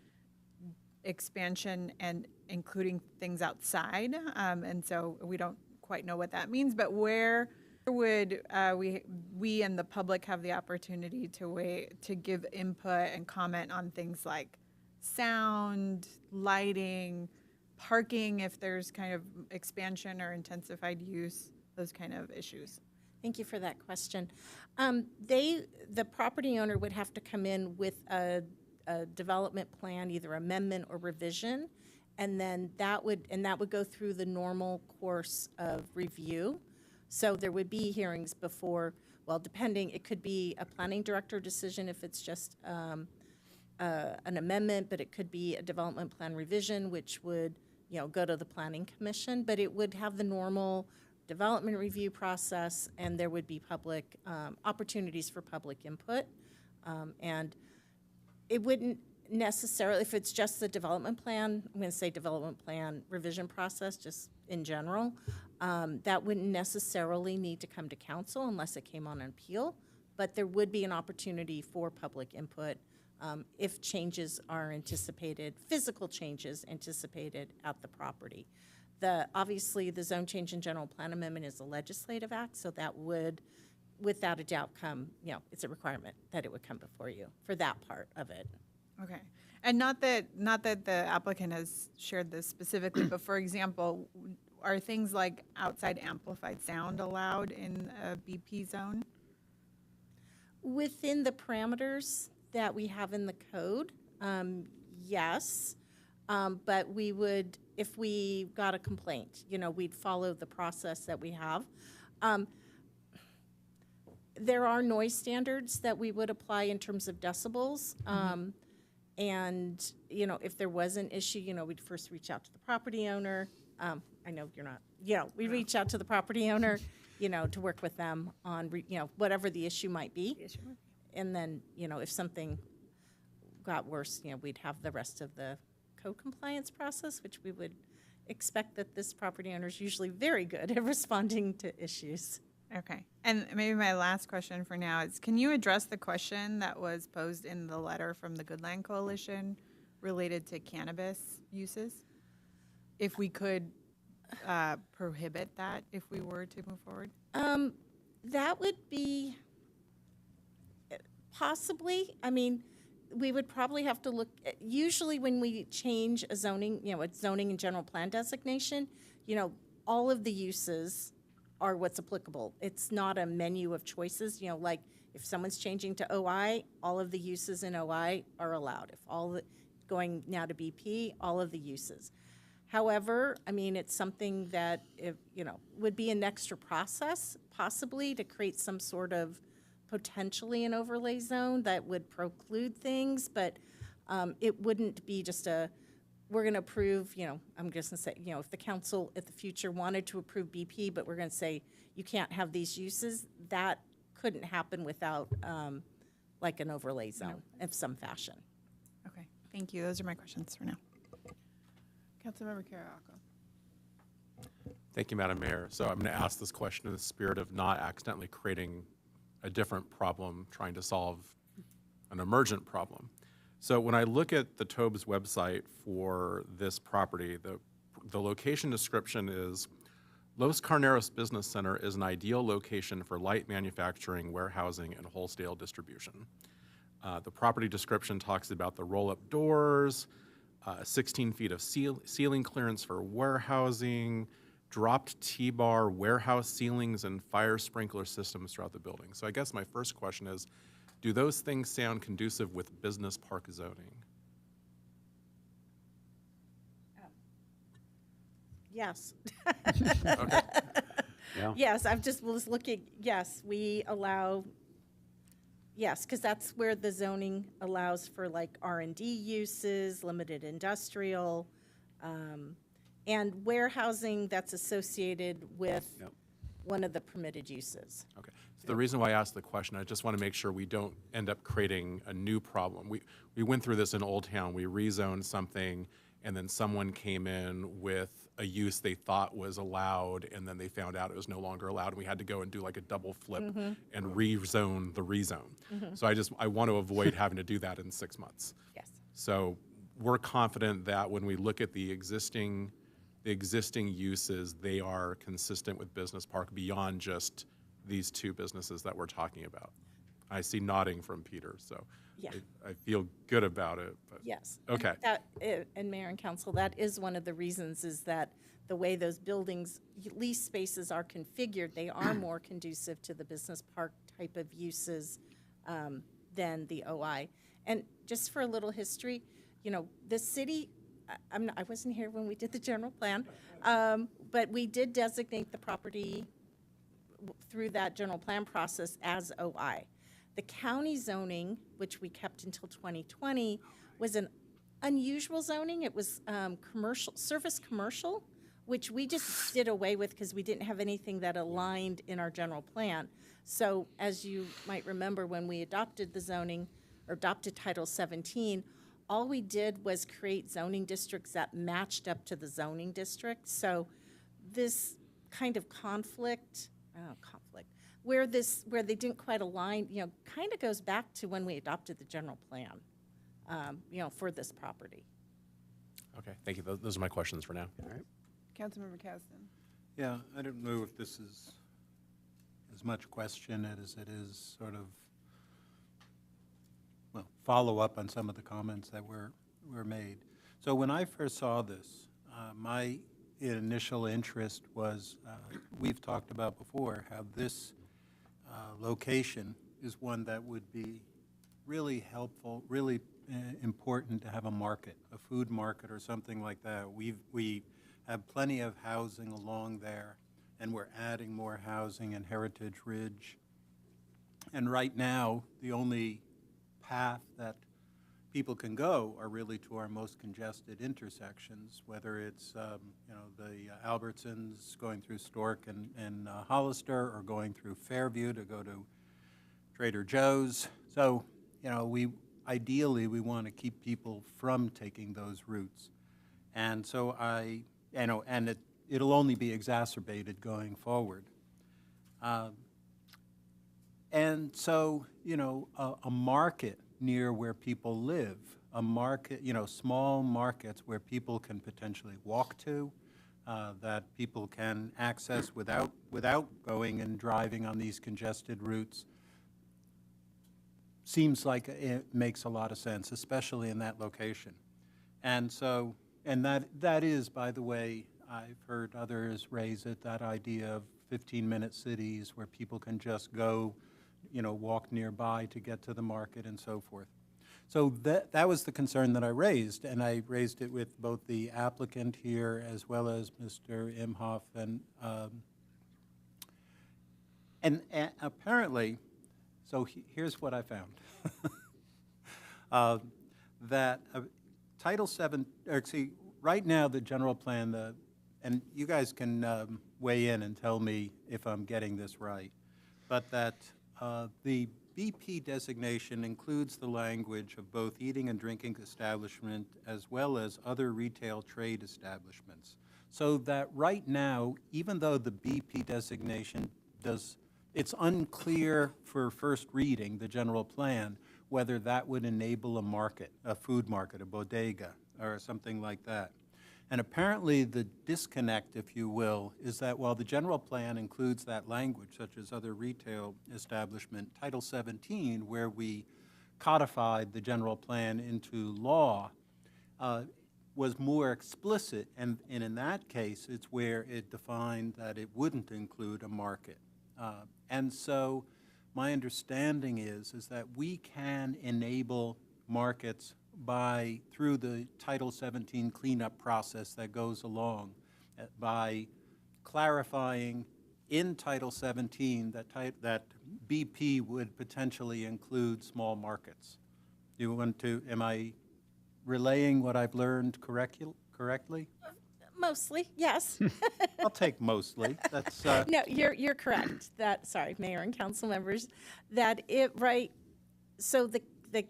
expansion and including things outside, and so we don't quite know what that means, but where would we and the public have the opportunity to give input and comment on things like sound, lighting, parking, if there's kind of expansion or intensified use, those kind of issues? Thank you for that question. The property owner would have to come in with a development plan, either amendment or revision, and then that would go through the normal course of review. So there would be hearings before, well, depending, it could be a planning director decision if it's just an amendment, but it could be a development plan revision, which would go to the planning commission, but it would have the normal development review process, and there would be public opportunities for public input. And it wouldn't necessarily, if it's just the development plan, I'm going to say development plan revision process, just in general, that wouldn't necessarily need to come to council unless it came on an appeal, but there would be an opportunity for public input if changes are anticipated, physical changes anticipated at the property. Obviously, the zone change and general plan amendment is a legislative act, so that would, without a doubt, come, it's a requirement that it would come before you for that part of it. Okay. And not that the applicant has shared this specifically, but for example, are things like outside amplified sound allowed in a BP zone? Within the parameters that we have in the code, yes. But we would, if we got a complaint, we'd follow the process that we have. There are noise standards that we would apply in terms of decibels. And, if there was an issue, we'd first reach out to the property owner. I know you're not, we reach out to the property owner, to work with them on, whatever the issue might be. And then, if something got worse, we'd have the rest of the code compliance process, which we would expect that this property owner is usually very good at responding to issues. Okay. And maybe my last question for now is, can you address the question that was posed in the letter from the Goodland Coalition related to cannabis uses? If we could prohibit that if we were to move forward? That would be possibly. I mean, we would probably have to look, usually when we change a zoning, a zoning and general plan designation, all of the uses are what's applicable. It's not a menu of choices, like if someone's changing to OI, all of the uses in OI are allowed. If going now to BP, all of the uses. However, it's something that would be an extra process possibly to create some sort of potentially an overlay zone that would preclude things, but it wouldn't be just we're going to approve, I'm just going to say, if the council at the future wanted to approve BP, but we're going to say you can't have these uses, that couldn't happen without like an overlay zone of some fashion. Okay, thank you. Those are my questions for now. Councilmember Carriaco. Thank you, Madam Mayor. So I'm going to ask this question in the spirit of not accidentally creating a different problem, trying to solve an emergent problem. So when I look at the Tobes website for this property, the location description is Los Carneros Business Center is an ideal location for light manufacturing, warehousing, and wholesale distribution. The property description talks about the roll-up doors, 16 feet of ceiling clearance for warehousing, dropped T-bar, warehouse ceilings, and fire sprinkler systems throughout the building. So I guess my first question is, do those things sound conducive with business park zoning? Yes. Okay. Yeah. Yes, I was looking, yes, we allow, yes, because that's where the zoning allows for like R&D uses, limited industrial, and warehousing that's associated with one of the permitted uses. Okay. So the reason why I asked the question, I just want to make sure we don't end up creating a new problem. We went through this in Old Town. We rezoned something, and then someone came in with a use they thought was allowed, and then they found out it was no longer allowed, and we had to go and do like a double flip and rezone the rezone. So I want to avoid having to do that in 6 months. Yes. So we're confident that when we look at the existing uses, they are consistent with business park beyond just these two businesses that we're talking about. I see nodding from Peter, so Yeah. I feel good about it. But Yes. Okay. And Mayor and Council, that is one of the reasons is that the way those buildings, lease spaces are configured, they are more conducive to the business park type of uses than the OI. And just for a little history, the city, I wasn't here when we did the general plan, but we did designate the property through that general plan process as OI. The county zoning, which we kept until 2020, was an unusual zoning. It was service commercial, which we just did away with because we didn't have anything that aligned in our general plan. So as you might remember, when we adopted the zoning, or adopted Title 17, all we did was create zoning districts that matched up to the zoning district. So this kind of conflict, where they didn't quite align, kind of goes back to when we adopted the general plan, for this property. Okay, thank you. Those are my questions for now. All right. Councilmember Caston. Yeah, I don't know if this is as much question as it is sort of, well, follow up on some of the comments that were made. So when I first saw this, my initial interest was, we've talked about before, how this location is one that would be really helpful, really important to have a market, a food market or something like that. We have plenty of housing along there, and we're adding more housing in Heritage Ridge. And right now, the only path that people can go are really to our most congested intersections, whether it's the Albertsons going through Stork and Hollister, or going through Fairview to go to Trader Joe's. So ideally we want to keep people from taking those routes, and so it'll only be exacerbated going forward. And so a market near where people live, a market, small markets where people can potentially walk to, that people can access without going and driving on these congested routes. seems like it makes a lot of sense, especially in that location. And so, and that is, by the way, I've heard others raise it, that idea of 15-minute cities where people can just go, walk nearby to get to the market and so forth. So that was the concern that I raised, and I raised it with both the applicant here as well as Mr. Imhoff, and apparently, so here's what I found. That Title VII, right now the general plan, and you guys can weigh in and tell me if I'm getting this right, but that the BP designation includes the language of both eating and drinking establishment as well as other retail trade establishments. So that right now, even though the BP designation it's unclear for first reading, the general plan, whether that would enable a market, a food market, a bodega, or something like that. And apparently the disconnect, if you will, is that while the general plan includes that language, such as other retail establishment, Title 17, where we codified the general plan into law, was more explicit. And in that case, it's where it defined that it wouldn't include a market. And so my understanding is that we can enable markets through the Title 17 cleanup process that goes along, by clarifying in Title 17 that BP would potentially include small markets. Am I relaying what I've learned correctly? Mostly, yes. I'll take mostly. That's No, you're correct. Sorry, Mayor and council members, so the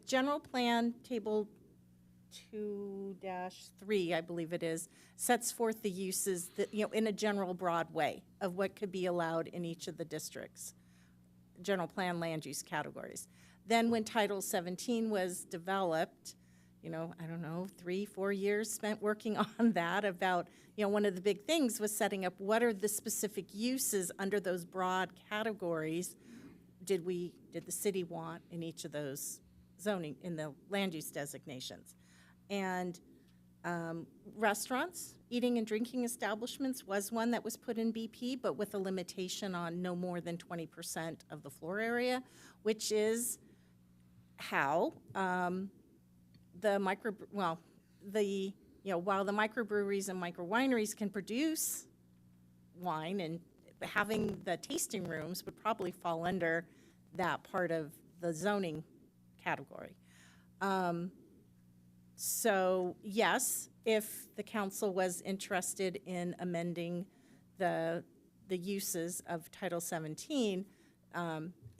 general plan, table 2-3, I believe it is, sets forth the uses that, in a general broad way of what could be allowed in each of the districts, general plan land use categories. Then when Title 17 was developed, I don't know, 3-4 years spent working on that about, one of the big things was setting up what are the specific uses under those broad categories did the city want in each of those zoning, in the land use designations. And restaurants, eating and drinking establishments was one that was put in BP, but with a limitation on no more than 20% of the floor area, which is how while the microbreweries and microwineries can produce wine, and having the tasting rooms would probably fall under that part of the zoning category. So yes, if the council was interested in amending the uses of Title 17,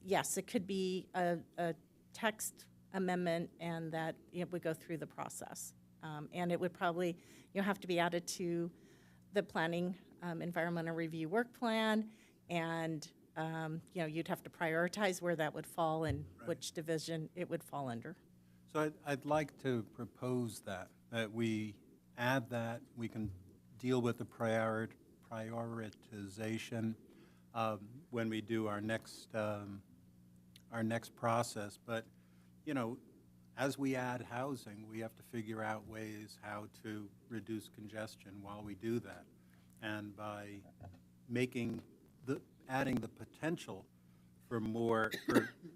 yes, it could be a text amendment, and that it would go through the process. And it would probably have to be added to the planning environmental review work plan, and you'd have to prioritize where that would fall and which division it would fall under. So I'd like to propose that we add that. We can deal with the prioritization when we do our next process. But, as we add housing, we have to figure out ways how to reduce congestion while we do that. And by adding the potential for more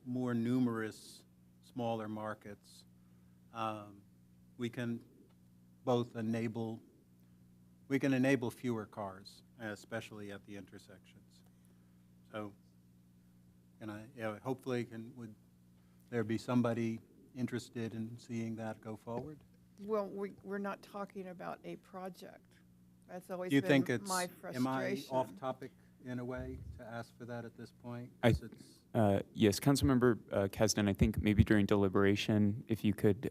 numerous smaller markets, we can enable fewer cars, especially at the intersections. So, hopefully, would there be somebody interested in seeing that go forward? Well, we're not talking about a project. That's always You been think it's, my frustration. am I off topic in a way to ask for that at this point? Yes, Councilmember Kesden, I think maybe during deliberation, if you could,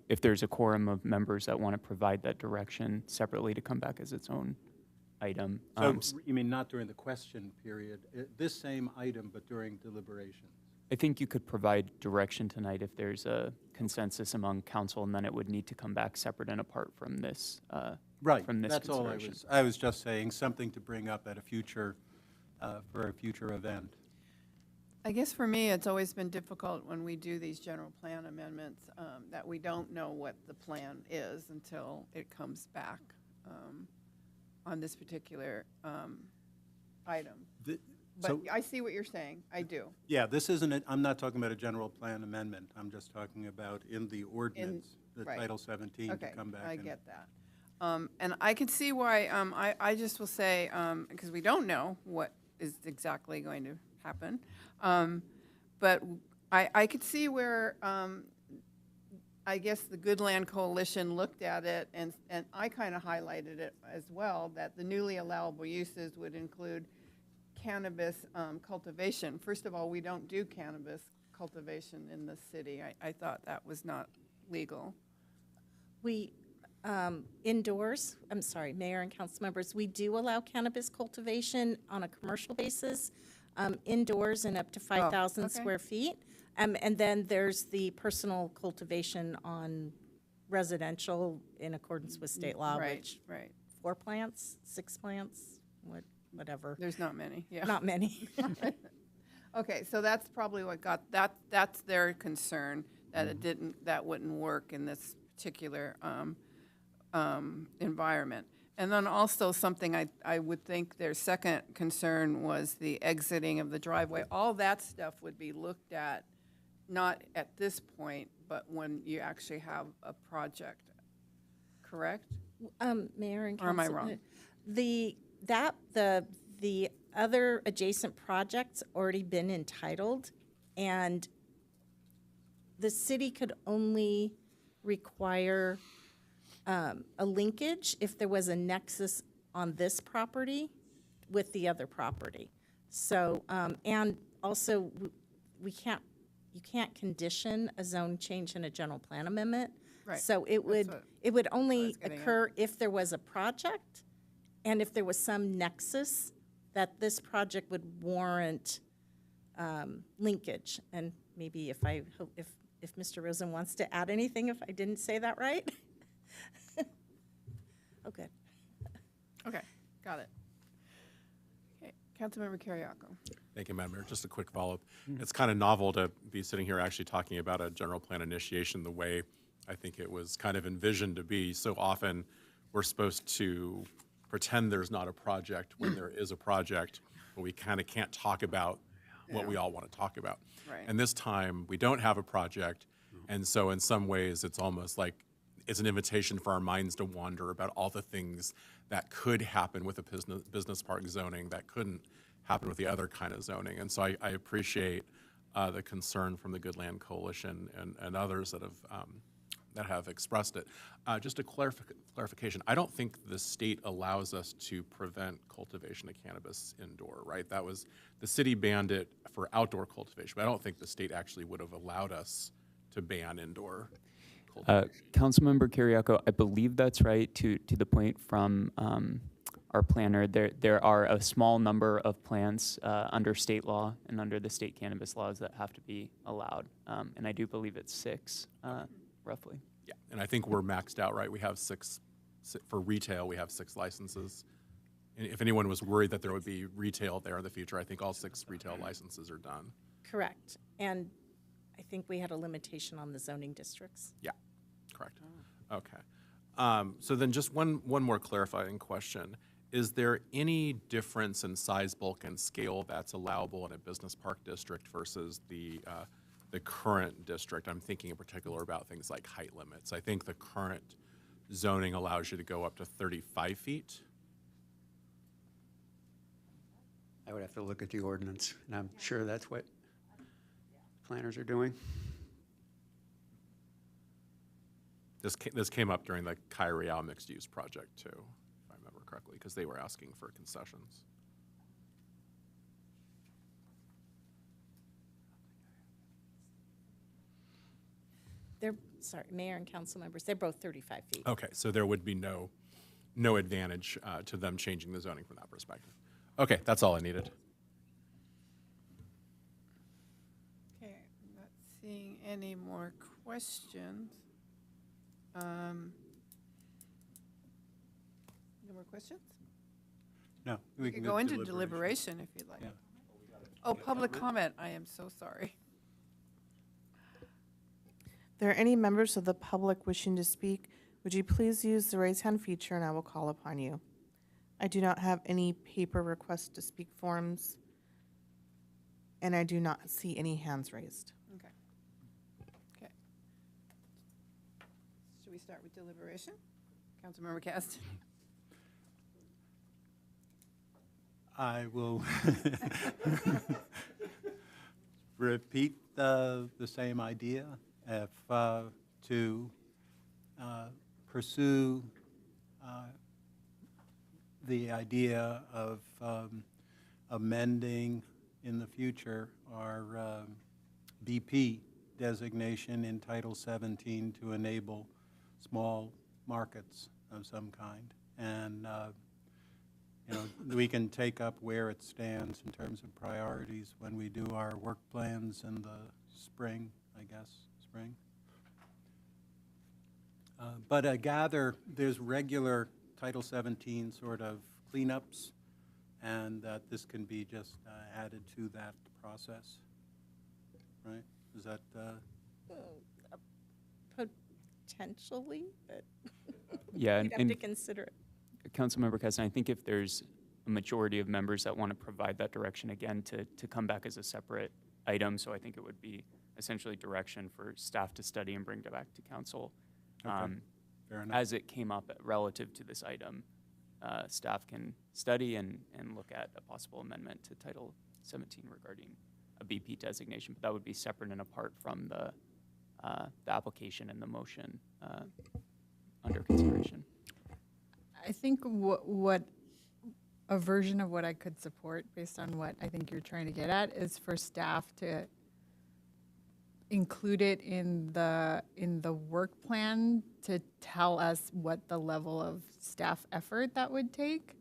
if there's a quorum of members that want to provide that direction separately to come back as its own item. So you mean not during the question period, this same item, but during deliberation? I think you could provide direction tonight if there's a consensus among council, and then it would need to come back separate and apart from this. Right, from this that's all consideration. I was just saying, something to bring up at a future, for a future event. I guess for me, it's always been difficult when we do these general plan amendments, that we don't know what the plan is until it comes back on this particular item. But So- I see what you're saying, I do. Yeah, this isn't, I'm not talking about a general plan amendment. I'm just talking about in the ordinance, the right. Title 17 to Okay, come back. I and- get that. And I can see why, I just will say, because we don't know what is exactly going to happen. But I could see where, I guess the Good Land Coalition looked at it, and I kind of highlighted it as well, that the newly allowable uses would include cannabis cultivation. First of all, we don't do cannabis cultivation in the city. I thought that was not legal. We, indoors, I'm sorry, Mayor and council members, we do allow cannabis cultivation on a commercial basis, indoors and up to 5,000 okay. square feet. And then there's the personal cultivation on residential in accordance with state law, Right, which right. 4 plants, 6 plants, whatever. There's not many, yeah. Not many. Okay, so that's probably what got, that's their concern, that it didn't, that wouldn't work in this particular environment. And then also something I would think their second concern was the exiting of the driveway. All that stuff would be looked at, not at this point, but when you actually have a project, correct? Mayor and Or am I council. wrong? The other adjacent projects already been entitled, and the city could only require a linkage if there was a nexus on this property with the other property. So, and also, you can't condition a zone change in a general plan amendment. Right. So it That's would only getting at. occur if there was a project and if there was some nexus that this project would warrant linkage. And maybe if Mr. Rosen wants to add anything, if I didn't say that right? Oh, good. Okay, got it. Okay, Councilmember Carriaco. Thank you, Madam Mayor. Just a quick follow-up. It's kind of novel to be sitting here actually talking about a general plan initiation the way I think it was kind of envisioned to be. So often, we're supposed to pretend there's not a project when there is a project, but we kind of can't talk about what we all want to talk about. Right. And this time, we don't have a project, and so in some ways, it's almost like it's an invitation for our minds to wander about all the things that could happen with a business park zoning that couldn't happen with the other kind of zoning. And so I appreciate the concern from the Good Land Coalition and others that have expressed it. Just a clarification, I don't think the state allows us to prevent cultivation of cannabis indoor, right? That was, the city banned it for outdoor cultivation, but I don't think the state actually would have allowed us to ban indoor cultivation. Councilmember Carriaco, I believe that's right. To the point from our planner, there are a small number of plants under state law and under the state cannabis laws that have to be allowed, and I do believe it's 6, roughly. Yeah, and I think we're maxed out, right? We have 6 for retail. We have 6 licenses. And if anyone was worried that there would be retail there in the future, I think all 6 retail licenses are done. Correct. And I think we had a limitation on the zoning districts. Yeah, correct. Okay. So then just one more clarifying question. Is there any difference in size, bulk, and scale that's allowable in a business park district versus the current district? I'm thinking in particular about things like height limits. I think the current zoning allows you to go up to 35 feet. I would have to look at the ordinance, and I'm sure that's what planners are doing. This came up during the Kai-Real mixed-use project too, if I remember correctly, because they were asking for concessions. Sorry, Mayor and council members, they're both 35 feet. Okay, so there would be no advantage to them changing the zoning from that perspective. Okay, that's all I needed. Okay, I'm not seeing any more questions. No more questions? No. We could go into deliberation if you'd like. Yeah. Oh, public comment. I am so sorry. If there are any members of the public wishing to speak, would you please use the raise hand feature and I will call upon you. I do not have any paper requests to speak forms, and I do not see any hands raised. Okay. Okay. Should we start with deliberation? Councilmember Cast. I will repeat the same idea. If to pursue the idea of amending in the future our BP designation in Title 17 to enable small markets of some kind. And you know, we can take up where it stands in terms of priorities when we do our work plans in the spring, I guess, spring. But I gather there's regular Title 17 sort of cleanups, and that this can be just added to that process, right? Is that? Potentially, but Yeah, we'd have to consider it. Councilmember Keston, I think if there's a majority of members that want to provide that direction again to come back as a separate item, so I think it would be essentially direction for staff to study and bring it back to council. Okay. Fair enough. As it came up relative to this item, staff can study and look at a possible amendment to Title 17 regarding a BP designation, but that would be separate and apart from the application and the motion under consideration. I think what a version of what I could support based on what I think you're trying to get at is for staff to include it in the work plan to tell us what the level of staff effort that would take.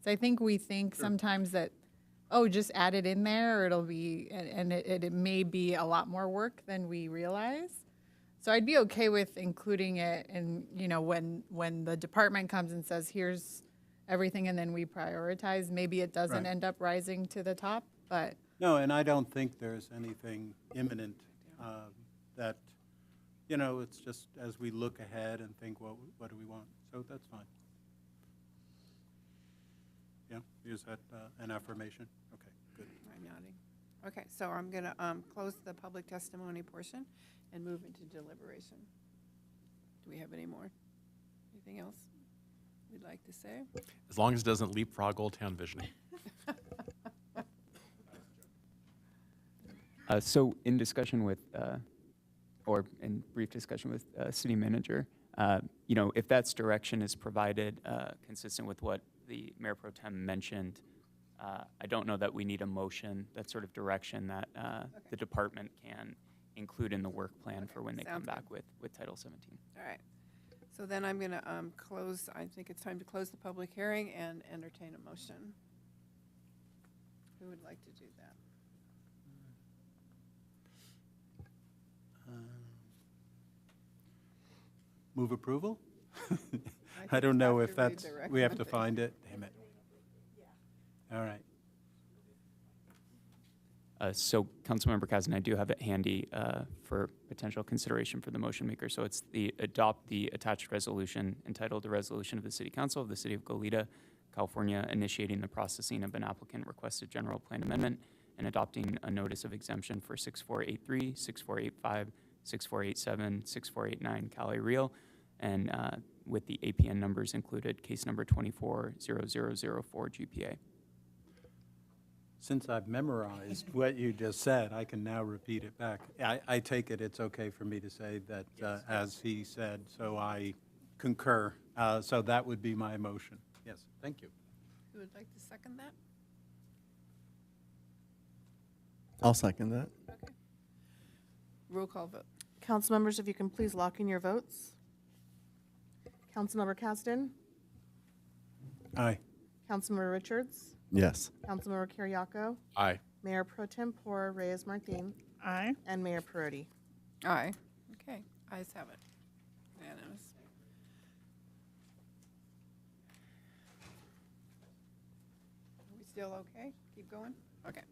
So I think we think sometimes that, oh, just add it in there, or it'll be, and it may be a lot more work than we realize. So I'd be okay with including it, and you know, when the department comes and says, here's everything, and then we prioritize, maybe it doesn't Right. end up rising to the top, but. No, and I don't think there's anything imminent that, you know, it's just as we look ahead and think, what do we want? So that's fine. Yeah, is that an affirmation? Okay, good. I'm nodding. Okay, so I'm going to close the public testimony portion and move into deliberation. Do we have any more? Anything else we'd like to say? As long as it doesn't leapfrog Old Town visioning. So in discussion with, or in brief discussion with city manager, you know, if that's direction is provided consistent with what the Mayor Pro Tem mentioned, I don't know that we need a motion, that sort of direction that the department can include in the work plan for when they come sounds back with Title 17. All right. So then I'm going to close, I think it's time to close the public hearing and entertain a motion. Who would like to do that? Move approval? I I don't know have if to read that's, the we have to find it. Damn it. All right. So Councilmember Kazan, I do have it handy for potential consideration for the motion maker. So it's the adopt the attached resolution entitled "The Resolution of the City Council of the City of Goleta, California, initiating the processing of an applicant requested general plan amendment and adopting a notice of exemption for 6483, 6485, 6487, 6489 Cali Rio, and with the APN numbers included, case number 240004 GPA. Since I've memorized what you just said, I can now repeat it back. I take it it's okay for me to say that as he said, so I concur. So that would be my motion. Yes, thank you. Who would like to second that? I'll second that. Okay. Roll call vote. Council members, if you can please lock in your votes. Councilmember Caston, Aye. Councilmember Richards, Yes. Councilmember Kiriako, Aye. Mayor Pro Tempore Reyes Martin, Aye. and Mayor Perotti. Aye. Okay, ayes have it. Unanimous. Are we still okay? Keep going? Okay.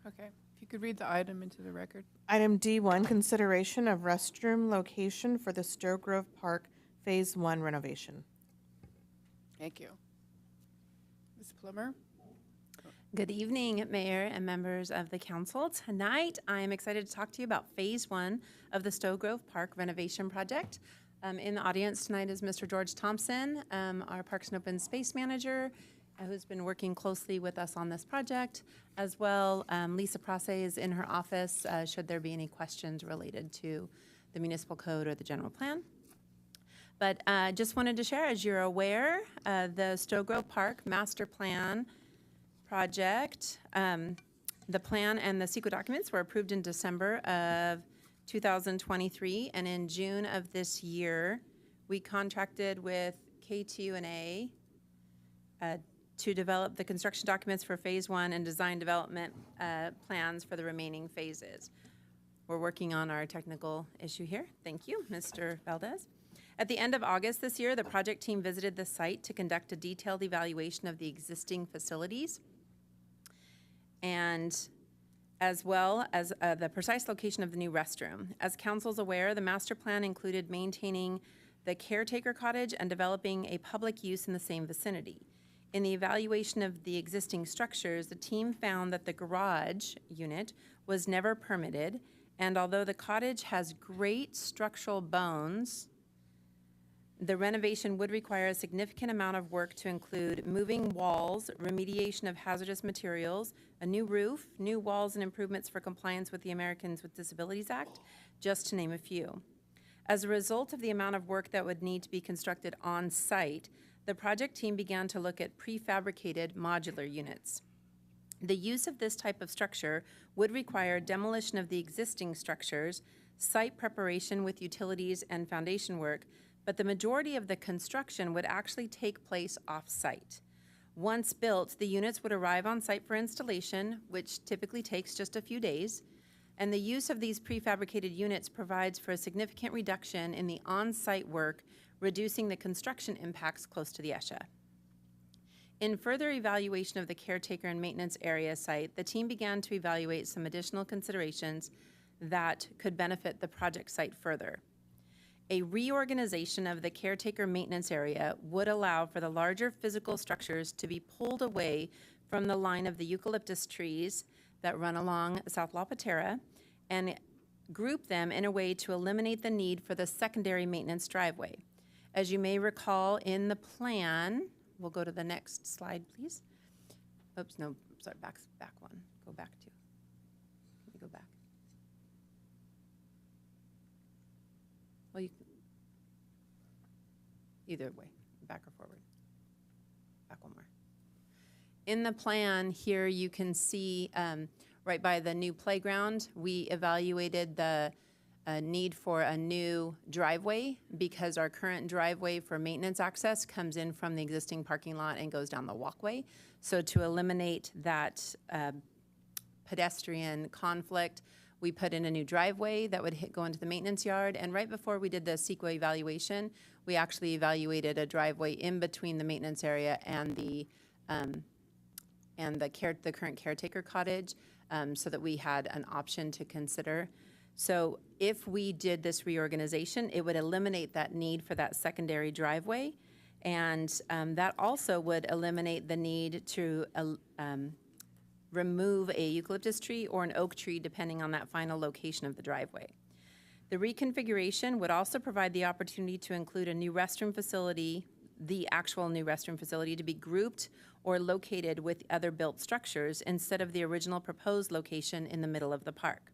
Okay, if you could read the item into the record. Item D1, consideration of restroom location for the Stowe Grove Park Phase 1 renovation. Thank you. Ms. Plummer? Good evening, Mayor and members of the council. Tonight, I am excited to talk to you about Phase 1 of the Stowe Grove Park renovation project. In the audience tonight is Mr. George Thompson, our Parks and Open Space Manager, who's been working closely with us on this project. As well, Lisa Prasse is in her office should there be any questions related to the municipal code or the general plan. But just wanted to share, as you're aware, the Stowe Grove Park Master Plan project, the plan and the CEQA documents were approved in December of 2023, and in June of this year, we contracted with K2&A to develop the construction documents for Phase 1 and design development plans for the remaining phases. We're working on our technical issue here. Thank you, Mr. Valdez. At the end of August this year, the project team visited the site to conduct a detailed evaluation of the existing facilities, and as well as the precise location of the new restroom. As council's aware, the master plan included maintaining the caretaker cottage and developing a public use in the same vicinity. In the evaluation of the existing structures, the team found that the garage unit was never permitted, and although the cottage has great structural bones, the renovation would require a significant amount of work to include moving walls, remediation of hazardous materials, a new roof, new walls, and improvements for compliance with the Americans with Disabilities Act, just to name a few. As a result of the amount of work that would need to be constructed on site, the project team began to look at prefabricated modular units. The use of this type of structure would require demolition of the existing structures, site preparation with utilities and foundation work, but the majority of the construction would actually take place off-site. Once built, the units would arrive on site for installation, which typically takes just a few days, and the use of these prefabricated units provides for a significant reduction in the on-site work, reducing the construction impacts close to the ESHA. In further evaluation of the caretaker and maintenance area site, the team began to evaluate some additional considerations that could benefit the project site further. A reorganization of the caretaker maintenance area would allow for the larger physical structures to be pulled away from the line of the eucalyptus trees that run along South La Patera and group them in a way to eliminate the need for the secondary maintenance driveway. As you may recall in the plan, we'll go to the next slide, please. Oops, no, sorry, back one. Go back to. Let me go back. Well, you can, either way, back or forward. Back one more. In the plan here, you can see right by the new playground, we evaluated the need for a new driveway because our current driveway for maintenance access comes in from the existing parking lot and goes down the walkway. So to eliminate that pedestrian conflict, we put in a new driveway that would go into the maintenance yard. And right before we did the CEQA evaluation, we actually evaluated a driveway in between the maintenance area and the current caretaker cottage, so that we had an option to consider. So if we did this reorganization, it would eliminate that need for that secondary driveway, and that also would eliminate the need to remove a eucalyptus tree or an oak tree, depending on that final location of the driveway. The reconfiguration would also provide the opportunity to include a new restroom facility, the actual new restroom facility, to be grouped or located with other built structures instead of the original proposed location in the middle of the park.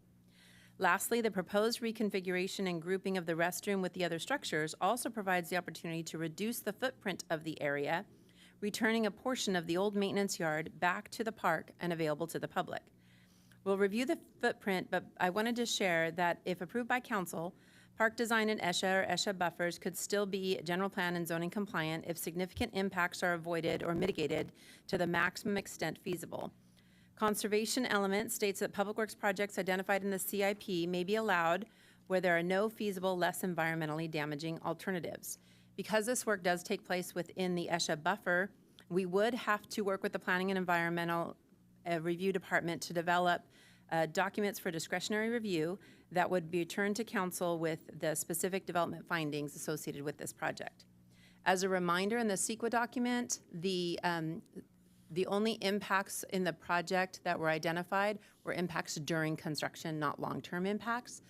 Lastly, the proposed reconfiguration and grouping of the restroom with the other structures also provides the opportunity to reduce the footprint of the area, returning a portion of the old maintenance yard back to the park and available to the public. We'll review the footprint, but I wanted to share that if approved by council, park design and ESHA or ESHA buffers could still be general plan and zoning compliant if significant impacts are avoided or mitigated to the maximum extent feasible. Conservation element states that public works projects identified in the CIP may be allowed where there are no feasible, less environmentally damaging alternatives. Because this work does take place within the ESHA buffer, we would have to work with the planning and environmental a review department to develop documents for discretionary review that would be returned to council with the specific development findings associated with this project. As a reminder, in the CEQA document, the only impacts in the project that were identified were impacts during construction, not long-term impacts.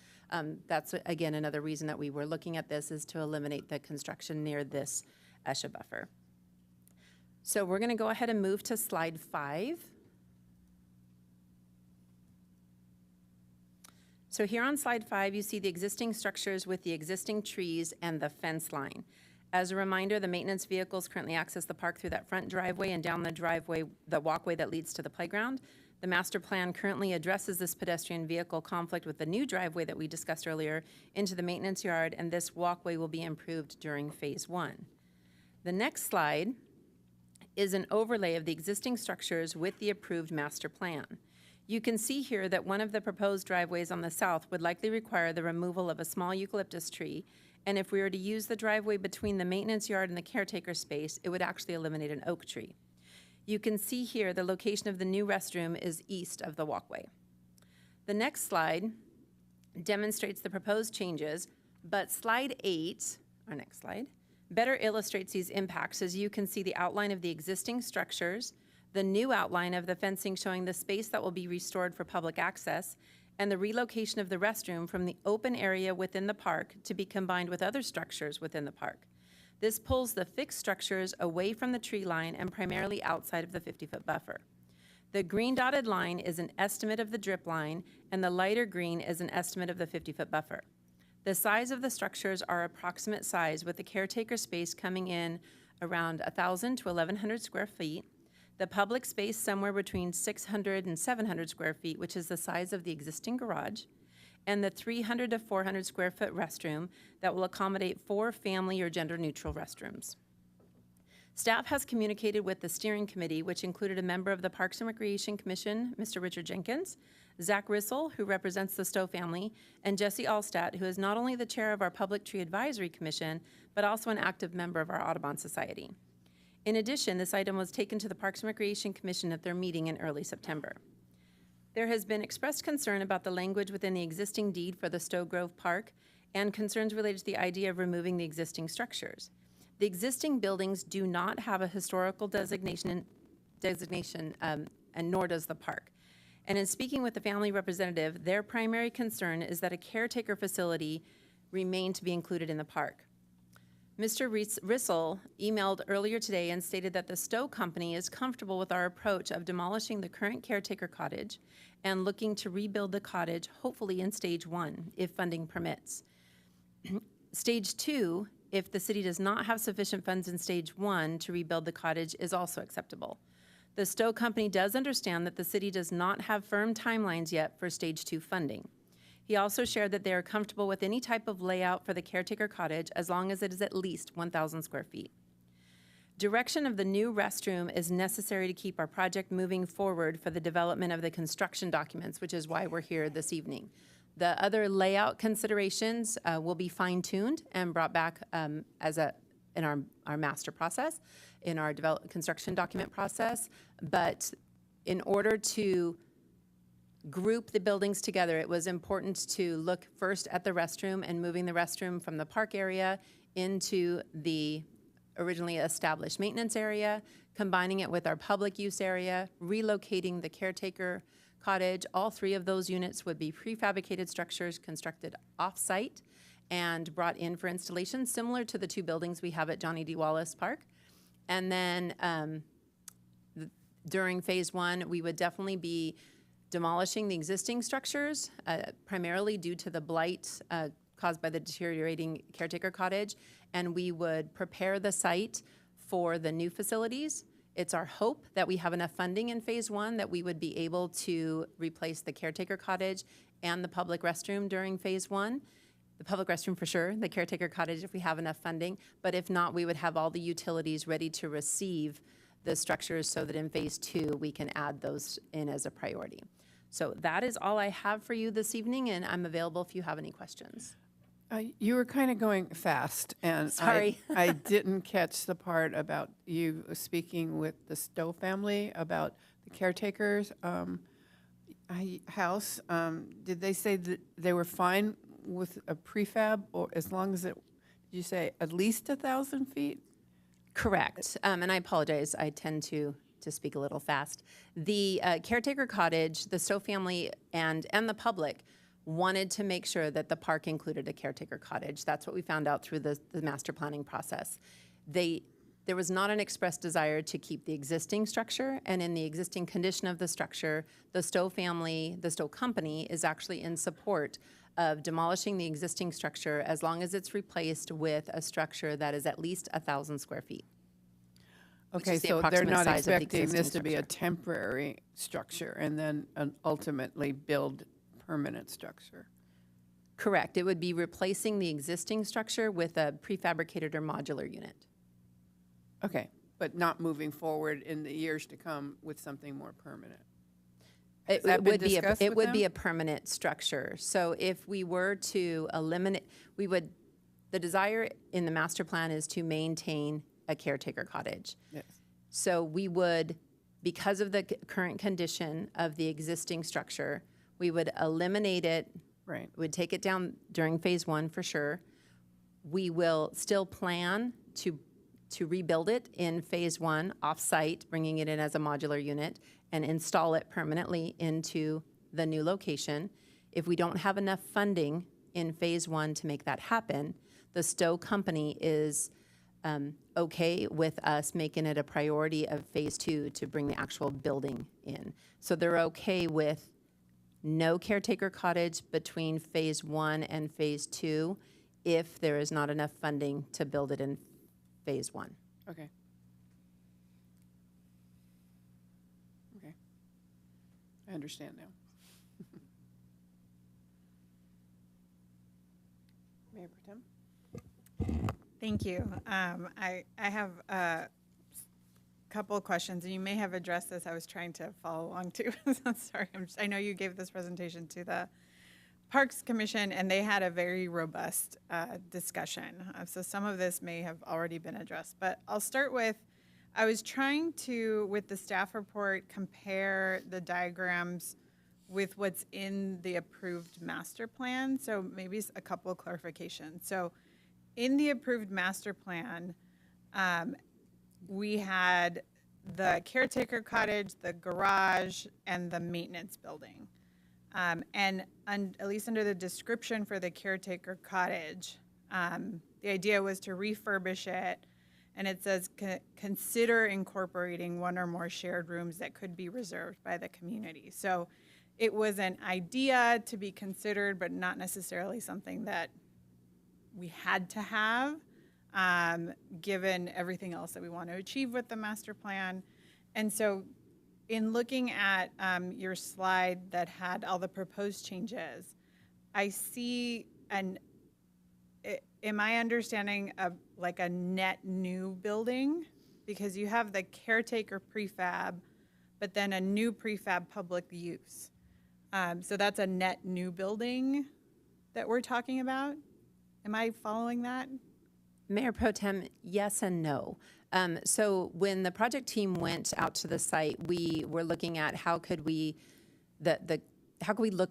That's, again, another reason that we were looking at this, is to eliminate the construction near this ESHA buffer. So we're going to go ahead and move to slide 5. So here on slide 5, you see the existing structures with the existing trees and the fence line. As a reminder, the maintenance vehicles currently access the park through that front driveway and down the driveway, the walkway that leads to the playground. The master plan currently addresses this pedestrian vehicle conflict with the new driveway that we discussed earlier into the maintenance yard, and this walkway will be improved during phase 1. The next slide is an overlay of the existing structures with the approved master plan. You can see here that one of the proposed driveways on the south would likely require the removal of a small eucalyptus tree, and if we were to use the driveway between the maintenance yard and the caretaker space, it would actually eliminate an oak tree. You can see here the location of the new restroom is east of the walkway. The next slide demonstrates the proposed changes, but slide 8, our next slide, better illustrates these impacts, as you can see the outline of the existing structures, the new outline of the fencing showing the space that will be restored for public access, and the relocation of the restroom from the open area within the park to be combined with other structures within the park. This pulls the fixed structures away from the tree line and primarily outside of the 50-foot buffer. The green dotted line is an estimate of the drip line, and the lighter green is an estimate of the 50-foot buffer. The size of the structures are approximate size, with the caretaker space coming in around 1,000 to 1,100 square feet, the public space somewhere between 600 and 700 square feet, which is the size of the existing garage, and the 300 to 400 square foot restroom that will accommodate 4 family or gender neutral restrooms. Staff has communicated with the steering committee, which included a member of the Parks and Recreation Commission, Mr. Richard Jenkins, Zach Rissell, who represents the Stowe family, and Jesse Allstat, who is not only the chair of our Public Tree Advisory Commission, but also an active member of our Audubon Society. In addition, this item was taken to the Parks and Recreation Commission at their meeting in early September. There has been expressed concern about the language within the existing deed for the Stowe Grove Park and concerns related to the idea of removing the existing structures. The existing buildings do not have a historical designation, and nor does the park. And in speaking with the family representative, their primary concern is that a caretaker facility remain to be included in the park. Mr. Rissell emailed earlier today and stated that the Stowe Company is comfortable with our approach of demolishing the current caretaker cottage and looking to rebuild the cottage, hopefully in stage 1, if funding permits. Stage 2, if the city does not have sufficient funds in stage 1 to rebuild the cottage, is also acceptable. The Stowe Company does understand that the city does not have firm timelines yet for stage 2 funding. He also shared that they are comfortable with any type of layout for the caretaker cottage as long as it is at least 1,000 square feet. Direction of the new restroom is necessary to keep our project moving forward for the development of the construction documents, which is why we're here this evening. The other layout considerations will be fine-tuned and brought back in our master process, in our construction document process. But in order to group the buildings together, it was important to look first at the restroom and moving the restroom from the park area into the originally established maintenance area, combining it with our public use area, relocating the caretaker cottage. All 3 of those units would be prefabricated structures constructed off-site and brought in for installation, similar to the 2 buildings we have at Johnny D. Wallace Park. And then during phase 1, we would definitely be demolishing the existing structures, primarily due to the blight caused by the deteriorating caretaker cottage, and we would prepare the site for the new facilities. It's our hope that we have enough funding in phase 1 that we would be able to replace the caretaker cottage and the public restroom during phase 1. The public restroom for sure, the caretaker cottage if we have enough funding, but if not, we would have all the utilities ready to receive the structures so that in phase 2 we can add those in as a priority. So that is all I have for you this evening, and I'm available if you have any questions. You were kind of going fast, and Sorry. I didn't catch the part about you speaking with the Stowe family about the caretaker's house, did they say that they were fine with a prefab, or as long as it, did you say at least 1,000 feet? Correct. And I apologize, I tend to speak a little fast. The caretaker cottage, the Stowe family and the public wanted to make sure that the park included a caretaker cottage. That's what we found out through the master planning process. There was not an express desire to keep the existing structure, and in the existing condition of the structure, the Stowe family, the Stowe company is actually in support of demolishing the existing structure as long as it's replaced with a structure that is at least 1,000 square feet. which Okay, is the so they're approximate not size of the expecting existing this to be a structure. temporary structure and then ultimately build permanent structure? Correct. It would be replacing the existing structure with a prefabricated or modular unit. Okay, but not moving forward in the years to come with something more permanent? It Has that been would be discussed it with would be them? a permanent structure. So if we were to eliminate, the desire in the master plan is to maintain a caretaker cottage. Yes. So we would, because of the current condition of the existing structure, we would eliminate it. Right. Would take it down during phase one for sure. We will still plan to rebuild it in phase one off-site, bringing it in as a modular unit and install it permanently into the new location. If we don't have enough funding in phase one to make that happen, the Stowe company is okay with us making it a priority of phase two to bring the actual building in. So they're okay with no caretaker cottage between phase one and phase two if there is not enough funding to build it in phase one. Okay. Okay. I understand now. Mayor Pro Tem? Thank you. I have a couple of questions, and you may have addressed this. I was trying to follow along too. I'm sorry. I know you gave this presentation to the Parks Commission, and they had a very robust discussion. So some of this may have already been addressed, but I'll start with, I was trying to, with the staff report, compare the diagrams with what's in the approved master plan. So maybe a couple of clarifications. So in the approved master plan, we had the caretaker cottage, the garage, and the maintenance building. And at least under the description for the caretaker cottage, the idea was to refurbish it, and it says consider incorporating one or more shared rooms that could be reserved by the community. So it was an idea to be considered, but not necessarily something that we had to have, given everything else that we want to achieve with the master plan. And so in looking at your slide that had all the proposed changes, I see am I understanding like a net new building? Because you have the caretaker prefab, but then a new prefab public use. So that's a net new building that we're talking about? Am I following that? Mayor Pro Tem, yes and no. So when the project team went out to the site, we were looking at how could we look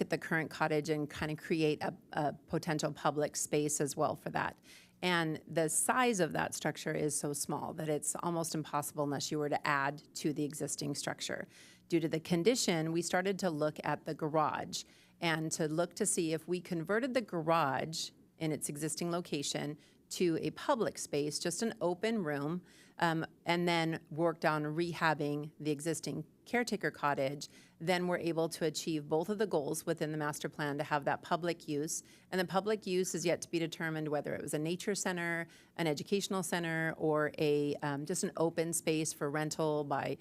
at the current cottage and kind of create a potential public space as well for that. And the size of that structure is so small that it's almost impossible unless you were to add to the existing structure. Due to the condition, we started to look at the garage and to look to see if we converted the garage in its existing location to a public space, just an open room, and then worked on rehabbing the existing caretaker cottage, then we're able to achieve both of the goals within the master plan to have that public use. And the public use is yet to be determined whether it was a nature center, an educational center, or a just an open space for rental by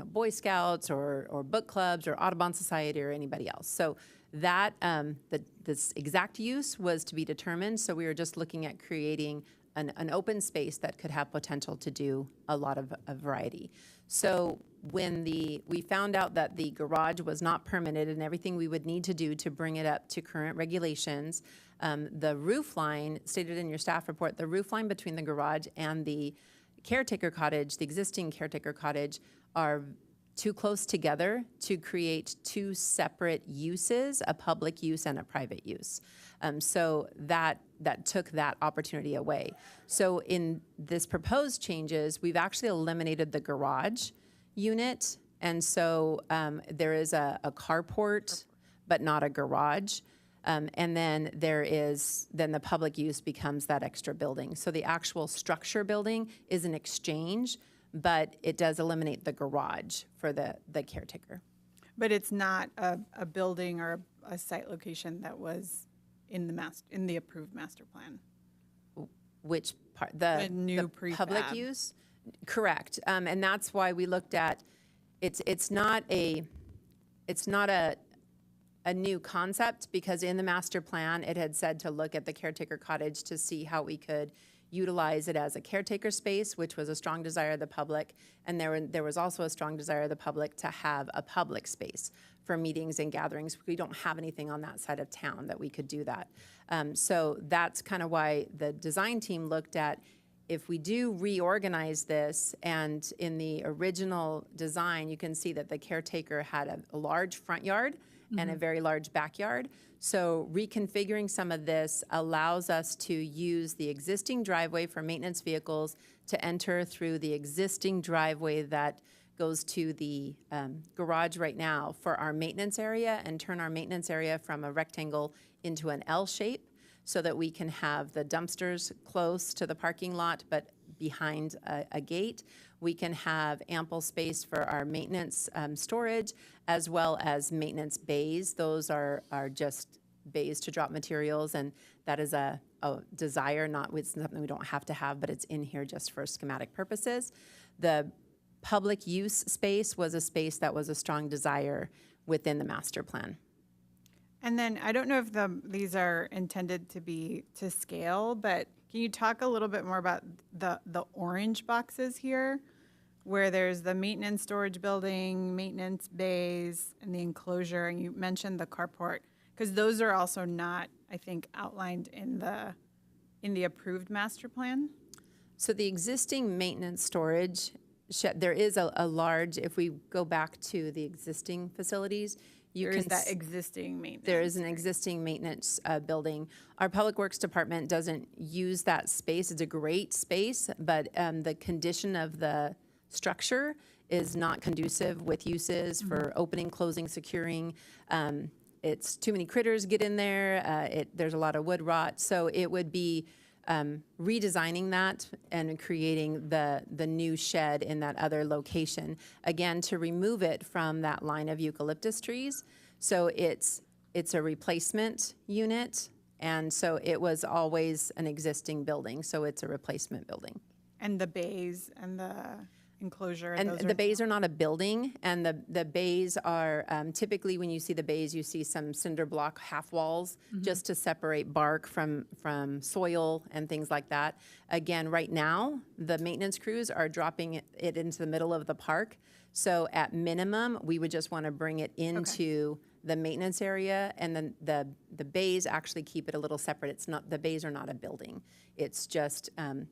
Boy Scouts or book clubs or Audubon Society or anybody else. So that this exact use was to be determined. So we were just looking at creating an open space that could have potential to do a lot of a variety. So when we found out that the garage was not permitted and everything we would need to do to bring it up to current regulations, the roof line stated in your staff report, the roof line between the garage and the caretaker cottage, the existing caretaker cottage, are too close together to create two separate uses, a public use and a private use. So that took that opportunity away. So in this proposed changes, we've actually eliminated the garage unit. And so there is a carport, but not a garage. And then then the public use becomes that extra building. So the actual structure building is an exchange, but it does eliminate the garage for the caretaker. But it's not a building or a site location that was in the approved master plan. Which part? The new public prefab. use? Correct. And that's why we looked at, it's not a new concept, because in the master plan, it had said to look at the caretaker cottage to see how we could utilize it as a caretaker space, which was a strong desire of the public. And there was also a strong desire of the public to have a public space for meetings and gatherings. We don't have anything on that side of town that we could do that. So that's kind of why the design team looked at, if we do reorganize this, and in the original design, you can see that the caretaker had a large front yard and a very large backyard. So reconfiguring some of this allows us to use the existing driveway for maintenance vehicles to enter through the existing driveway that goes to the garage right now for our maintenance area, and turn our maintenance area from a rectangle into an L shape, so that we can have the dumpsters close to the parking lot but behind a gate. We can have ample space for our maintenance storage, as well as maintenance bays. Those are just bays to drop materials, and that is a desire, not with something we don't have to have, but it's in here just for schematic purposes. The public use space was a space that was a strong desire within the master plan. And then I don't know if these are intended to be to scale, but can you talk a little bit more about the orange boxes here, where there's the maintenance storage building, maintenance bays, and the enclosure, and you mentioned the carport, because those are also not, I think, outlined in the approved master plan? So the existing maintenance storage shed, there is a large, if we go back to the existing facilities, you There can is that s- existing maintenance. There is an existing maintenance building. Our Public Works Department doesn't use that space. It's a great space, but the condition of the structure is not conducive with uses for opening, closing, securing. It's too many critters get in there. There's a lot of wood rot. So it would be redesigning that and creating the new shed in that other location, again, to remove it from that line of eucalyptus trees. So it's a replacement unit, and so it was always an existing building, so it's a replacement building. And the bays and the enclosure. And those the bays are not a building, and the bays are, typically when you see the bays, you see some cinder block half walls just to separate bark from soil and things like that. Again, right now, the maintenance crews are dropping it into the middle of the park. So at minimum, we would just want to bring it into the maintenance area, and then the bays actually keep it a little separate. It's not, the bays are not a building. It's just kind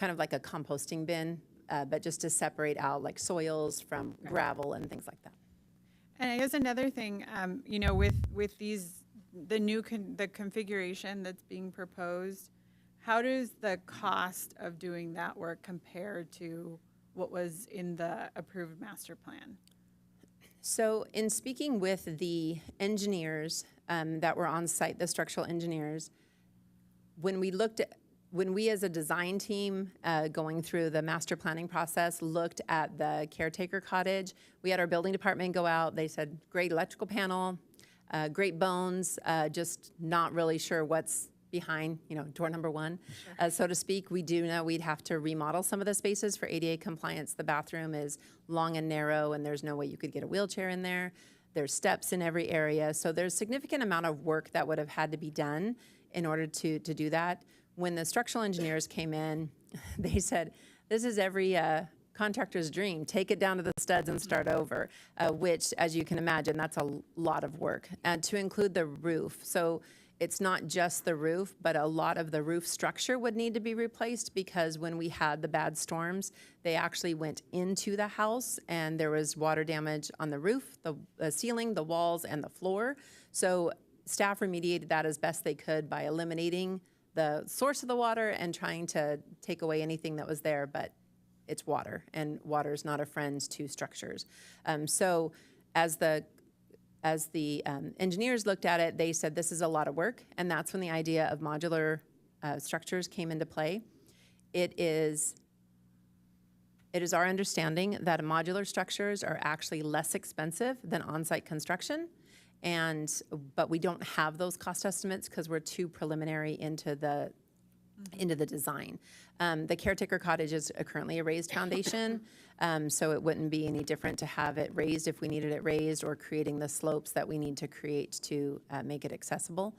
of like a composting bin, but just to separate out like soils from gravel and things like that. And I guess another thing, you know, with these, the configuration that's being proposed, how does the cost of doing that work compare to what was in the approved master plan? So in speaking with the engineers that were on site, the structural engineers, when we as a design team going through the master planning process looked at the caretaker cottage, we had our building department go out. They said, great electrical panel, great bones, just not really sure what's behind, door number one, so to speak. We do know we'd have to remodel some of the spaces for ADA compliance. The bathroom is long and narrow, and there's no way you could get a wheelchair in there. There's steps in every area. So there's significant amount of work that would have had to be done in order to do that. When the structural engineers came in, they said, this is every contractor's dream. Take it down to the studs and start over, which, as you can imagine, that's a lot of work. And to include the roof. So it's not just the roof, but a lot of the roof structure would need to be replaced because when we had the bad storms, they actually went into the house and there was water damage on the roof, the ceiling, the walls, and the floor. So staff remediated that as best they could by eliminating the source of the water and trying to take away anything that was there, but it's water, and water is not a friend to structures. So as the engineers looked at it, they said this is a lot of work, and that's when the idea of modular structures came into play. It is our understanding that modular structures are actually less expensive than on-site construction, but we don't have those cost estimates because we're too preliminary into the design. The caretaker cottage is currently a raised foundation, so it wouldn't be any different to have it raised if we needed it raised, or creating the slopes that we need to create to make it accessible.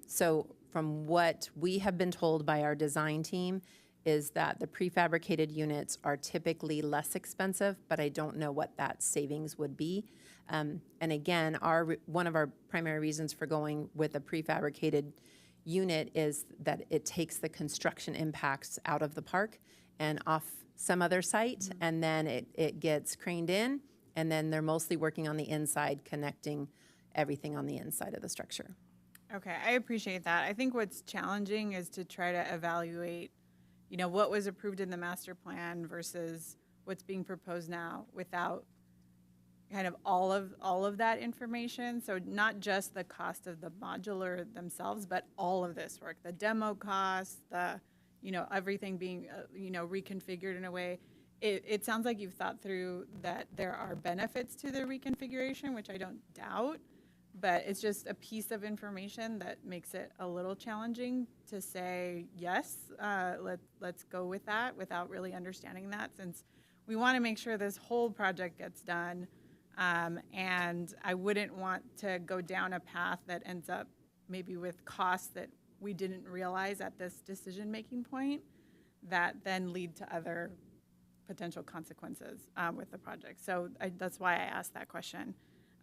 So from what we have been told by our design team is that the prefabricated units are typically less expensive, but I don't know what that savings would be. And again, one of our primary reasons for going with a prefabricated unit is that it takes the construction impacts out of the park and off some other site, and then it gets craned in, and then they're mostly working on the inside, connecting everything on the inside of the structure. Okay, I appreciate that. I think what's challenging is to try to evaluate, what was approved in the master plan versus what's being proposed now without kind of all of that information. So not just the cost of the modular themselves, but all of this work, the demo costs, the, everything being, reconfigured in a way. It sounds like you've thought through that there are benefits to the reconfiguration, which I don't doubt, but it's just a piece of information that makes it a little challenging to say, yes, let's go with that without really understanding that, since we want to make sure this whole project gets done. And I wouldn't want to go down a path that ends up maybe with costs that we didn't realize at this decision-making point that then lead to other potential consequences with the project. So that's why I asked that question.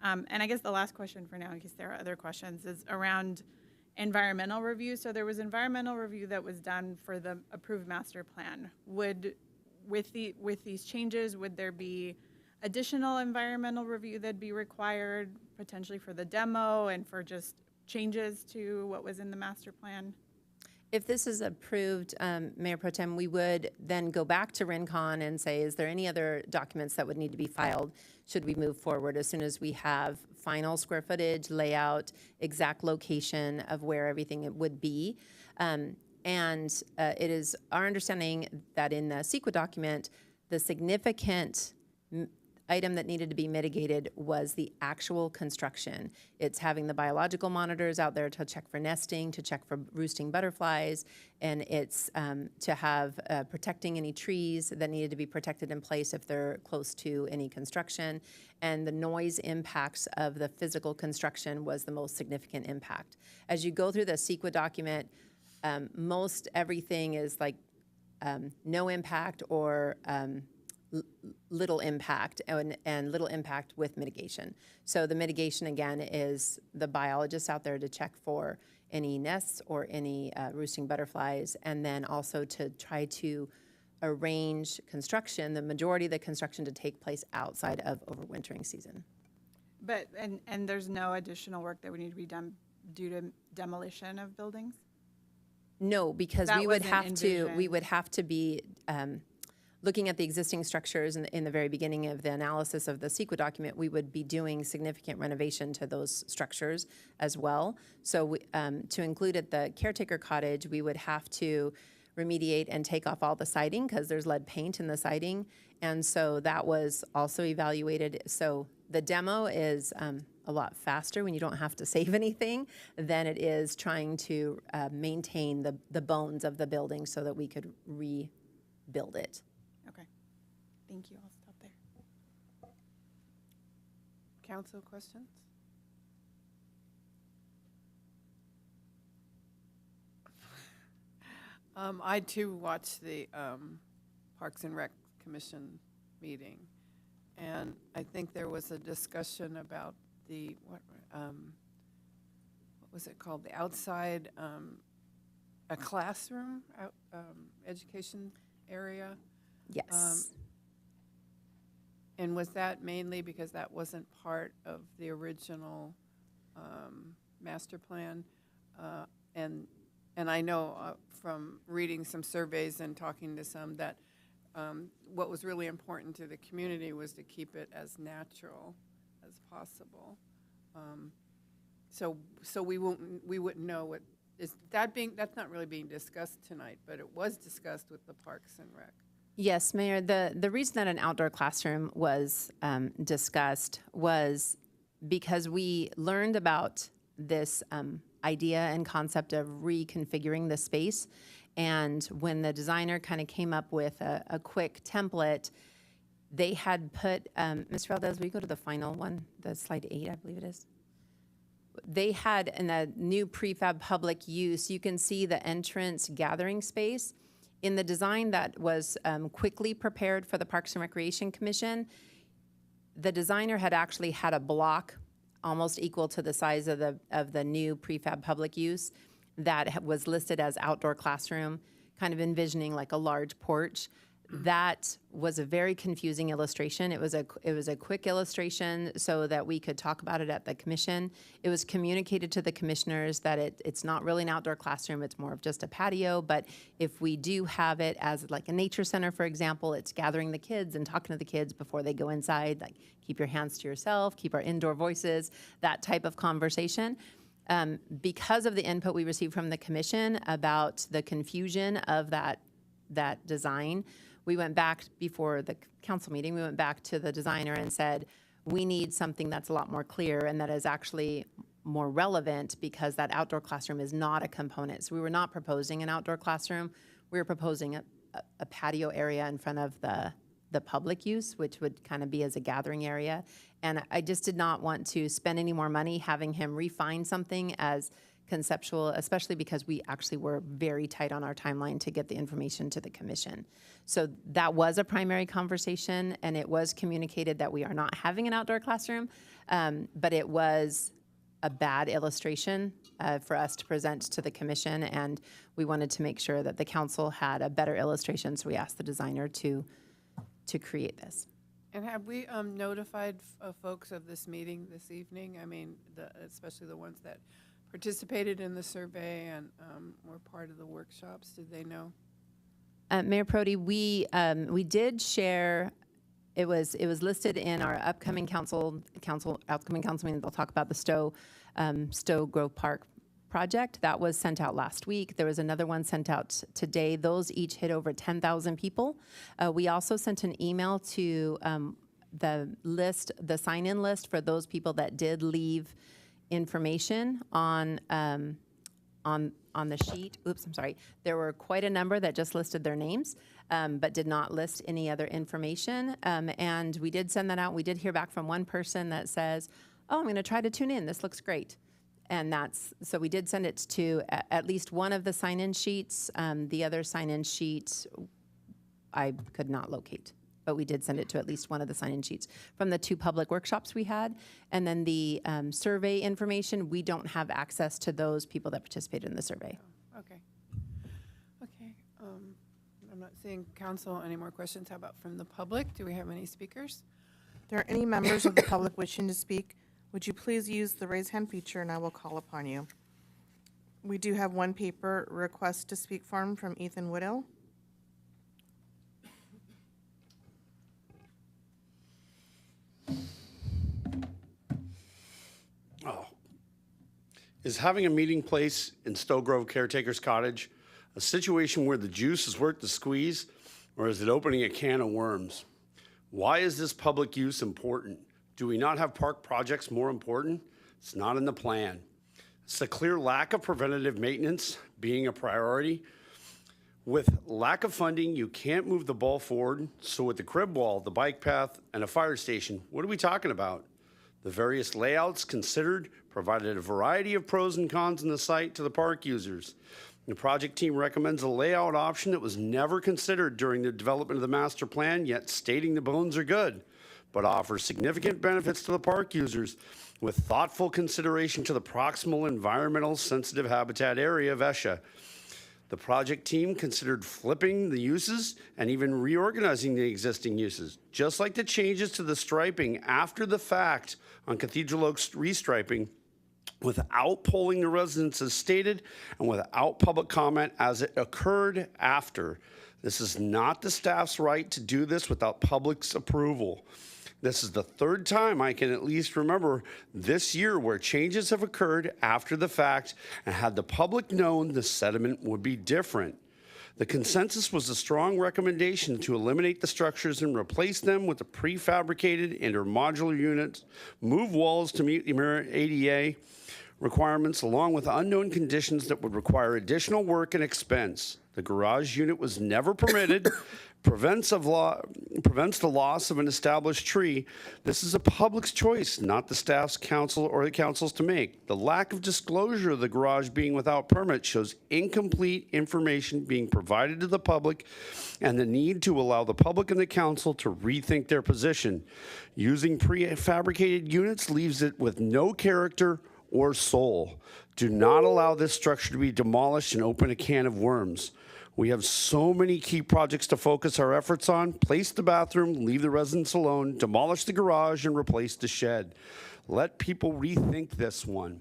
And I guess the last question for now, in case there are other questions, is around environmental review. So there was environmental review that was done for the approved master plan. With these changes, would there be additional environmental review that'd be required potentially for the demo and for just changes to what was in the master plan? If this is approved, Mayor Pro Tem, we would then go back to Rincon and say, is there any other documents that would need to be filed? Should we move forward as soon as we have final square footage, layout, exact location of where everything would be? It is our understanding that in the CEQA document, the significant item that needed to be mitigated was the actual construction. It's having the biological monitors out there to check for nesting, to check for roosting butterflies, and it's to have protecting any trees that needed to be protected in place if they're close to any construction. And the noise impacts of the physical construction was the most significant impact. As you go through the CEQA document, most everything is like no impact or little impact, and little impact with mitigation. So the mitigation, again, is the biologists out there to check for any nests or any roosting butterflies, and then also to try to arrange construction, the majority of the construction to take place outside of overwintering season. But, and there's no additional work that would need to be done due to demolition of buildings? No, because That we would wasn't have to be looking at the existing structures in the very beginning of the analysis of the CEQA document. We would be doing significant renovation to those structures as well. So to include at the caretaker cottage, we would have to remediate and take off all the siding because there's lead paint in the siding. And so that was also evaluated. So the demo is a lot faster when you don't have to save anything than it is trying to maintain the bones of the building so that we could rebuild it. Okay, thank you. I'll stop there. Council questions? I too watched the Parks and Rec Commission meeting, and I think there was a discussion about what was it called, the outside, a classroom, education area? Yes. And was that mainly because that wasn't part of the original master plan? And I know from reading some surveys and talking to some that what was really important to the community was to keep it as natural as possible. So we wouldn't know what is that being. That's not really being discussed tonight, but it was discussed with the Parks and Rec. Yes, Mayor, the reason that an outdoor classroom was discussed was because we learned about this idea and concept of reconfiguring the space. And when the designer kind of came up with a quick template, they had put, Mr. Valdez, will you go to the final one, the slide 8, I believe it is? They had in a new prefab public use, you can see the entrance gathering space. In the design that was quickly prepared for the Parks and Recreation Commission, the designer had actually had a block almost equal to the size of the new prefab public use that was listed as outdoor classroom, kind of envisioning like a large porch. That was a very confusing illustration. It was a quick illustration so that we could talk about it at the commission. It was communicated to the commissioners that it's not really an outdoor classroom, it's more of just a patio, but if we do have it as like a nature center, for example, it's gathering the kids and talking to the kids before they go inside, like keep your hands to yourself, keep our indoor voices, that type of conversation. Because of the input we received from the commission about the confusion of that design, we went back before the council meeting, we went back to the designer and said, we need something that's a lot more clear and that is actually more relevant because that outdoor classroom is not a component. So we were not proposing an outdoor classroom. We were proposing a patio area in front of the public use, which would kind of be as a gathering area. And I just did not want to spend any more money having him refine something as conceptual, especially because we actually were very tight on our timeline to get the information to the commission. So that was a primary conversation, and it was communicated that we are not having an outdoor classroom, but it was a bad illustration for us to present to the commission, and we wanted to make sure that the council had a better illustration, so we asked the designer to create this. And have we notified folks of this meeting this evening? I mean, especially the ones that participated in the survey and were part of the workshops. Did they know? Mayor Prodi, we did share. It was listed in our upcoming council meeting. They'll talk about the Stowe Grove Park project that was sent out last week. There was another one sent out today. Those each hit over 10,000 people. We also sent an email to the sign-in list for those people that did leave information on the sheet. Oops, I'm sorry. There were quite a number that just listed their names, but did not list any other information. And we did send that out. We did hear back from one person that says, oh, I'm going to try to tune in. This looks great. And so we did send it to at least one of the sign-in sheets. The other sign-in sheet I could not locate, but we did send it to at least one of the sign-in sheets from the 2 public workshops we had. And then the survey information, we don't have access to those people that participated in the survey. Oh, okay. Okay. I'm not seeing council. Any more questions? How about from the public? Do we have any speakers? If there are any members of the public wishing to speak, would you please use the raise hand feature and I will call upon you. We do have one paper request to speak form from Ethan Whittle. Oh. Is having a meeting place in Stowe Grove Caretaker's Cottage a situation where the juice is worth the squeeze, or is it opening a can of worms? Why is this public use important? Do we not have park projects more important? It's not in the plan. It's a clear lack of preventative maintenance being a priority. With lack of funding, you can't move the ball forward. So with the crib wall, the bike path, and a fire station, what are we talking about? The various layouts considered provided a variety of pros and cons in the site to the park users. The project team recommends a layout option that was never considered during the development of the master plan, yet stating the bones are good. but offers significant benefits to the park users with thoughtful consideration to the proximal environmental sensitive habitat area of Esha. The project team considered flipping the uses and even reorganizing the existing uses, just like the changes to the striping after the fact on Cathedral Oaks restriping, without polling the residents as stated and without public comment as it occurred after. This is not the staff's right to do this without public's approval. This is the third time I can at least remember this year where changes have occurred after the fact, and had the public known, the sentiment would be different. The consensus was a strong recommendation to eliminate the structures and replace them with the prefabricated and or modular units, move walls to meet the ADA requirements, along with unknown conditions that would require additional work and expense. The garage unit was never permitted, prevents the loss of an established tree. This is a public's choice, not the staff's, council, or the council's to make. The lack of disclosure of the garage being without permit shows incomplete information being provided to the public and the need to allow the public and the council to rethink their position. Using prefabricated units leaves it with no character or soul. Do not allow this structure to be demolished and open a can of worms. We have so many key projects to focus our efforts on. Place the bathroom, leave the residents alone, demolish the garage, and replace the shed. Let people rethink this one.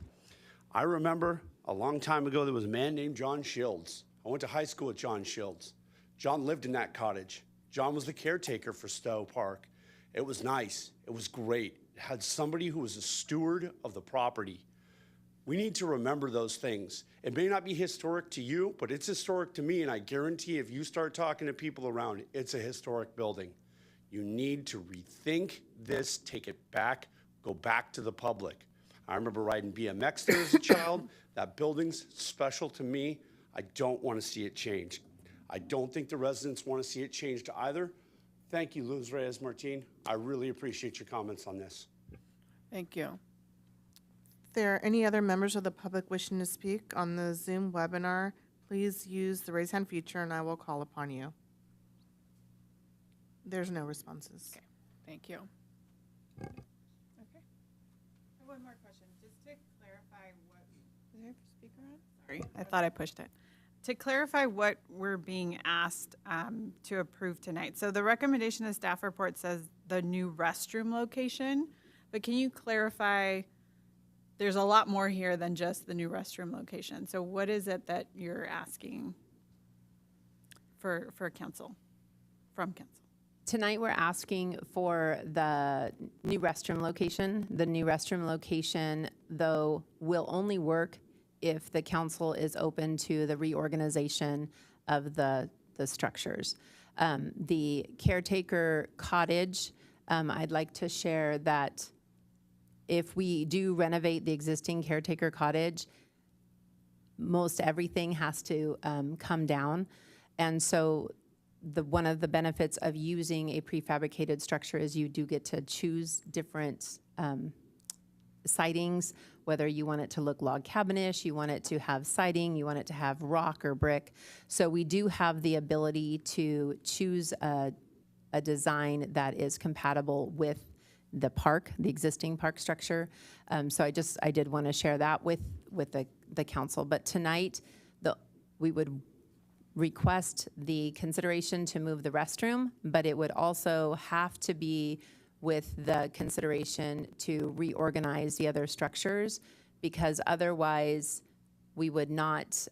I remember a long time ago there was a man named John Shields. I went to high school with John Shields. John lived in that cottage. John was the caretaker for Stowe Park. It was nice. It was great. It had somebody who was a steward of the property. We need to remember those things. It may not be historic to you, but it's historic to me, and I guarantee if you start talking to people around, it's a historic building. You need to rethink this, take it back, go back to the public. I remember riding BMX there as a child. That building's special to me. I don't want to see it change. I don't think the residents want to see it changed either. Thank you, Luz Reyes-Martin. I really appreciate your comments on this. Thank you. If there are any other members of the public wishing to speak on the Zoom webinar, please use the raise hand feature and I will call upon you. There's no responses. Okay, thank you. Okay. I have one more question, just to clarify what, is there a speaker on? Sorry, I thought I pushed it. To clarify what we're being asked to approve tonight. So the recommendation of the staff report says the new restroom location, but can you clarify, there's a lot more here than just the new restroom location. So what is it that you're asking for council, from council? Tonight, we're asking for the new restroom location. The new restroom location, though, will only work if the council is open to the reorganization of the structures. The caretaker cottage, I'd like to share that if we do renovate the existing caretaker cottage, most everything has to come down. And so one of the benefits of using a prefabricated structure is you do get to choose different sidings, whether you want it to look log cabinish, you want it to have siding, you want it to have rock or brick. So we do have the ability to choose a design that is compatible with the park, the existing park structure. So I did want to share that with the council. But tonight, we would request the consideration to move the restroom, but it would also have to be with the consideration to reorganize the other structures, because otherwise we would not,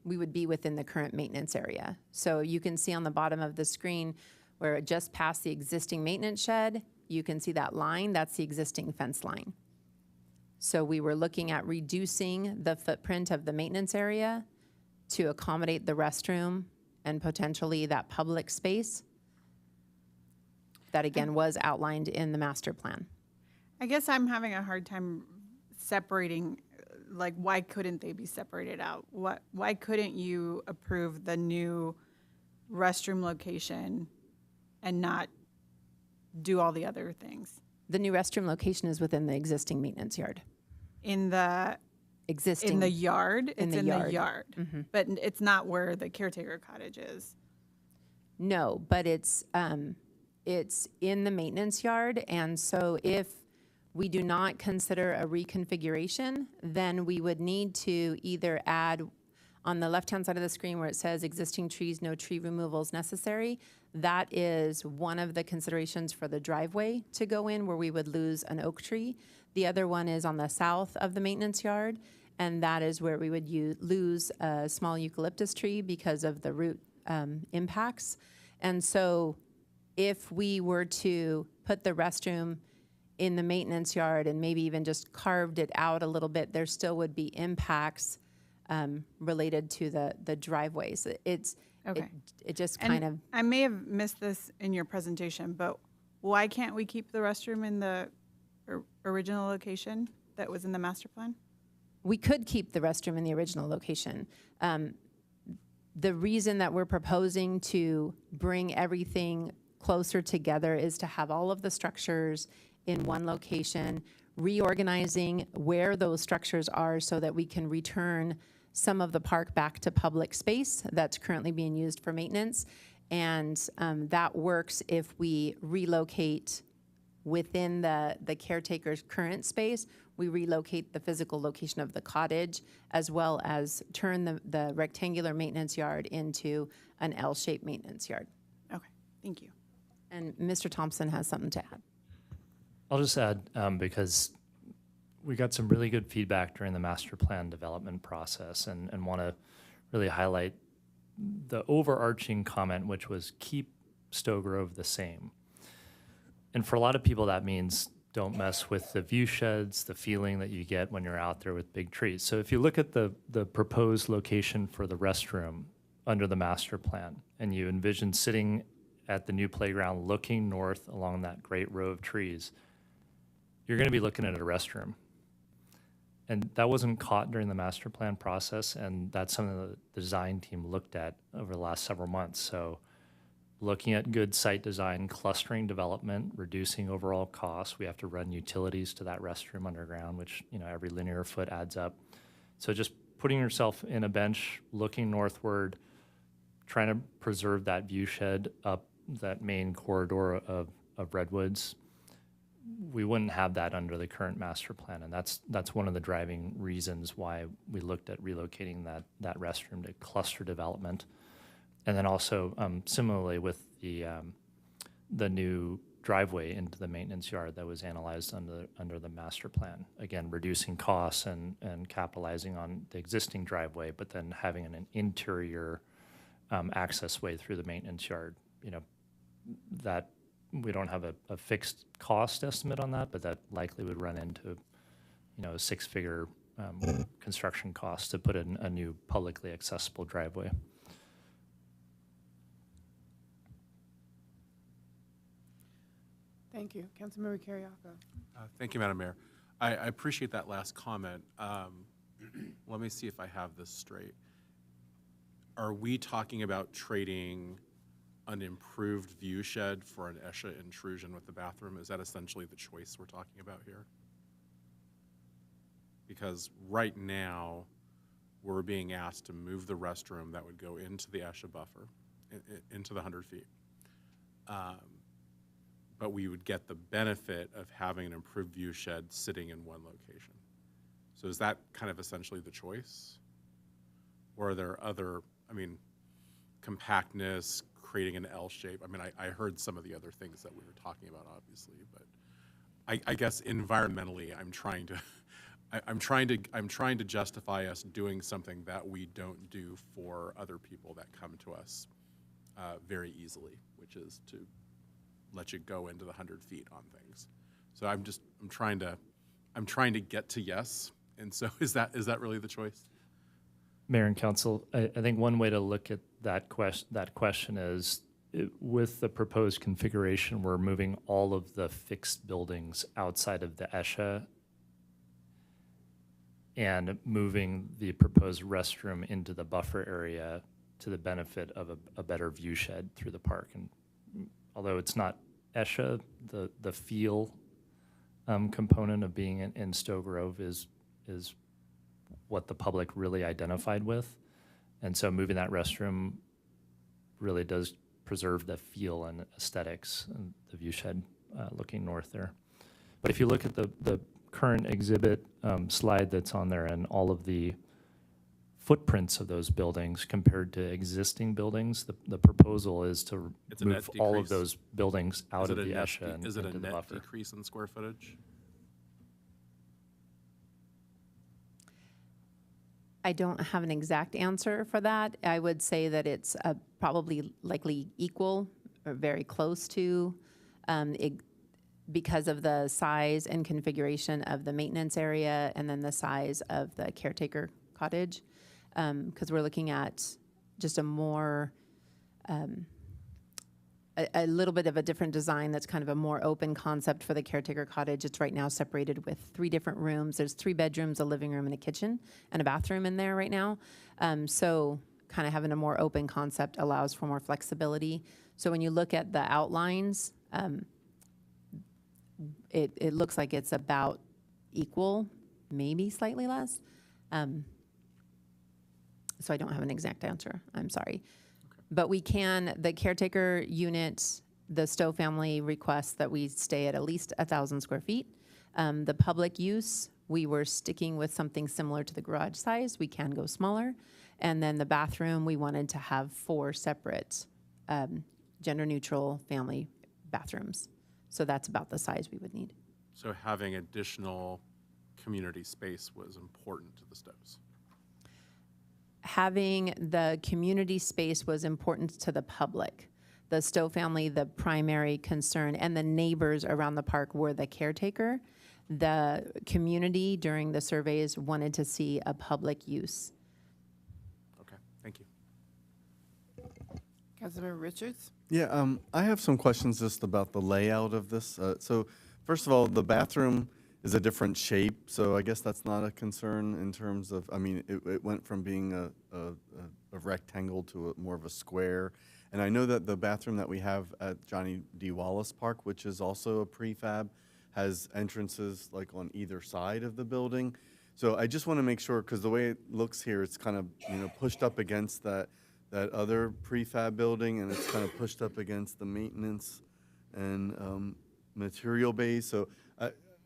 we would be within the current maintenance area. So you can see on the bottom of the screen where it just passed the existing maintenance shed, you can see that line, that's the existing fence line. So we were looking at reducing the footprint of the maintenance area to accommodate the restroom and potentially that public space that again was outlined in the master plan. I guess I'm having a hard time separating, like, why couldn't they be separated out? Why couldn't you approve the new restroom location and not do all the other things? The new restroom location is within the existing maintenance yard. In the existing. In the yard? It's in the yard. Mm-hmm. But it's not where the caretaker cottage is. No, but it's it's in the maintenance yard, and so if we do not consider a reconfiguration, then we would need to either add on the left-hand side of the screen where it says existing trees, no tree removals necessary. That is one of the considerations for the driveway to go in, where we would lose an oak tree. The other one is on the south of the maintenance yard, and that is where we would lose a small eucalyptus tree because of the root impacts. And so if we were to put the restroom in the maintenance yard and maybe even just carved it out a little bit, there still would be impacts related to the driveways. Okay. It just And kind of, I may have missed this in your presentation, but why can't we keep the restroom in the original location that was in the master plan? we could keep the restroom in the original location. The reason that we're proposing to bring everything closer together is to have all of the structures in one location, reorganizing where those structures are so that we can return some of the park back to public space that's currently being used for maintenance. And that works if we relocate within the caretaker's current space. We relocate the physical location of the cottage, as well as turn the rectangular maintenance yard into an L-shaped maintenance yard. Okay, thank you. And Mr. Thompson has something to add. I'll just add, because we got some really good feedback during the master plan development process, and want to really highlight the overarching comment, which was keep Stowe Grove the same. And for a lot of people, that means don't mess with the view sheds, the feeling that you get when you're out there with big trees. So if you look at the proposed location for the restroom under the master plan, and you envision sitting at the new playground looking north along that great row of trees, you're going to be looking at a restroom. And that wasn't caught during the master plan process, and that's something that the design team looked at over the last several months. So looking at good site design, clustering development, reducing overall costs. We have to run utilities to that restroom underground, which, you know, every linear foot adds up. So just putting yourself in a bench, looking northward, trying to preserve that view shed up that main corridor of redwoods. We wouldn't have that under the current master plan, and that's one of the driving reasons why we looked at relocating that restroom to cluster development. And then also similarly with the new driveway into the maintenance yard that was analyzed under the master plan. Again, reducing costs and capitalizing on the existing driveway, but then having an interior access way through the maintenance yard. You know, that we don't have a fixed cost estimate on that, but that likely would run into, you know, a six-figure construction cost to put in a new publicly accessible driveway. Thank you. Councilmember Carriaco. Thank you, Madam Mayor. I appreciate that last comment. Let me see if I have this straight. Are we talking about trading an improved view shed for an ESHA intrusion with the bathroom? Is that essentially the choice we're talking about here? Because right now, we're being asked to move the restroom that would go into the ESHA buffer, into the 100 feet. But we would get the benefit of having an improved view shed sitting in one location. So is that kind of essentially the choice? Or are there other, I mean, compactness, creating an L shape? I mean, I heard some of the other things that we were talking about, obviously, but I guess environmentally, I'm trying to justify us doing something that we don't do for other people that come to us very easily, which is to let you go into the 100 feet on things. So I'm trying to get to yes. And so is that really the choice? Mayor and Council, I think one way to look at that question is, with the proposed configuration, we're moving all of the fixed buildings outside of the ESHA and moving the proposed restroom into the buffer area to the benefit of a better view shed through the park. And although it's not ESHA, the feel component of being in Stowe Grove is what the public really identified with. And so moving that restroom really does preserve the feel and aesthetics and the view shed looking north there. But if you look at the current exhibit slide that's on there and all of the footprints of those buildings compared to existing buildings, the proposal is to It's a net move all of decrease. those buildings out Is of it a the net ESHA and Is it a into the net buffer. decrease in square footage? I don't have an exact answer for that. I would say that it's probably likely equal or very close to, because of the size and configuration of the maintenance area and then the size of the caretaker cottage. Because we're looking at just a more, a little bit of a different design that's kind of a more open concept for the caretaker cottage. It's right now separated with 3 different rooms. There's 3 bedrooms, a living room, and a kitchen, and a bathroom in there right now. So kind of having a more open concept allows for more flexibility. So when you look at the outlines, it looks like it's about equal, maybe slightly less. So I don't have an exact answer. I'm sorry. But we can, the caretaker unit, the Stowe family requests that we stay at least 1,000 square feet. The public use, we were sticking with something similar to the garage size. We can go smaller. And then the bathroom, we wanted to have 4 separate gender-neutral family bathrooms. So that's about the size we would need. So having additional community space was important to the Stowes. Having the community space was important to the public. The Stowe family, the primary concern, and the neighbors around the park were the caretaker. The community during the surveys wanted to see a public use. Okay, thank you. Councilmember Richards? Yeah, I have some questions just about the layout of this. So first of all, the bathroom is a different shape, so I guess that's not a concern in terms of, I mean, it went from being a rectangle to more of a square. And I know that the bathroom that we have at Johnny D. Wallace Park, which is also a prefab, has entrances like on either side of the building. So I just want to make sure, because the way it looks here, it's kind of, pushed up against that other prefab building, and it's kind of pushed up against the maintenance and material base. So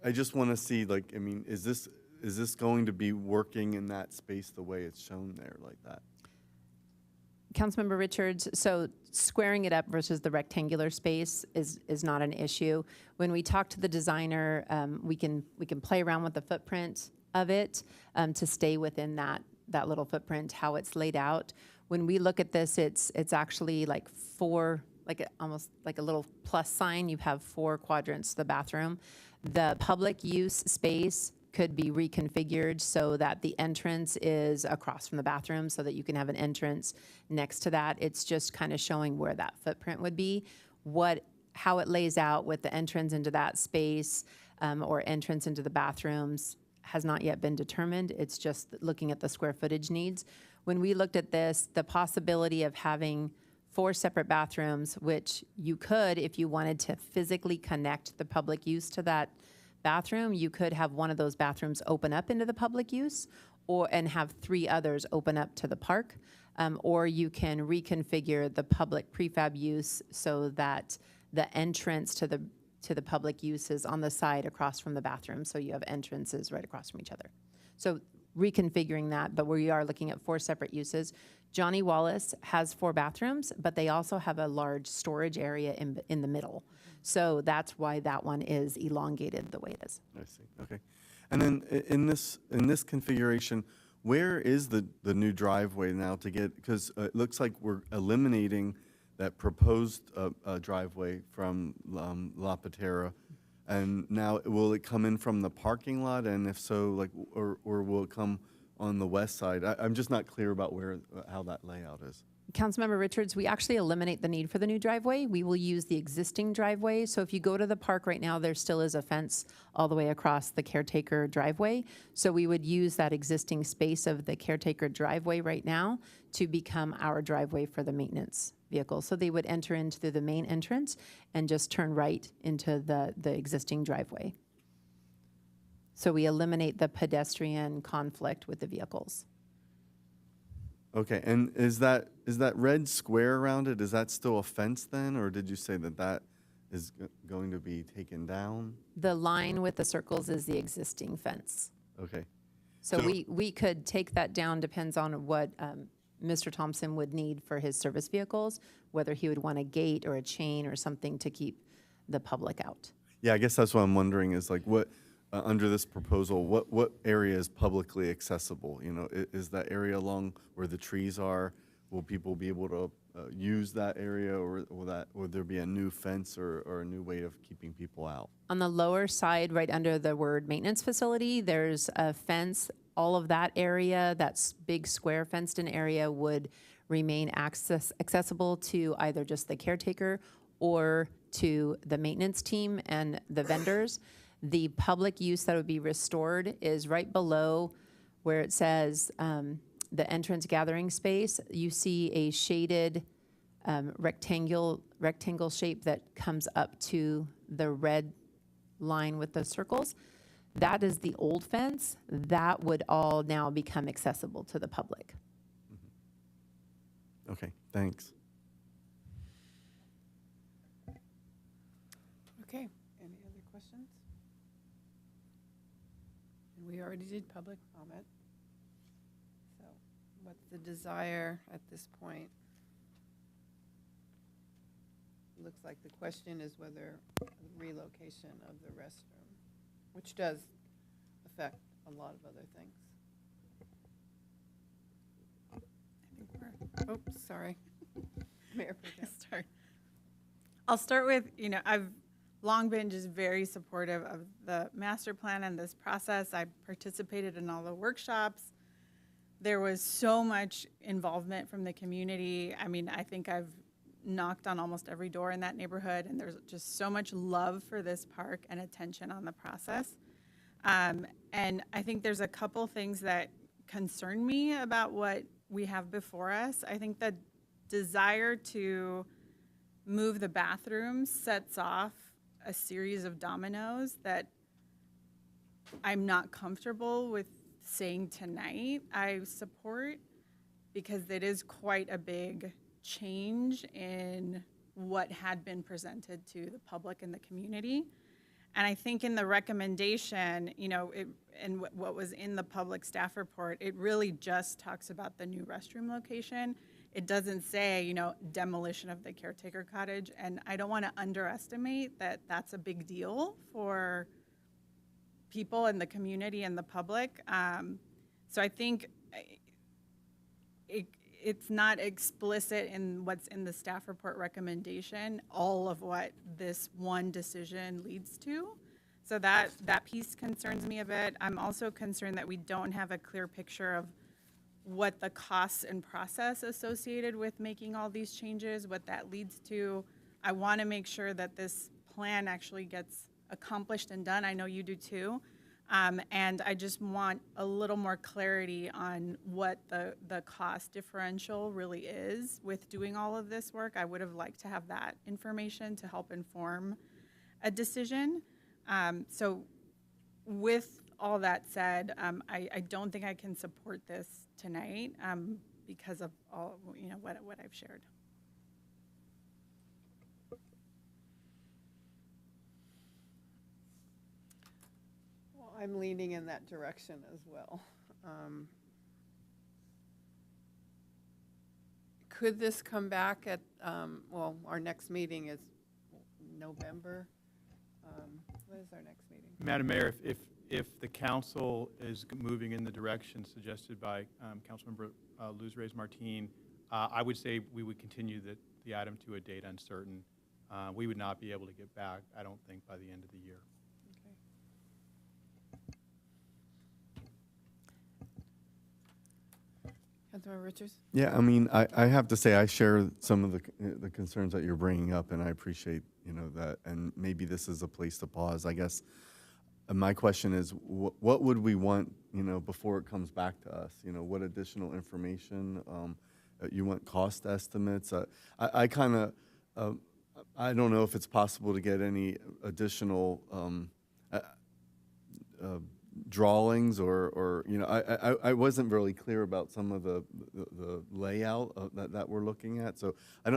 I just want to see, like, I mean, is this going to be working in that space the way it's shown there, like that? Councilmember Richards, so squaring it up versus the rectangular space is not an issue. When we talk to the designer, we can play around with the footprint of it to stay within that little footprint, how it's laid out. When we look at this, it's actually like 4, almost like a little plus sign. You have 4 quadrants to the bathroom. The public use space could be reconfigured so that the entrance is across from the bathroom so that you can have an entrance next to that. It's just kind of showing where that footprint would be. How it lays out with the entrance into that space or entrance into the bathrooms has not yet been determined. It's just looking at the square footage needs. When we looked at this, the possibility of having 4 separate bathrooms, which you could, if you wanted to physically connect the public use to that bathroom, you could have one of those bathrooms open up into the public use and have 3 others open up to the park. Or you can reconfigure the public prefab use so that the entrance to the public use is on the side across from the bathroom. So you have entrances right across from each other. So reconfiguring that, but we are looking at 4 separate uses. Johnny Wallace has 4 bathrooms, but they also have a large storage area in the middle. So that's why that one is elongated the way it is. I see, okay. And then in this configuration, where is the new driveway now to get, because it looks like we're eliminating that proposed driveway from La Patera. And now, will it come in from the parking lot? And if so, like, or will it come on the west side? I'm just not clear about how that layout is. Councilmember Richards, we actually eliminate the need for the new driveway. We will use the existing driveway. So if you go to the park right now, there still is a fence all the way across the caretaker driveway. So we would use that existing space of the caretaker driveway right now to become our driveway for the maintenance vehicle. So they would enter in through the main entrance and just turn right into the existing driveway. So we eliminate the pedestrian conflict with the vehicles. Okay, and is that red square around it, is that still a fence then, or did you say that that is going to be taken down? The line with the circles is the existing fence. Okay. So we could take that down, depends on what Mr. Thompson would need for his service vehicles, whether he would want a gate or a chain or something to keep the public out. Yeah, I guess that's what I'm wondering is like what, under this proposal, what area is publicly accessible? You know, is that area along where the trees are? Will people be able to use that area, or will there be a new fence or a new way of keeping people out? On the lower side, right under the word maintenance facility, there's a fence. All of that area, that big square fenced-in area, would remain accessible to either just the caretaker or to the maintenance team and the vendors. The public use that would be restored is right below where it says the entrance gathering space. You see a shaded rectangle shape that comes up to the red line with the circles. That is the old fence. That would all now become accessible to the public. Okay, thanks. Okay, any other questions? And we already did public comment. So what's the desire at this point? Looks like the question is whether the relocation of the restroom, which does affect a lot of other things. I think we're, oops, sorry. Mayor Pro Tem. I'll start with, I've long been just very supportive of the master plan and this process. I participated in all the workshops. There was so much involvement from the community. I mean, I think I've knocked on almost every door in that neighborhood, and there's just so much love for this park and attention on the process. And I think there's a couple things that concern me about what we have before us. I think the desire to move the bathrooms sets off a series of dominoes that I'm not comfortable with saying tonight I support, because it is quite a big change in what had been presented to the public and the community. And I think in the recommendation, and what was in the public staff report, it really just talks about the new restroom location. It doesn't say, demolition of the caretaker cottage. And I don't want to underestimate that that's a big deal for people in the community and the public. So I think it's not explicit in what's in the staff report recommendation, all of what this one decision leads to. So that piece concerns me a bit. I'm also concerned that we don't have a clear picture of what the costs and process associated with making all these changes, what that leads to. I want to make sure that this plan actually gets accomplished and done. I know you do too. And I just want a little more clarity on what the cost differential really is with doing all of this work. I would have liked to have that information to help inform a decision. So with all that said, I don't think I can support this tonight because of all what I've shared. I'm leaning in that direction as well. Could this come back at, our next meeting is November. What is our next meeting? Madam Mayor, if the council is moving in the direction suggested by Councilmember Luz Reyes Martin, I would say we would continue the item to a date uncertain. We would not be able to get back, I don't think, by the end of the year. Councilmember Richards? Yeah, I mean, I have to say I share some of the concerns that you're bringing up, and I appreciate, that, and maybe this is a place to pause. I guess my question is, what would we want, before it comes back to us? What additional information? You want cost estimates? I kind of, I don't know if it's possible to get any additional drawings or you know, I wasn't really clear about some of the layout that we're looking at. So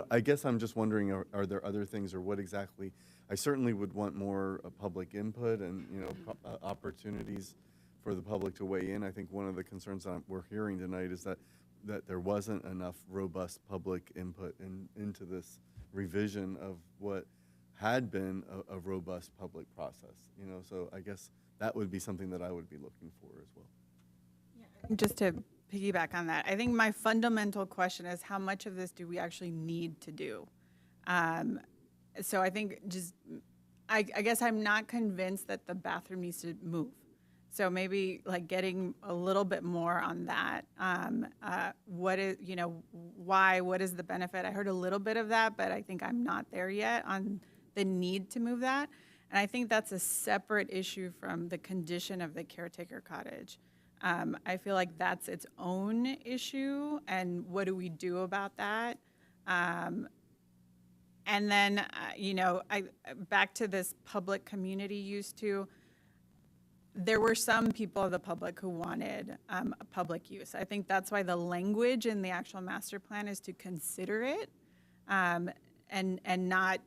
I guess I'm just wondering, are there other things, or what exactly? I certainly would want more public input and, you know, opportunities for the public to weigh in. I think one of the concerns that we're hearing tonight is that there wasn't enough robust public input into this revision of what had been a robust public process, you know, so I guess that would be something that I would be looking for as well. Just to piggyback on that, I think my fundamental question is how much of this do we actually need to do? So I think I guess I'm not convinced that the bathroom needs to move. So maybe like getting a little bit more on that. What is, you know, why, what is the benefit? I heard a little bit of that, but I think I'm not there yet on the need to move that. And I think that's a separate issue from the condition of the caretaker cottage. I feel like that's its own issue, and what do we do about that? And then, you know, back to this public community use too. There were some people of the public who wanted a public use. I think that's why the language in the actual master plan is to consider it, and not,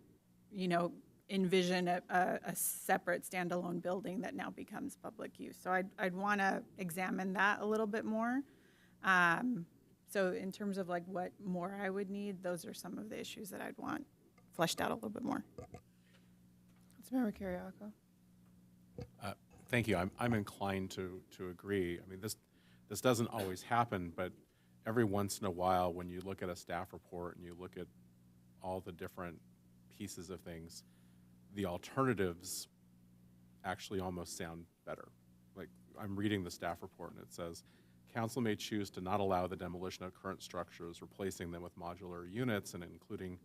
you know, envision a separate standalone building that now becomes public use. So I'd want to examine that a little bit more. So in terms of like what more I would need, those are some of the issues that I'd want fleshed out a little bit more. Councilmember Carriaco. Thank you. I'm inclined to agree. I mean, this doesn't always happen, but every once in a while, when you look at a staff report and you look at all the different pieces of things, the alternatives actually almost sound better. Like, I'm reading the staff report and it says, council may choose to not allow the demolition of current structures, replacing them with modular units and including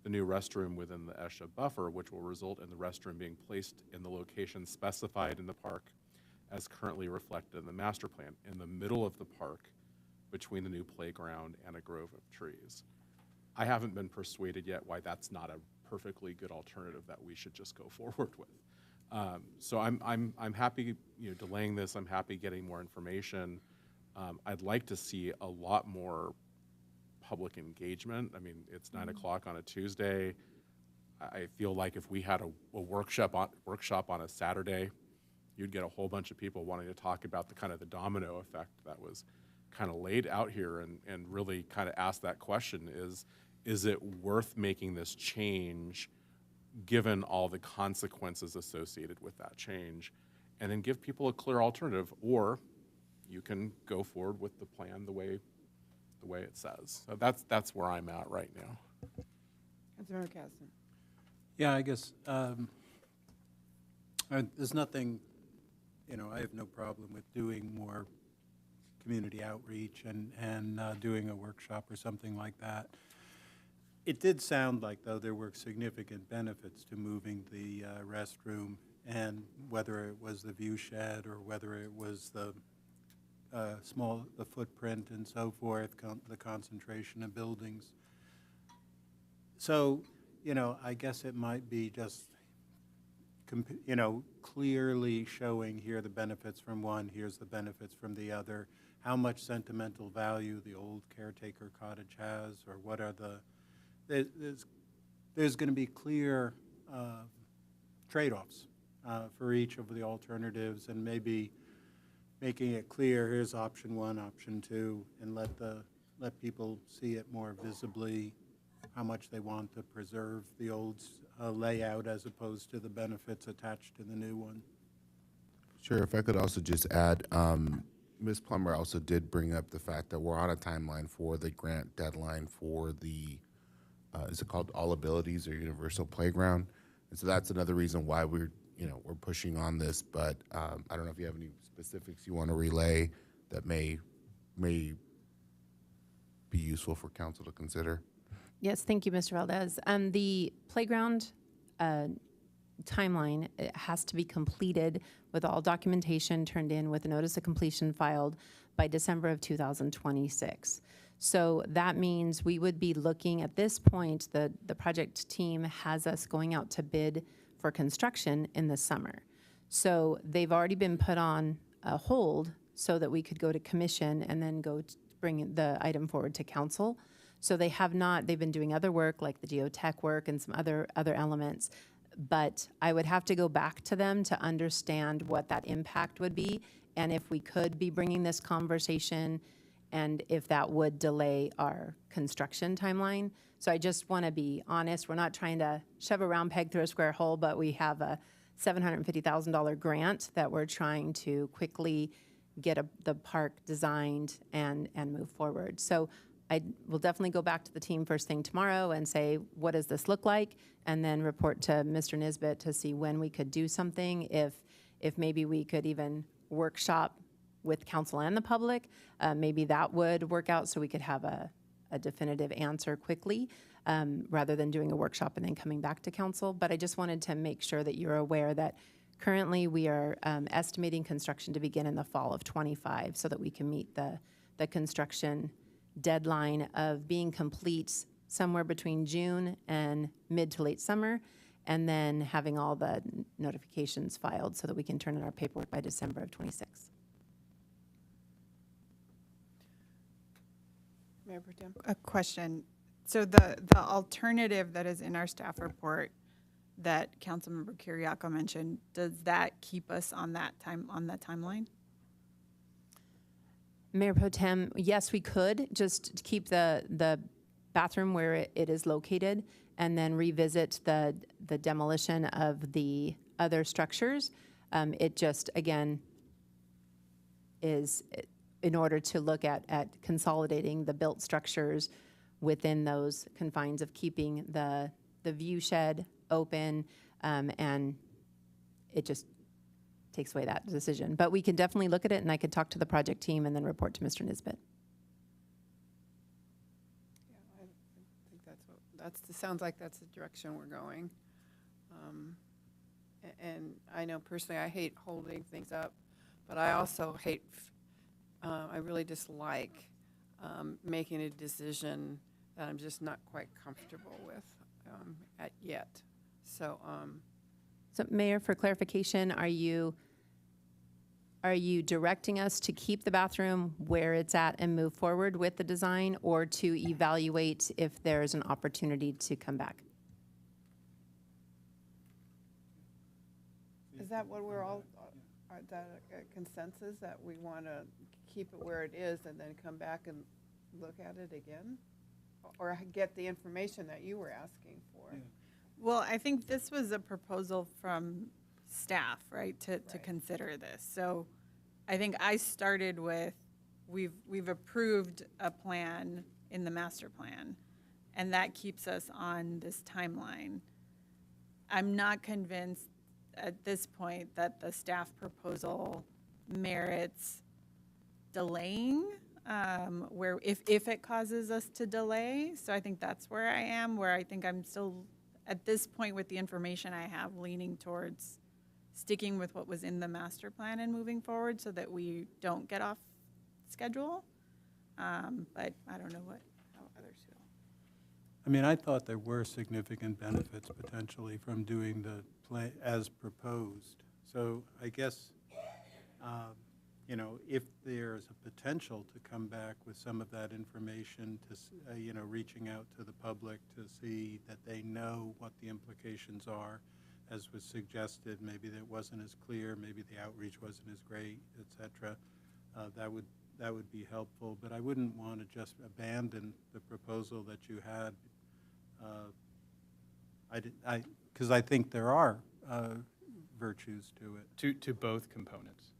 the new restroom within the ESHA buffer, which will result in the restroom being placed in the location specified in the park as currently reflected in the master plan, in the middle of the park between the new playground and a grove of trees. I haven't been persuaded yet why that's not a perfectly good alternative that we should just go forward with. So I'm happy, you know, delaying this. I'm happy getting more information. I'd like to see a lot more public engagement. I mean, it's 9 o'clock on a Tuesday. I feel like if we had a workshop on a Saturday, you'd get a whole bunch of people wanting to talk about the kind of the domino effect that was kind of laid out here, and really kind of ask that question, is it worth making this change given all the consequences associated with that change? And then give people a clear alternative, or you can go forward with the plan the way it says. So that's where I'm at right now. Councilmember Caston. Yeah, I guess there's nothing, you know, I have no problem with doing more community outreach and doing a workshop or something like that. It did sound like, though, there were significant benefits to moving the restroom, and whether it was the view shed or whether it was the the footprint and so forth, the concentration of buildings. So, you know, I guess it might be just, you know, clearly showing here the benefits from one, here's the benefits from the other, how much sentimental value the old caretaker cottage has, or what are there's going to be clear trade-offs for each of the alternatives, and maybe making it clear, here's option one, option two, and let people see it more visibly, how much they want to preserve the old layout as opposed to the benefits attached to the new one. Sure, if I could also just add, Ms. Plummer also did bring up the fact that we're on a timeline for the grant deadline for the, is it called All Abilities or Universal Playground? And so that's another reason why we're pushing on this, but I don't know if you have any specifics you want to relay that may be useful for council to consider. Yes, thank you, Mr. Valdez. The playground timeline, it has to be completed with all documentation turned in with a notice of completion filed by December of 2026. So that means we would be looking at this point, the project team has us going out to bid for construction in the summer. So they've already been put on a hold so that we could go to commission and then bring the item forward to council. So they have not, they've been doing other work like the geotech work and some other elements. But I would have to go back to them to understand what that impact would be and if we could be bringing this conversation and if that would delay our construction timeline. So I just want to be honest, we're not trying to shove a round peg through a square hole, but we have a $750,000 grant that we're trying to quickly get the park designed and move forward. So I will definitely go back to the team first thing tomorrow and say, what does this look like? And then report to Mr. Nisbet to see when we could do something, if maybe we could even workshop with council and the public. Maybe that would work out so we could have a definitive answer quickly rather than doing a workshop and then coming back to council. But I just wanted to make sure that you're aware that currently we are estimating construction to begin in the fall of '25 so that we can meet the construction deadline of being complete somewhere between June and mid to late summer, and then having all the notifications filed so that we can turn in our paperwork by December of '26. Mayor Pro Tem? A question. So the alternative that is in our staff report that Councilmember Kiriakou mentioned, does that keep us on that timeline? Mayor Pro Tem, yes, we could just keep the bathroom where it is located and then revisit the demolition of the other structures. It just, again, is in order to look at consolidating the built structures within those confines of keeping the view shed open, and it just takes away that decision. But we can definitely look at it, and I could talk to the project team and then report to Mr. Nisbet. Yeah, I think sounds like that's the direction we're going. And I know personally I hate holding things up, but I also hate, I really dislike making a decision that I'm just not quite comfortable with yet. So, So Mayor, for clarification, are you directing us to keep the bathroom where it's at and move forward with the design, or to evaluate if there's an opportunity to come back? is that what we're all, are that a consensus that we want to keep it where it is and then come back and look at it again? Or get the information that you were asking for? Well, I think this was a proposal from staff, right, to consider this. So I think I started with, we've approved a plan in the master plan, and that keeps us on this timeline. I'm not convinced at this point that the staff proposal merits delaying, where if it causes us to delay. So I think that's where I am, where I think I'm still, at this point with the information I have, leaning towards sticking with what was in the master plan and moving forward so that we don't get off schedule. But I don't know how others feel. I mean, I thought there were significant benefits potentially from doing the play as proposed. So I guess, you know, if there's a potential to come back with some of that information, to, you know, reaching out to the public to see that they know what the implications are, as was suggested, maybe that wasn't as clear, maybe the outreach wasn't as great, et cetera, that would be helpful. But I wouldn't want to just abandon the proposal that you had. Because I think there are virtues to it. To both components,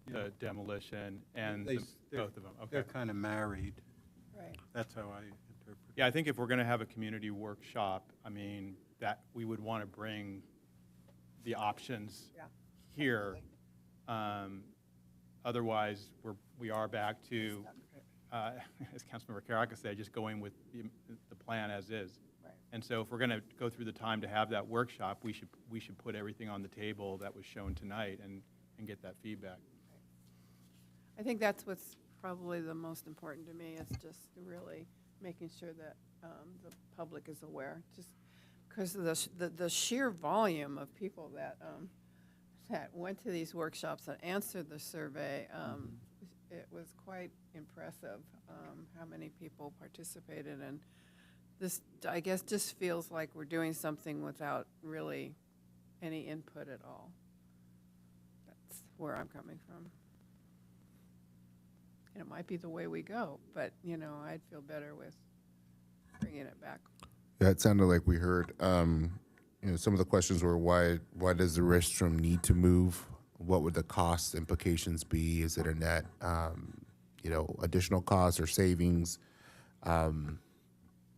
the demolition and both of them. Okay. They're kind of married. Right. That's how I interpret it. Yeah, I think if we're going to have a community workshop, I mean, that we would want to bring the options here. Otherwise, we are back to, as Councilmember Kiriakou said, just going with the plan as is. Right. And so if we're going to go through the time to have that workshop, we should put everything on the table that was shown tonight and get that feedback. I think that's what's probably the most important to me, is just really making sure that the public is aware, just because of the sheer volume of people that went to these workshops and answered the survey, it was quite impressive how many people participated. And this, I guess, just feels like we're doing something without really any input at all. That's where I'm coming from. And it might be the way we go, but, you know, I'd feel better with bringing it back. Yeah, it sounded like we heard, some of the questions were why does the restroom need to move? What would the cost implications be? Is it a net, additional costs or savings?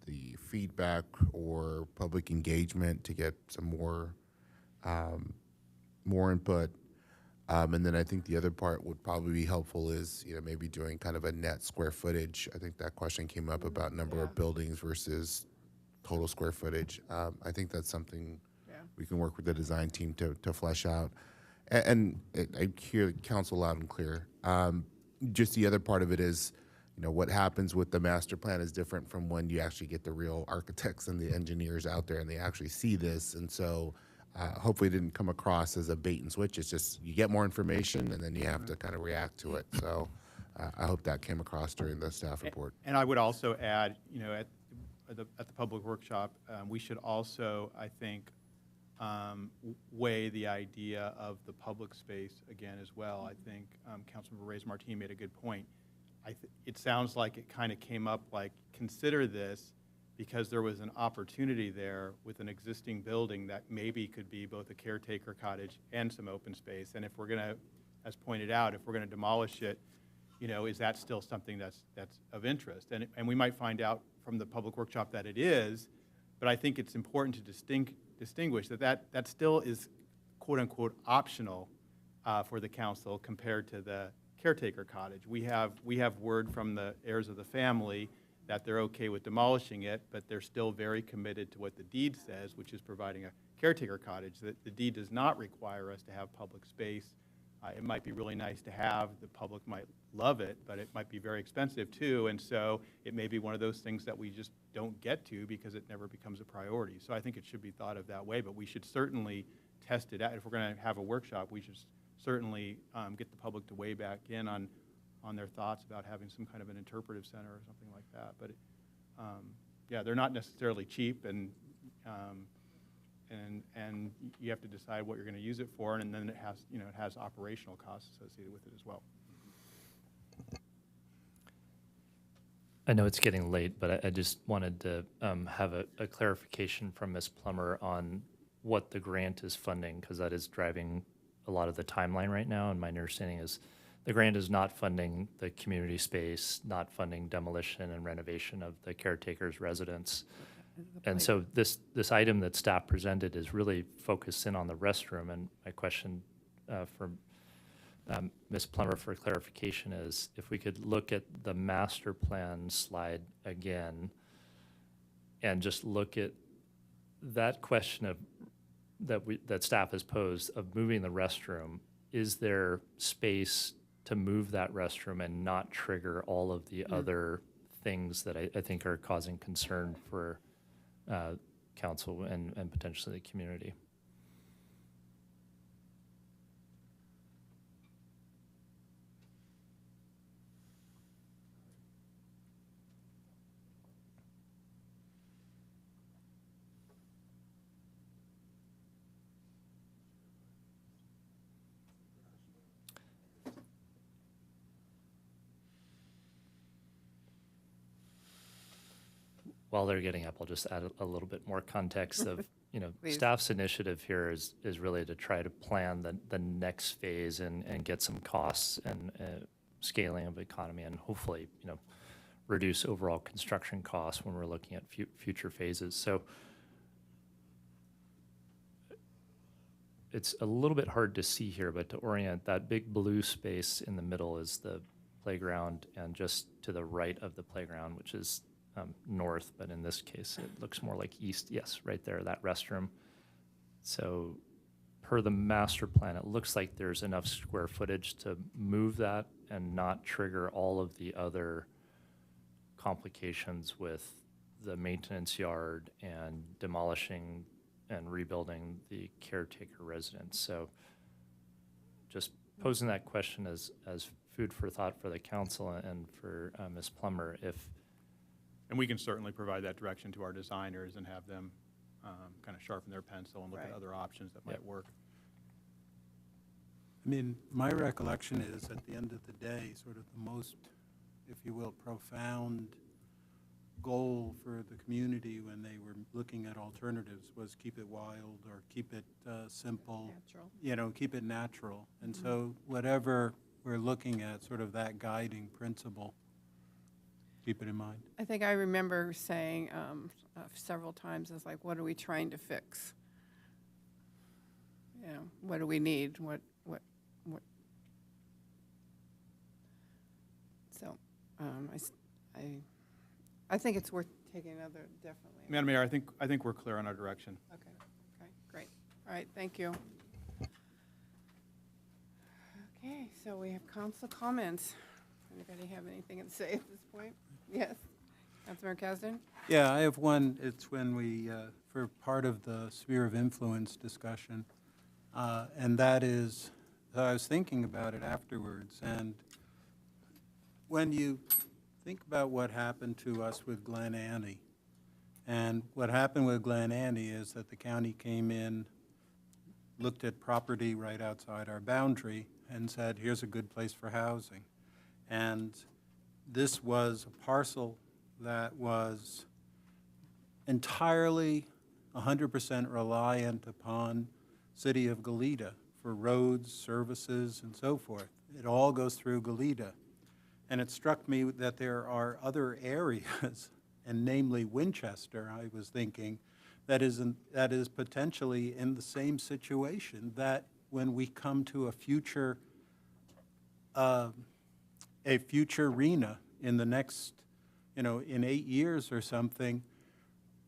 The feedback or public engagement to get some more input. And then I think the other part would probably be helpful is, maybe doing kind of a net square footage. I think that question came up about number of buildings versus total square footage. I think that's something we can work with the design team to flesh out. And I hear the council loud and clear. Just the other part of it is, what happens with the master plan is different from when you actually get the real architects and the engineers out there and they actually see this. And so hopefully it didn't come across as a bait and switch. It's just you get more information and then you have to kind of react to it. So I hope that came across during the staff report. And I would also add, at the public workshop, we should also, I think, weigh the idea of the public space again as well. I think Councilmember Reyes-Martin made a good point. It sounds like it kind of came up like, consider this because there was an opportunity there with an existing building that maybe could be both a caretaker cottage and some open space. And if we're going to, as pointed out, if we're going to demolish it, is that still something that's of interest? And we might find out from the public workshop that it is, but I think it's important to distinguish that still is quote unquote optional for the council compared to the caretaker cottage. We have word from the heirs of the family that they're okay with demolishing it, but they're still very committed to what the deed says, which is providing a caretaker cottage. The deed does not require us to have public space. It might be really nice to have, the public might love it, but it might be very expensive too, and so it may be one of those things that we just don't get to because it never becomes a priority. So I think it should be thought of that way, but we should certainly test it out. If we're going to have a workshop, we should certainly get the public to weigh back in on their thoughts about having some kind of an interpretive center or something like that. But they're not necessarily cheap, and you have to decide what you're going to use it for, and then it has operational costs associated with it as well. I know it's getting late, but I just wanted to have a clarification from Ms. Plummer on what the grant is funding, because that is driving a lot of the timeline right now. And my understanding is the grant is not funding the community space, not funding demolition and renovation of the caretaker's residence. And so this item that staff presented is really focused in on the restroom. And my question for Ms. Plummer for clarification is if we could look at the master plan slide again and just look at that question of that staff has posed of moving the restroom. Is there space to move that restroom and not trigger all of the other things that I think are causing concern for council and potentially the community? While they're getting up, I'll just add a little bit more context of, staff's initiative here is really to try to plan the next phase and get some costs and scaling of the economy and hopefully, reduce overall construction costs when we're looking at future phases. So it's a little bit hard to see here, but to orient, that big blue space in the middle is the playground, and just to the right of the playground, which is north, but in this case, it looks more like east. Yes, right there, that restroom. So per the master plan, it looks like there's enough square footage to move that and not trigger all of the other complications with the maintenance yard and demolishing and rebuilding the caretaker residence. So just posing that question as food for thought for the council and for Ms. Plummer, And we can certainly provide that direction to our designers and have them kind of sharpen their pencil and look at Right. other options that might work. I mean, my recollection is, at the end of the day, sort of the most, if you will, profound goal for the community when they were looking at alternatives was keep it wild or keep it simple. Natural. You know, keep it natural. And so whatever we're looking at, sort of that guiding principle, keep it in mind. I think I remember saying several times, it's like, what are we trying to fix? You know, what do we need? What? So, I think it's worth taking another, definitely. Madam Mayor, I think we're clear on our direction. Okay, great. All right, thank you. Okay, so we have council comments. Anybody have anything to say at this point? Yes. Councilmember Kasdan? Yeah, I have one. It's when we, for part of the sphere of influence discussion, and that is, I was thinking about it afterwards, and when you think about what happened to us with Glen Annie, and what happened with Glen Annie is that the county came in, looked at property right outside our boundary, and said, here's a good place for housing. And this was a parcel that was entirely 100% reliant upon City of Goleta for roads, services, and so forth. It all goes through Goleta. And it struck me that there are other areas, and namely Winchester, I was thinking, that is potentially in the same situation, that when we come to a future RENA in the next, in 8 years or something,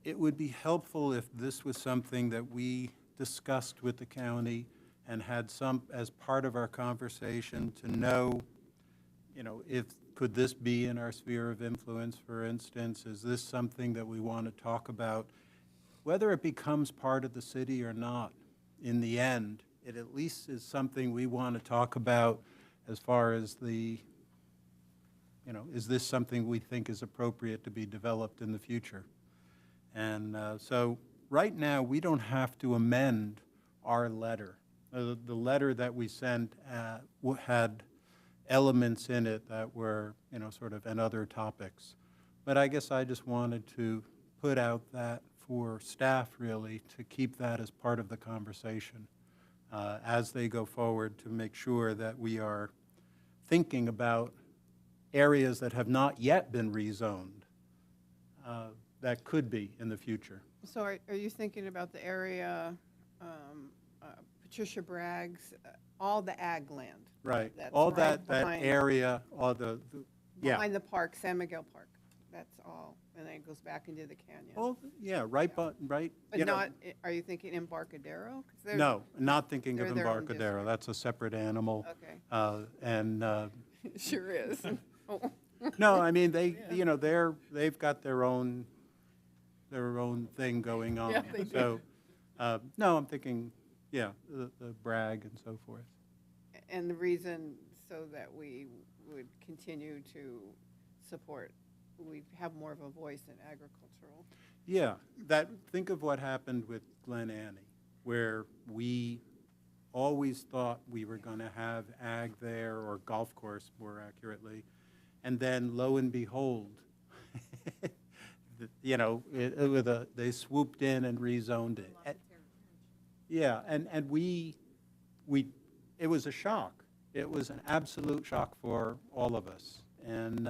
it would be helpful if this was something that we discussed with the county and had some, as part of our conversation, to know, could this be in our sphere of influence, for instance? Is this something that we want to talk about? Whether it becomes part of the city or not, in the end, it at least is something we want to talk about as far as the, is this something we think is appropriate to be developed in the future? And so right now, we don't have to amend our letter. The letter that we sent had elements in it that were, sort of, and other topics. But I guess I just wanted to put out that for staff, really, to keep that as part of the conversation as they go forward, to make sure that we are thinking about areas that have not yet been rezoned that could be in the future. So are you thinking about the area, Patricia Bragg's, all the ag land? Right. That's All right that behind- area, all yeah. Behind the park, San Miguel Park. That's all. And then it goes back into the canyon. Oh, yeah, right. But you know, not, are you thinking Embarcadero? 'Cause they're- No, not thinking of they're their own Embarcadero. That's a separate animal. Okay. And It sure is. Oh. no, I mean they've got their own thing going on. Yeah, they do. So no, I'm thinking, yeah, the Bragg and so forth. And the reason so that we would continue to support, we'd have more of a voice in agricultural. Yeah, think of what happened with Glen Annie, where we always thought we were going to have ag there, or golf course more accurately, and then lo and behold, they swooped in and rezoned it. Yeah, and it was a shock. It was an absolute shock for all of us. And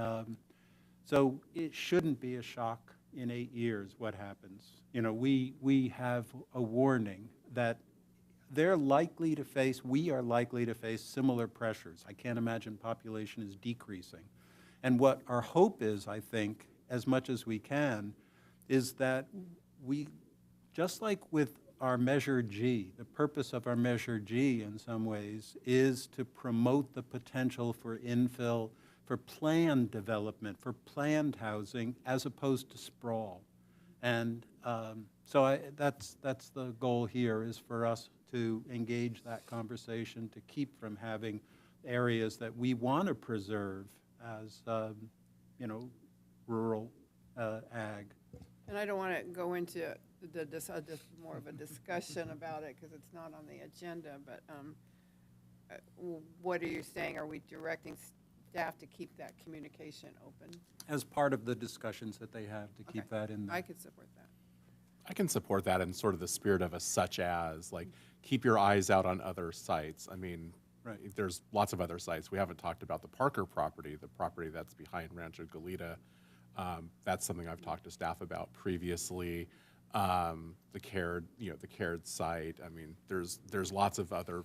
so it shouldn't be a shock in 8 years what happens. We have a warning that we are likely to face similar pressures. I can't imagine population is decreasing. And what our hope is, I think, as much as we can, is that we, just like with our Measure G, the purpose of our Measure G in some ways is to promote the potential for infill, for planned development, for planned housing, as opposed to sprawl. And So that's the goal here, is for us to engage that conversation, to keep from having areas that we want to preserve as, rural ag. And I don't want to go into just more of a discussion about it because it's not on the agenda, but what are you saying? Are we directing staff to keep that communication open? As part of the discussions that they have, to keep that in there. I could support that. I can support that in sort of the spirit of a such as, like, keep your eyes out on other sites. I mean, Right. there's lots of other sites. We haven't talked about the Parker property, the property that's behind Rancho Goleta. That's something I've talked to staff about previously. The Caird, the Caird site. I mean, there's lots of other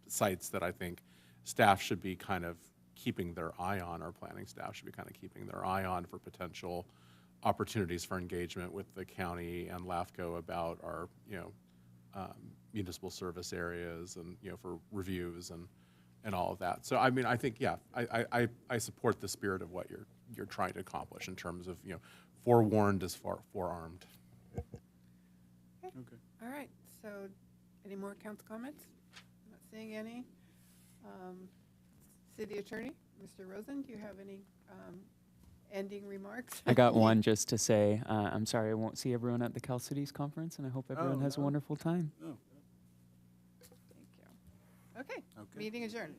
sites that I think staff should be kind of keeping their eye on, our planning staff should be kind of keeping their eye on for potential opportunities for engagement with the county and LAFCO about our, municipal service areas and, for reviews and all of that. So, I mean, I think, yeah, I support the spirit of what you're trying to accomplish in terms of, forewarned is forearmed. Okay. All right, so any more council comments? Not seeing any. City Attorney, Mr. Rosen, do you have any ending remarks? I got one just to say, I'm sorry I won't see everyone at the Cal Cities Conference, and I hope everyone has a wonderful time. Oh. Thank you. Okay, meeting adjourned.